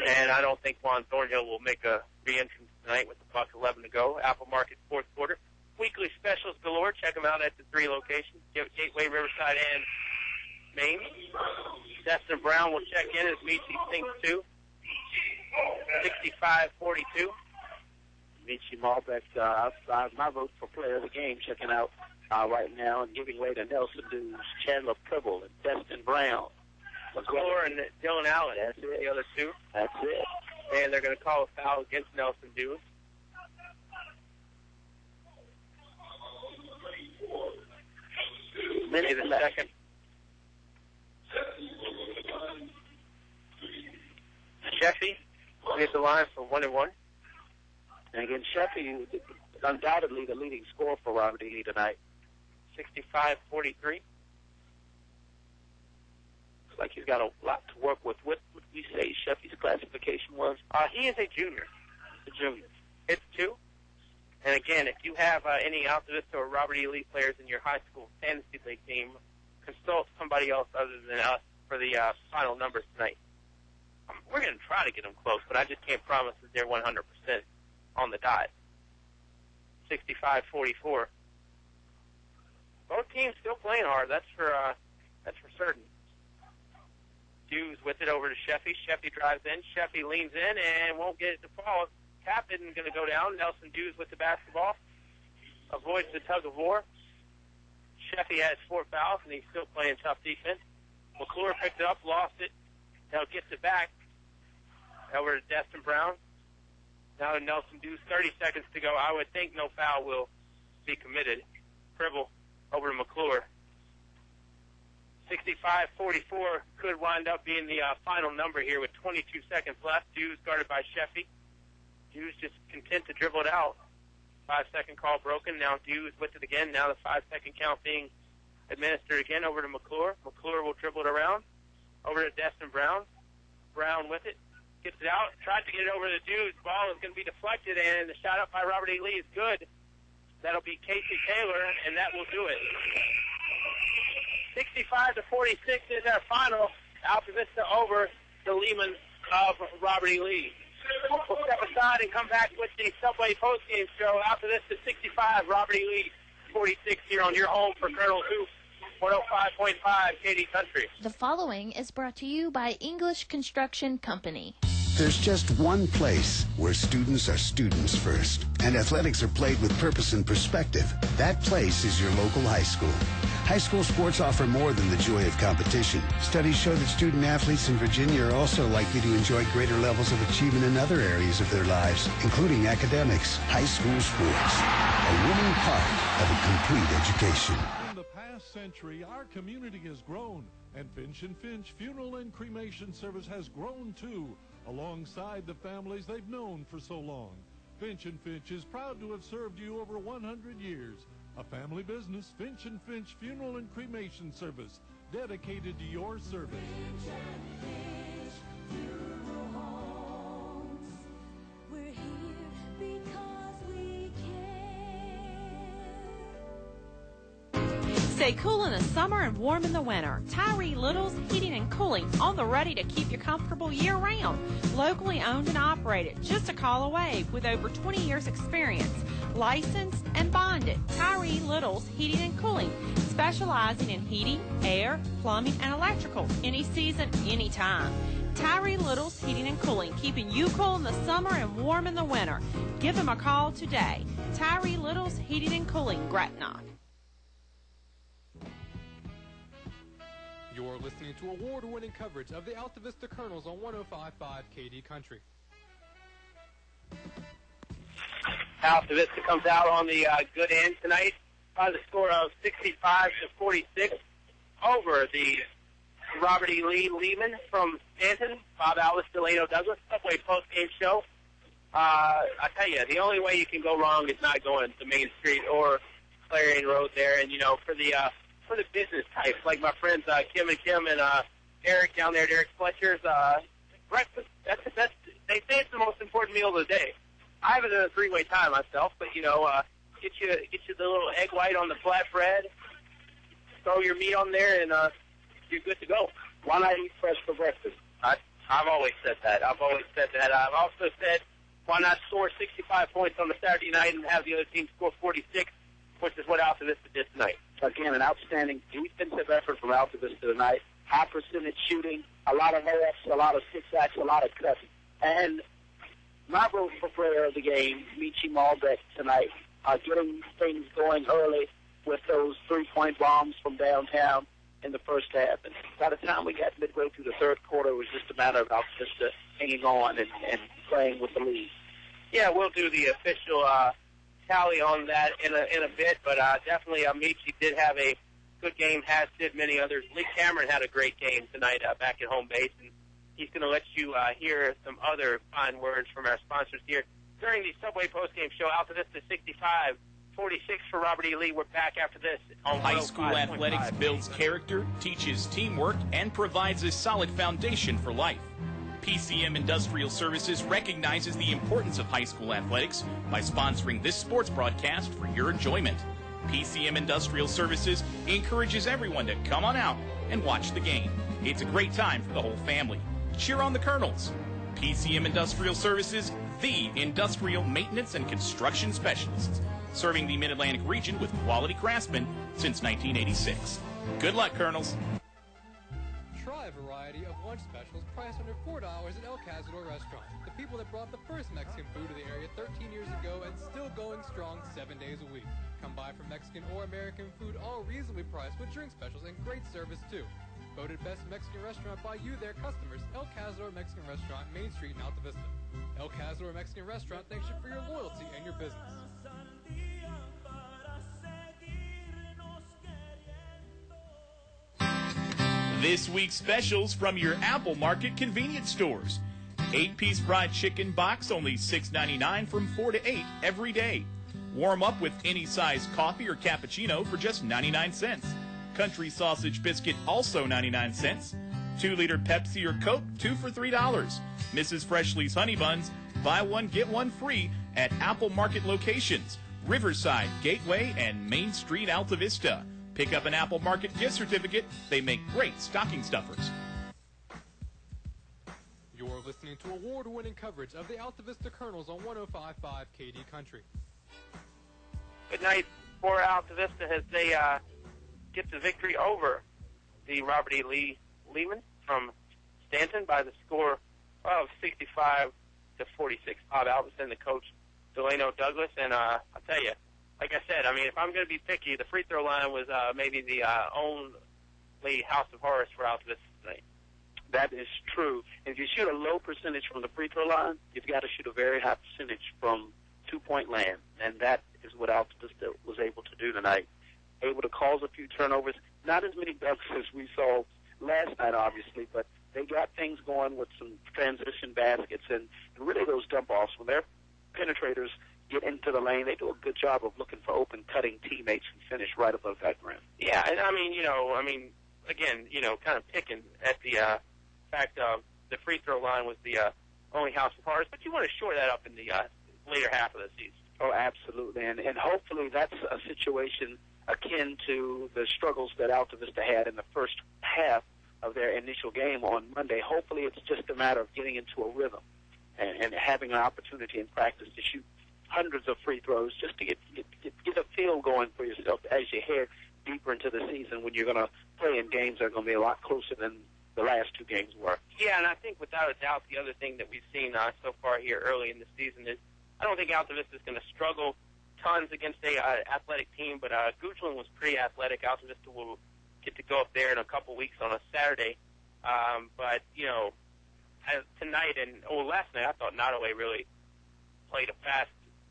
And I don't think Juan Thornhill will make a re-entrance tonight with the buck 11 to go. Apple Market fourth quarter. Weekly specials galore. Check them out at the 3 locations, Gateway, Riverside, and Maine. Destin Brown will check in as Michi sinks 2. 65-42. Vinci Malbec, my vote for player of the game, checking out right now and giving way to Nelson Dews, Chandler Pribble, and Destin Brown. McClure and Dylan Allen. That's it. The other two. That's it. And they're going to call a foul against Nelson Dews. Minute a second. Sheffy gets the line for 1-1. And again, Sheffy is undoubtedly the leading scorer for Robert E. Lee tonight. 65-43. Looks like he's got a lot to work with. What would we say Sheffy's classification was? He is a junior. A junior. It's 2. And again, if you have any Altavista or Robert E. Lee players in your high school fantasy league team, consult somebody else other than us for the final numbers tonight. We're going to try to get them close, but I just can't promise that they're 100% on the dot. 65-44. Both teams still playing hard. That's for certain. Dews with it over to Sheffy. Sheffy drives in. Sheffy leans in and won't get it to fall. Cap isn't going to go down. Nelson Dews with the basketball. Avoids the tug of war. Sheffy has 4 fouls, and he's still playing tough defense. McClure picked it up, lost it. Now gets it back. Over to Destin Brown. Now to Nelson Dews. 30 seconds to go. I would think no foul will be committed. Pribble over to McClure. 65-44 could wind up being the final number here with 22 seconds left. Dews guarded by Sheffy. Dews just content to dribble it out. 5-second call broken. Now Dews with it again. Now the 5-second count being administered again over to McClure. McClure will dribble it around. Over to Destin Brown. Brown with it. Gets it out. Tries to get it over to Dews. Ball is going to be deflected, and the shot up by Robert E. Lee is good. That'll be Casey Taylor, and that will do it. 65-46 is our final. Altavista over the Lehman of Robert E. Lee. We'll step aside and come back with the Subway postgame show. Altavista 65, Robert E. Lee 46 here on your home for Colonel Hoop, 105.5 KD Country. The following is brought to you by English Construction Company. There's just one place where students are students first, and athletics are played with purpose and perspective. That place is your local high school. High school sports offer more than the joy of competition. Studies show that student athletes in Virginia are also likely to enjoy greater levels of achievement in other areas of their lives, including academics. High school sports, a winning part of a complete education. In the past century, our community has grown, and Finch & Finch Funeral and Cremation Service has grown too, alongside the families they've known for so long. Finch & Finch is proud to have served you over 100 years. A family business, Finch & Finch Funeral and Cremation Service, dedicated to your service. Finch Funeral Homes. We're here because we care. Stay cool in the summer and warm in the winter. Tyree Little's Heating and Cooling, on the ready to keep you comfortable year-round. Locally owned and operated, just a call away, with over 20 years experience. Licensed and bonded. Tyree Little's Heating and Cooling, specializing in heating, air, plumbing, and electrical. Any season, anytime. Tyree Little's Heating and Cooling, keeping you cool in the summer and warm in the winter. Give them a call today. Tyree Little's Heating and Cooling, Gretna. You're listening to award-winning coverage of the Altavista Colonels on 105.5 KD Country. Altavista comes out on the good end tonight by the score of 65-46 over the Robert E. Lee Lehman from Stanton. Bob Alvis, Delano Douglas, Subway postgame show. I tell you, the only way you can go wrong is not going to Main Street or Clarion Road there. And, you know, for the business types, like my friends Kim and Eric down there, Derek Fletcher's, breakfast, they say it's the most important meal of the day. I haven't done a three-way tie myself, but, you know, get you the little egg white on the flatbread, throw your meat on there, and you're good to go. Why not eat fresh for breakfast? I've always said that. I've also said, why not score 65 points on the Saturday night and have the other team score 46, which is what Altavista did tonight. Again, an outstanding defensive effort from Altavista tonight. High percentage shooting, a lot of layups, a lot of six-acts, a lot of cuts. And My vote for player of the game, Michi Malbec tonight, getting things going early with those three-point bombs from downtown in the first half. And by the time we got midway through the third quarter, it was just a matter of Altavista hanging on and playing with the lead. Yeah, we'll do the official tally on that in a bit, but definitely Michi did have a good game, as did many others. Lee Cameron had a great game tonight back at home base, and he's going to let you hear some other fine words from our sponsors here. During the Subway postgame show, Altavista 65, 46 for Robert E. Lee. We're back after this on High school 105.5. athletics builds character, teaches teamwork, and provides a solid foundation for life. PCM Industrial Services recognizes the importance of high school athletics by sponsoring this sports broadcast for your enjoyment. PCM Industrial Services encourages everyone to come on out and watch the game. It's a great time for the whole family. Cheer on the Colonels. PCM Industrial Services, the industrial maintenance and construction specialists, serving the Mid-Atlantic region with quality craftsmen since 1986. Good luck, Colonels. Try a variety of lunch specials priced under $4 at El Cazador Restaurant. The people that brought the first Mexican food to the area 13 years ago and still going strong 7 days a week. Come by for Mexican or American food, all reasonably priced with drink specials and great service too. Voted best Mexican restaurant by you, their customers, El Cazador Mexican Restaurant, Main Street in Altavista. El Cazador Mexican Restaurant thanks you for your loyalty and your business. This week's specials from your Apple Market convenience stores. 8-piece fried chicken box, only $6.99 from 4 to 8 every day. Warm up with any size coffee or cappuccino for just 99 cents. Country sausage biscuit, also 99 cents. 2-liter Pepsi or Coke, 2 for $3. Mrs. Freshly's Honey Buns, buy one, get one free at Apple Market locations, Riverside, Gateway, and Main Street, Altavista. Pick up an Apple Market gift certificate. They make great stocking stuffers. You're listening to award-winning coverage of the Altavista Colonels on 105.5 KD Country. Good night for Altavista as they get the victory over the Robert E. Lee Lehman from Stanton by the score of 65 to 46. Bob Alvis and the coach, Delano Douglas. And I'll tell you, like I said, I mean, if I'm going to be picky, the free throw line was maybe the only house of horrors for Altavista tonight. That is true. If you shoot a low percentage from the free throw line, you've got to shoot a very high percentage from two-point land, and that is what Altavista was able to do tonight. Able to cause a few turnovers, not as many dunks as we saw last night, obviously, but they got things going with some transition baskets and really those dump-offs. When their penetrators get into the lane, they do a good job of looking for open, cutting teammates and finish right above that rim. Yeah, and I mean, again, kind of picking at the fact of the free throw line was the only house of horrors, but you want to shore that up in the later half of the season. Oh, absolutely, and hopefully that's a situation akin to the struggles that Altavista had in the first half of their initial game on Monday. Hopefully it's just a matter of getting into a rhythm and having an opportunity in practice to shoot hundreds of free throws just to get a feel going for yourself as you head deeper into the season when you're going to play in games that are going to be a lot closer than the last two games were. Yeah, and I think without a doubt the other thing that we've seen so far here early in the season is I don't think Altavista is going to struggle tons against a athletic team, but Goochland was pretty athletic. Altavista will get to go up there in a couple weeks on a Saturday. But, tonight last night I thought Nottoway really played a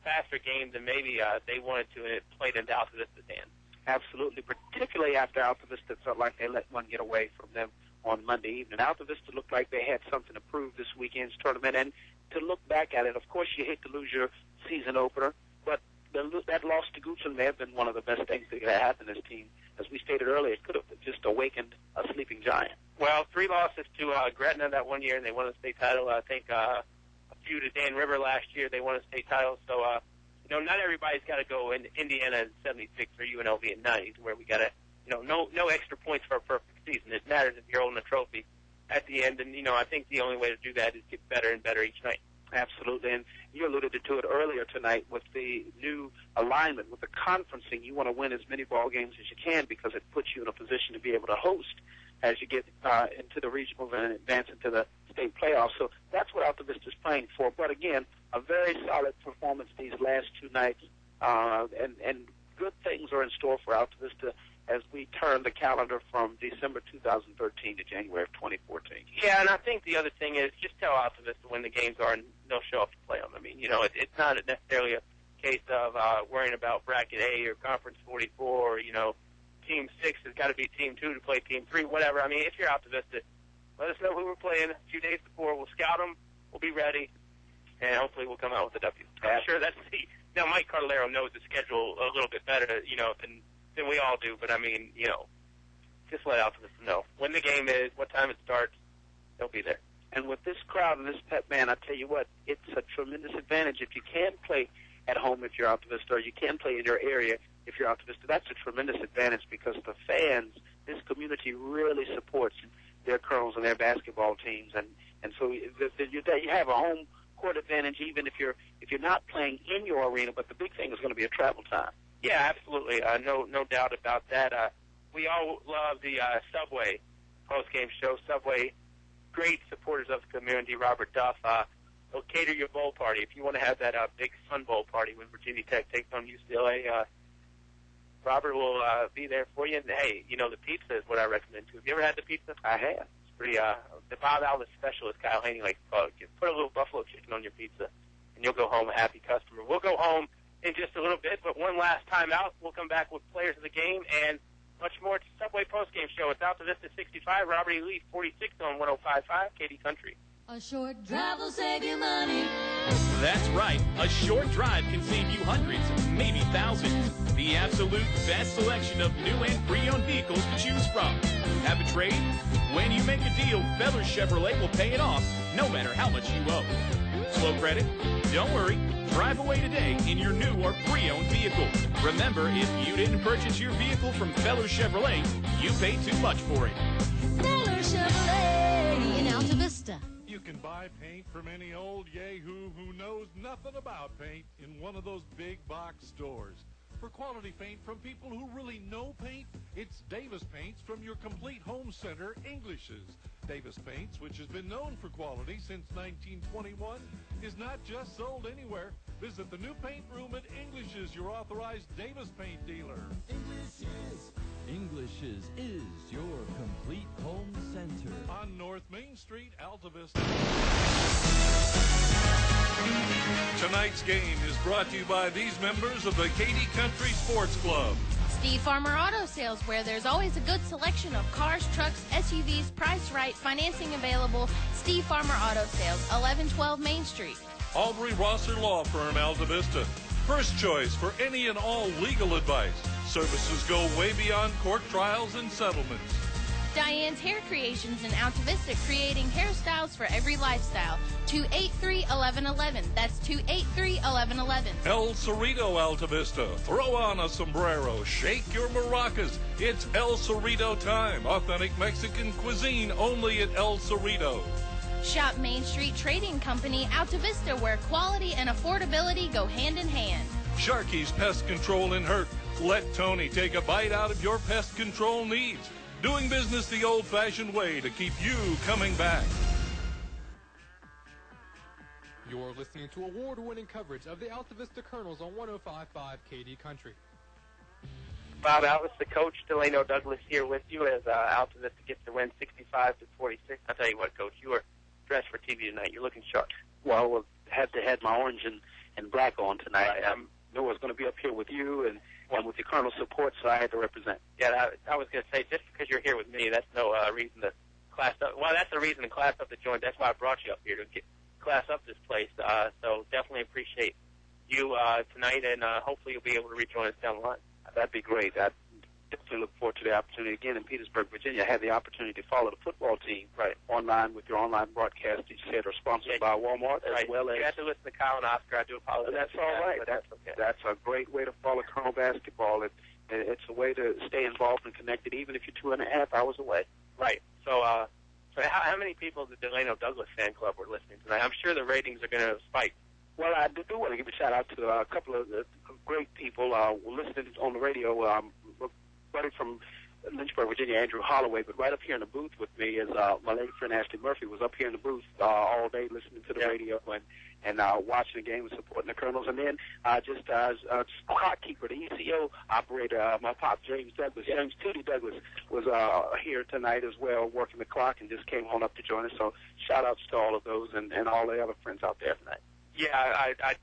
faster game than maybe they wanted to, and it played into Altavista's hands. Absolutely, particularly after Altavista felt like they let one get away from them on Monday evening. Altavista looked like they had something to prove this weekend's tournament, and to look back at it, of course you hate to lose your season opener, but that loss to Goochland may have been one of the best things that could have happened to this team. As we stated earlier, it could have just awakened a sleeping giant. Well, 3 losses to Gretna that one year, and they won a state title. I think a few to Dan River last year, they won a state title. So, not everybody's got to go in Indiana in 76 or UNLV in 90s, where we got to, no extra points for a perfect season. It matters if you're holding a trophy at the end, and, I think the only way to do that is get better and better each night. Absolutely, and you alluded to it earlier tonight with the new alignment, with the conferencing. You want to win as many ball games as you can because it puts you in a position to be able to host as you get into the regionals and advance into the state playoffs. So that's what Altavista is playing for. But again, a very solid performance these last two nights, and good things are in store for Altavista as we turn the calendar from December 2013 to January of 2014. Yeah, and I think the other thing is just tell Altavista when the games are and they'll show up to play them. I mean, it's not necessarily a case of worrying about bracket A or conference 44 or, team 6 has got to be team 2 to play team 3, whatever. I mean, if you're Altavista, let us know who we're playing a few days before. We'll scout them. We'll be ready, and hopefully we'll come out with a W. I'm sure that's now Mike Cardellaro knows the schedule a little bit better, than we all do. But I mean, just let Altavista know when the game is, what time it starts. They'll be there. And with this crowd and this pep band, I tell you what, it's a tremendous advantage if you can play at home if you're Altavista, or you can play in your area if you're Altavista. That's a tremendous advantage because the fans, this community really supports their Colonels and their basketball teams, and so you have a home court advantage even if you're not playing in your arena. But the big thing is going to be a travel time. Yeah, absolutely. No doubt about that. We all love the Subway post-game show. Subway, great supporters of the community. Robert Duff, they'll cater your bowl party. If you want to have that big Sun Bowl party when Virginia Tech takes on UCLA, Robert will be there for you. And, hey, the pizza is what I recommend, too. Have you ever had the pizza? I have. It's pretty, the Bob Alvis special, as Kyle Hoehne likes to call it. Just put a little buffalo chicken on your pizza, and you'll go home a happy customer. We'll go home in just a little bit, but one last time out, we'll come back with players of the game and much more. It's Subway postgame show. It's Altavista 65, Robert E. Lee 46 on 105.5 KD Country. A short drive will save you money. That's right. A short drive can save you hundreds, maybe thousands. The absolute best selection of new and pre-owned vehicles to choose from. Have a trade? When you make a deal, Feller Chevrolet will pay it off, no matter how much you owe. Slow credit? Don't worry. Drive away today in your new or pre-owned vehicle. Remember, if you didn't purchase your vehicle from Feller Chevrolet, you paid too much for it. Feller Chevrolet in Altavista. You can buy paint from any old yahoo who knows nothing about paint in one of those big box stores. For quality paint from people who really know paint, it's Davis Paints from your complete home center, English's. Davis Paints, which has been known for quality since 1921, is not just sold anywhere. Visit the new paint room at English's, your authorized Davis Paint dealer. English's is your complete home center. On North Main Street, Altavista. Tonight's game is brought to you by these members of the KD Country Sports Club. Steve Farmer Auto Sales, where there's always a good selection of cars, trucks, SUVs, priced right, financing available. Steve Farmer Auto Sales, 1112 Main Street. Aubrey Rosser Law Firm, Altavista. First choice for any and all legal advice. Services go way beyond court trials and settlements. Diane's Hair Creations in Altavista, creating hairstyles for every lifestyle. 283-1111. That's 283-1111. El Cerrito, Altavista. Throw on a sombrero. Shake your maracas. It's El Cerrito time. Authentic Mexican cuisine only at El Cerrito. Shop Main Street Trading Company, Altavista, where quality and affordability go hand in hand. Sharky's Pest Control in Hurt. Let Tony take a bite out of your pest control needs. Doing business the old-fashioned way to keep you coming back. You're listening to award-winning coverage of the Altavista Colonels on 105.5 KD Country. Bob Alvis, the coach, Delano Douglas here with you as Altavista gets the win 65-46. I'll tell you what, Coach, you were dressed for TV tonight. You're looking sharp. Well, had my orange and black on tonight. I knew I was going to be up here with you and with the Colonel's support, so I had to represent. Yeah, I was going to say, just because you're here with me, that's no reason to class up. Well, that's the reason to class up the joint. That's why I brought you up here, to class up this place. So definitely appreciate you tonight, and hopefully you'll be able to rejoin us down the line. That'd be great. I definitely look forward to the opportunity again in Petersburg, Virginia. I had the opportunity to follow the football team online with your online broadcast. You said are sponsored by Walmart as well as. You have to listen to Kyle and Oscar. I do apologize. That's all right. That's okay. That's a great way to follow Colonel basketball. It's a way to stay involved and connected, even if you're 2.5 hours away. Right. So, how many people of the Delano Douglas fan club were listening tonight? I'm sure the ratings are going to spike. Well, I do want to give a shout out to a couple of great people listening on the radio. Buddy from Lynchburg, Virginia, Andrew Holloway, but right up here in the booth with me is my lady friend Ashley Murphy was up here in the booth all day listening to the radio and watching the game and supporting the Colonels. And then just clock keeper, the ECO operator, my pop, James Tootie Douglas, was here tonight as well, working the clock and just came on up to join us. So shout outs to all of those and all the other friends out there tonight. Yeah, I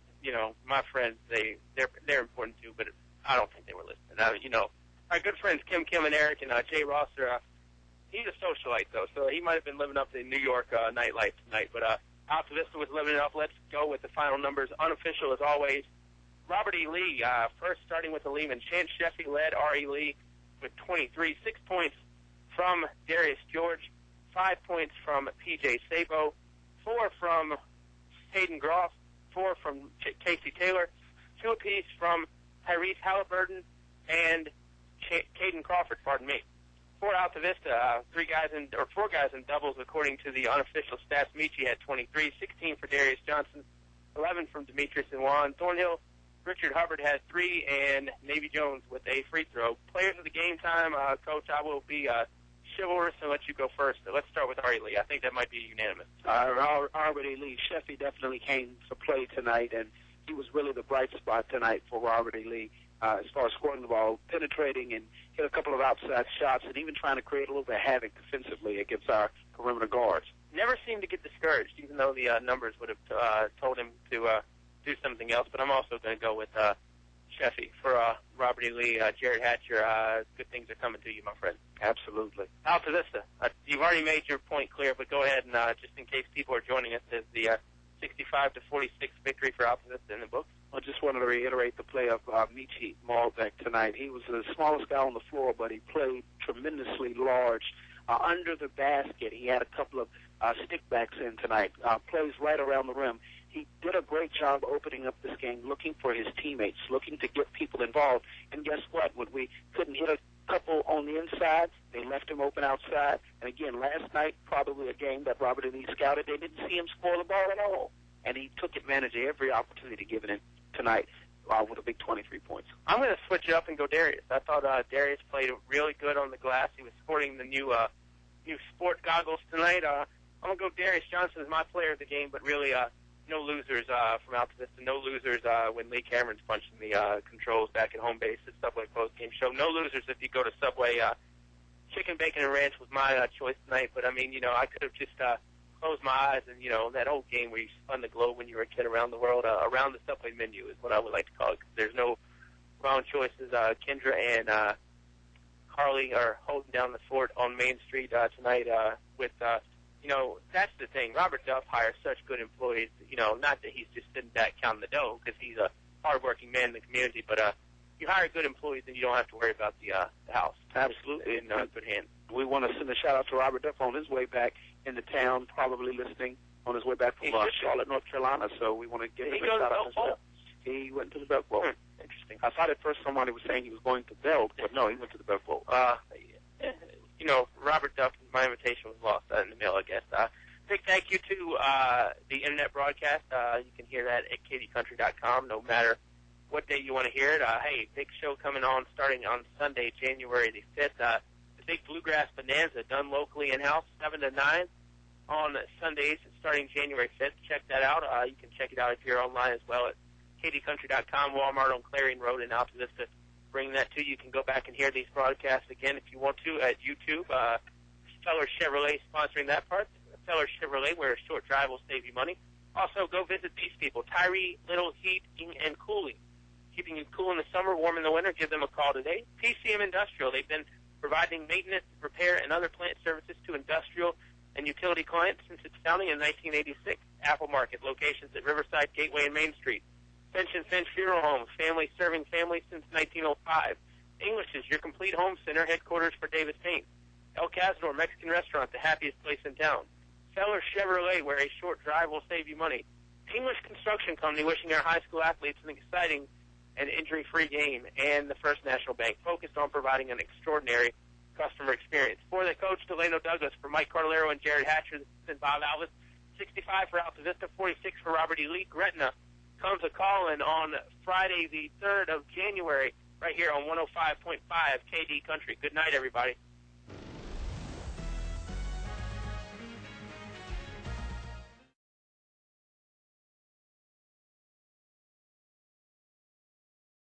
my friends, they're important too, but I don't think they were listening. Our good friends Kim and Eric and Jay Rosser, he's a socialite, though, so he might have been living up to New York nightlife tonight. But Altavista was living it up. Let's go with the final numbers. Unofficial, as always. Robert E. Lee, first starting with the Lehman. Chance Sheffy led R.E. Lee with 23. 6 points from Darius George. 5 points from P.J. Sabo. 4 from Hayden Groff. 4 from Casey Taylor. 2 apiece from Tyrese Halliburton and Caden Crawford, pardon me. For Altavista, 4 guys in doubles according to the unofficial stats. Michi had 23, 16 for Darius Johnson, 11 from Demetrius and Juan Thornhill. Richard Hubbard had 3, and Navy Jones with a free throw. Players of the game time, Coach, I will be chivalrous and let you go first. So let's start with Ari Lee. I think that might be unanimous. Robert E. Lee, Sheffy definitely came to play tonight, and he was really the bright spot tonight for Robert E. Lee. As far as scoring the ball, penetrating and hit a couple of outside shots, and even trying to create a little bit of havoc defensively against our perimeter guards. Never seemed to get discouraged, even though the numbers would have told him to do something else. But I'm also going to go with Sheffy. For Robert E. Lee, Jared Hatcher, good things are coming to you, my friend. Absolutely. Altavista, you've already made your point clear, but go ahead and just in case people are joining us, is the 65-46 victory for Altavista in the books. I just wanted to reiterate the play of Michi Malbeck tonight. He was the smallest guy on the floor, but he played tremendously large. Under the basket, he had a couple of stickbacks in tonight, plays right around the rim. He did a great job opening up this game, looking for his teammates, looking to get people involved. And guess what? When we couldn't hit a couple on the inside, they left him open outside. And again, last night, probably a game that Robert E. Lee scouted, they didn't see him score the ball at all. And he took advantage of every opportunity given him tonight with a big 23 points. I'm going to switch it up and go Darius. I thought Darius played really good on the glass. He was sporting the new sport goggles tonight. I'm going to go Darius Johnson as my player of the game, but really no losers from Altavista. No losers when Lee Cameron's punching the controls back at home base at Subway post-game show. No losers if you go to Subway. Chicken, bacon, and ranch was my choice tonight, but I mean, I could have just close my eyes and, that old game where you spun the globe when you were a kid around the world, around the Subway menu is what I would like to call it. There's no wrong choices. Kendra and Carly are holding down the fort on Main Street tonight with, that's the thing. Robert Duff hires such good employees, not that he's just sitting back counting the dough because he's a hardworking man in the community, but you hire good employees and you don't have to worry about the house. Absolutely. In good hands. We want to send a shout-out to Robert Duff on his way back into town, probably listening on his way back from Charlotte, North Carolina, so we want to give him a shout-out as well. He went to the Belk Bowl. Interesting. I thought at first somebody was saying he was going to Belk, but no, he went to the Belk Bowl. Robert Duff, my invitation was lost in the mail, I guess. Big thank you to the Internet broadcast. You can hear that at kdcountry.com, no matter what day you want to hear it. Hey, big show coming on starting on Sunday, January the 5th. The Big Bluegrass Bonanza done locally in-house, 7 to 9 on Sundays starting January 5th. Check that out. You can check it out if you're online as well at kdcountry.com, Walmart on Clarion Road in Altavista. Bring that to you. You can go back and hear these broadcasts again if you want to at YouTube. Feller Chevrolet sponsoring that part. Feller Chevrolet, where a short drive will save you money. Also, go visit these people, Tyree Little Heating and Cooling. Keeping you cool in the summer, warm in the winter. Give them a call today. PCM Industrial. They've been providing maintenance, repair, and other plant services to industrial and utility clients since its founding in 1986. Apple Market, locations at Riverside, Gateway, and Main Street. Finch and Finch Funeral Home, family serving families since 1905. English's, your complete home center, headquarters for Davis Paint. El Cazador Mexican Restaurant, the happiest place in town. Feller Chevrolet, where a short drive will save you money. English Construction Company, wishing our high school athletes an exciting and injury-free game. And the First National Bank, focused on providing an extraordinary customer experience. For the coach, Delano Douglas, for Mike Cardellaro and Jared Hatcher, this has been Bob Alvis. 65 for Altavista, 46 for Robert E. Lee. Gretna comes a-calling on Friday, the 3rd of January right here on 105.5 KD Country. Good night, everybody.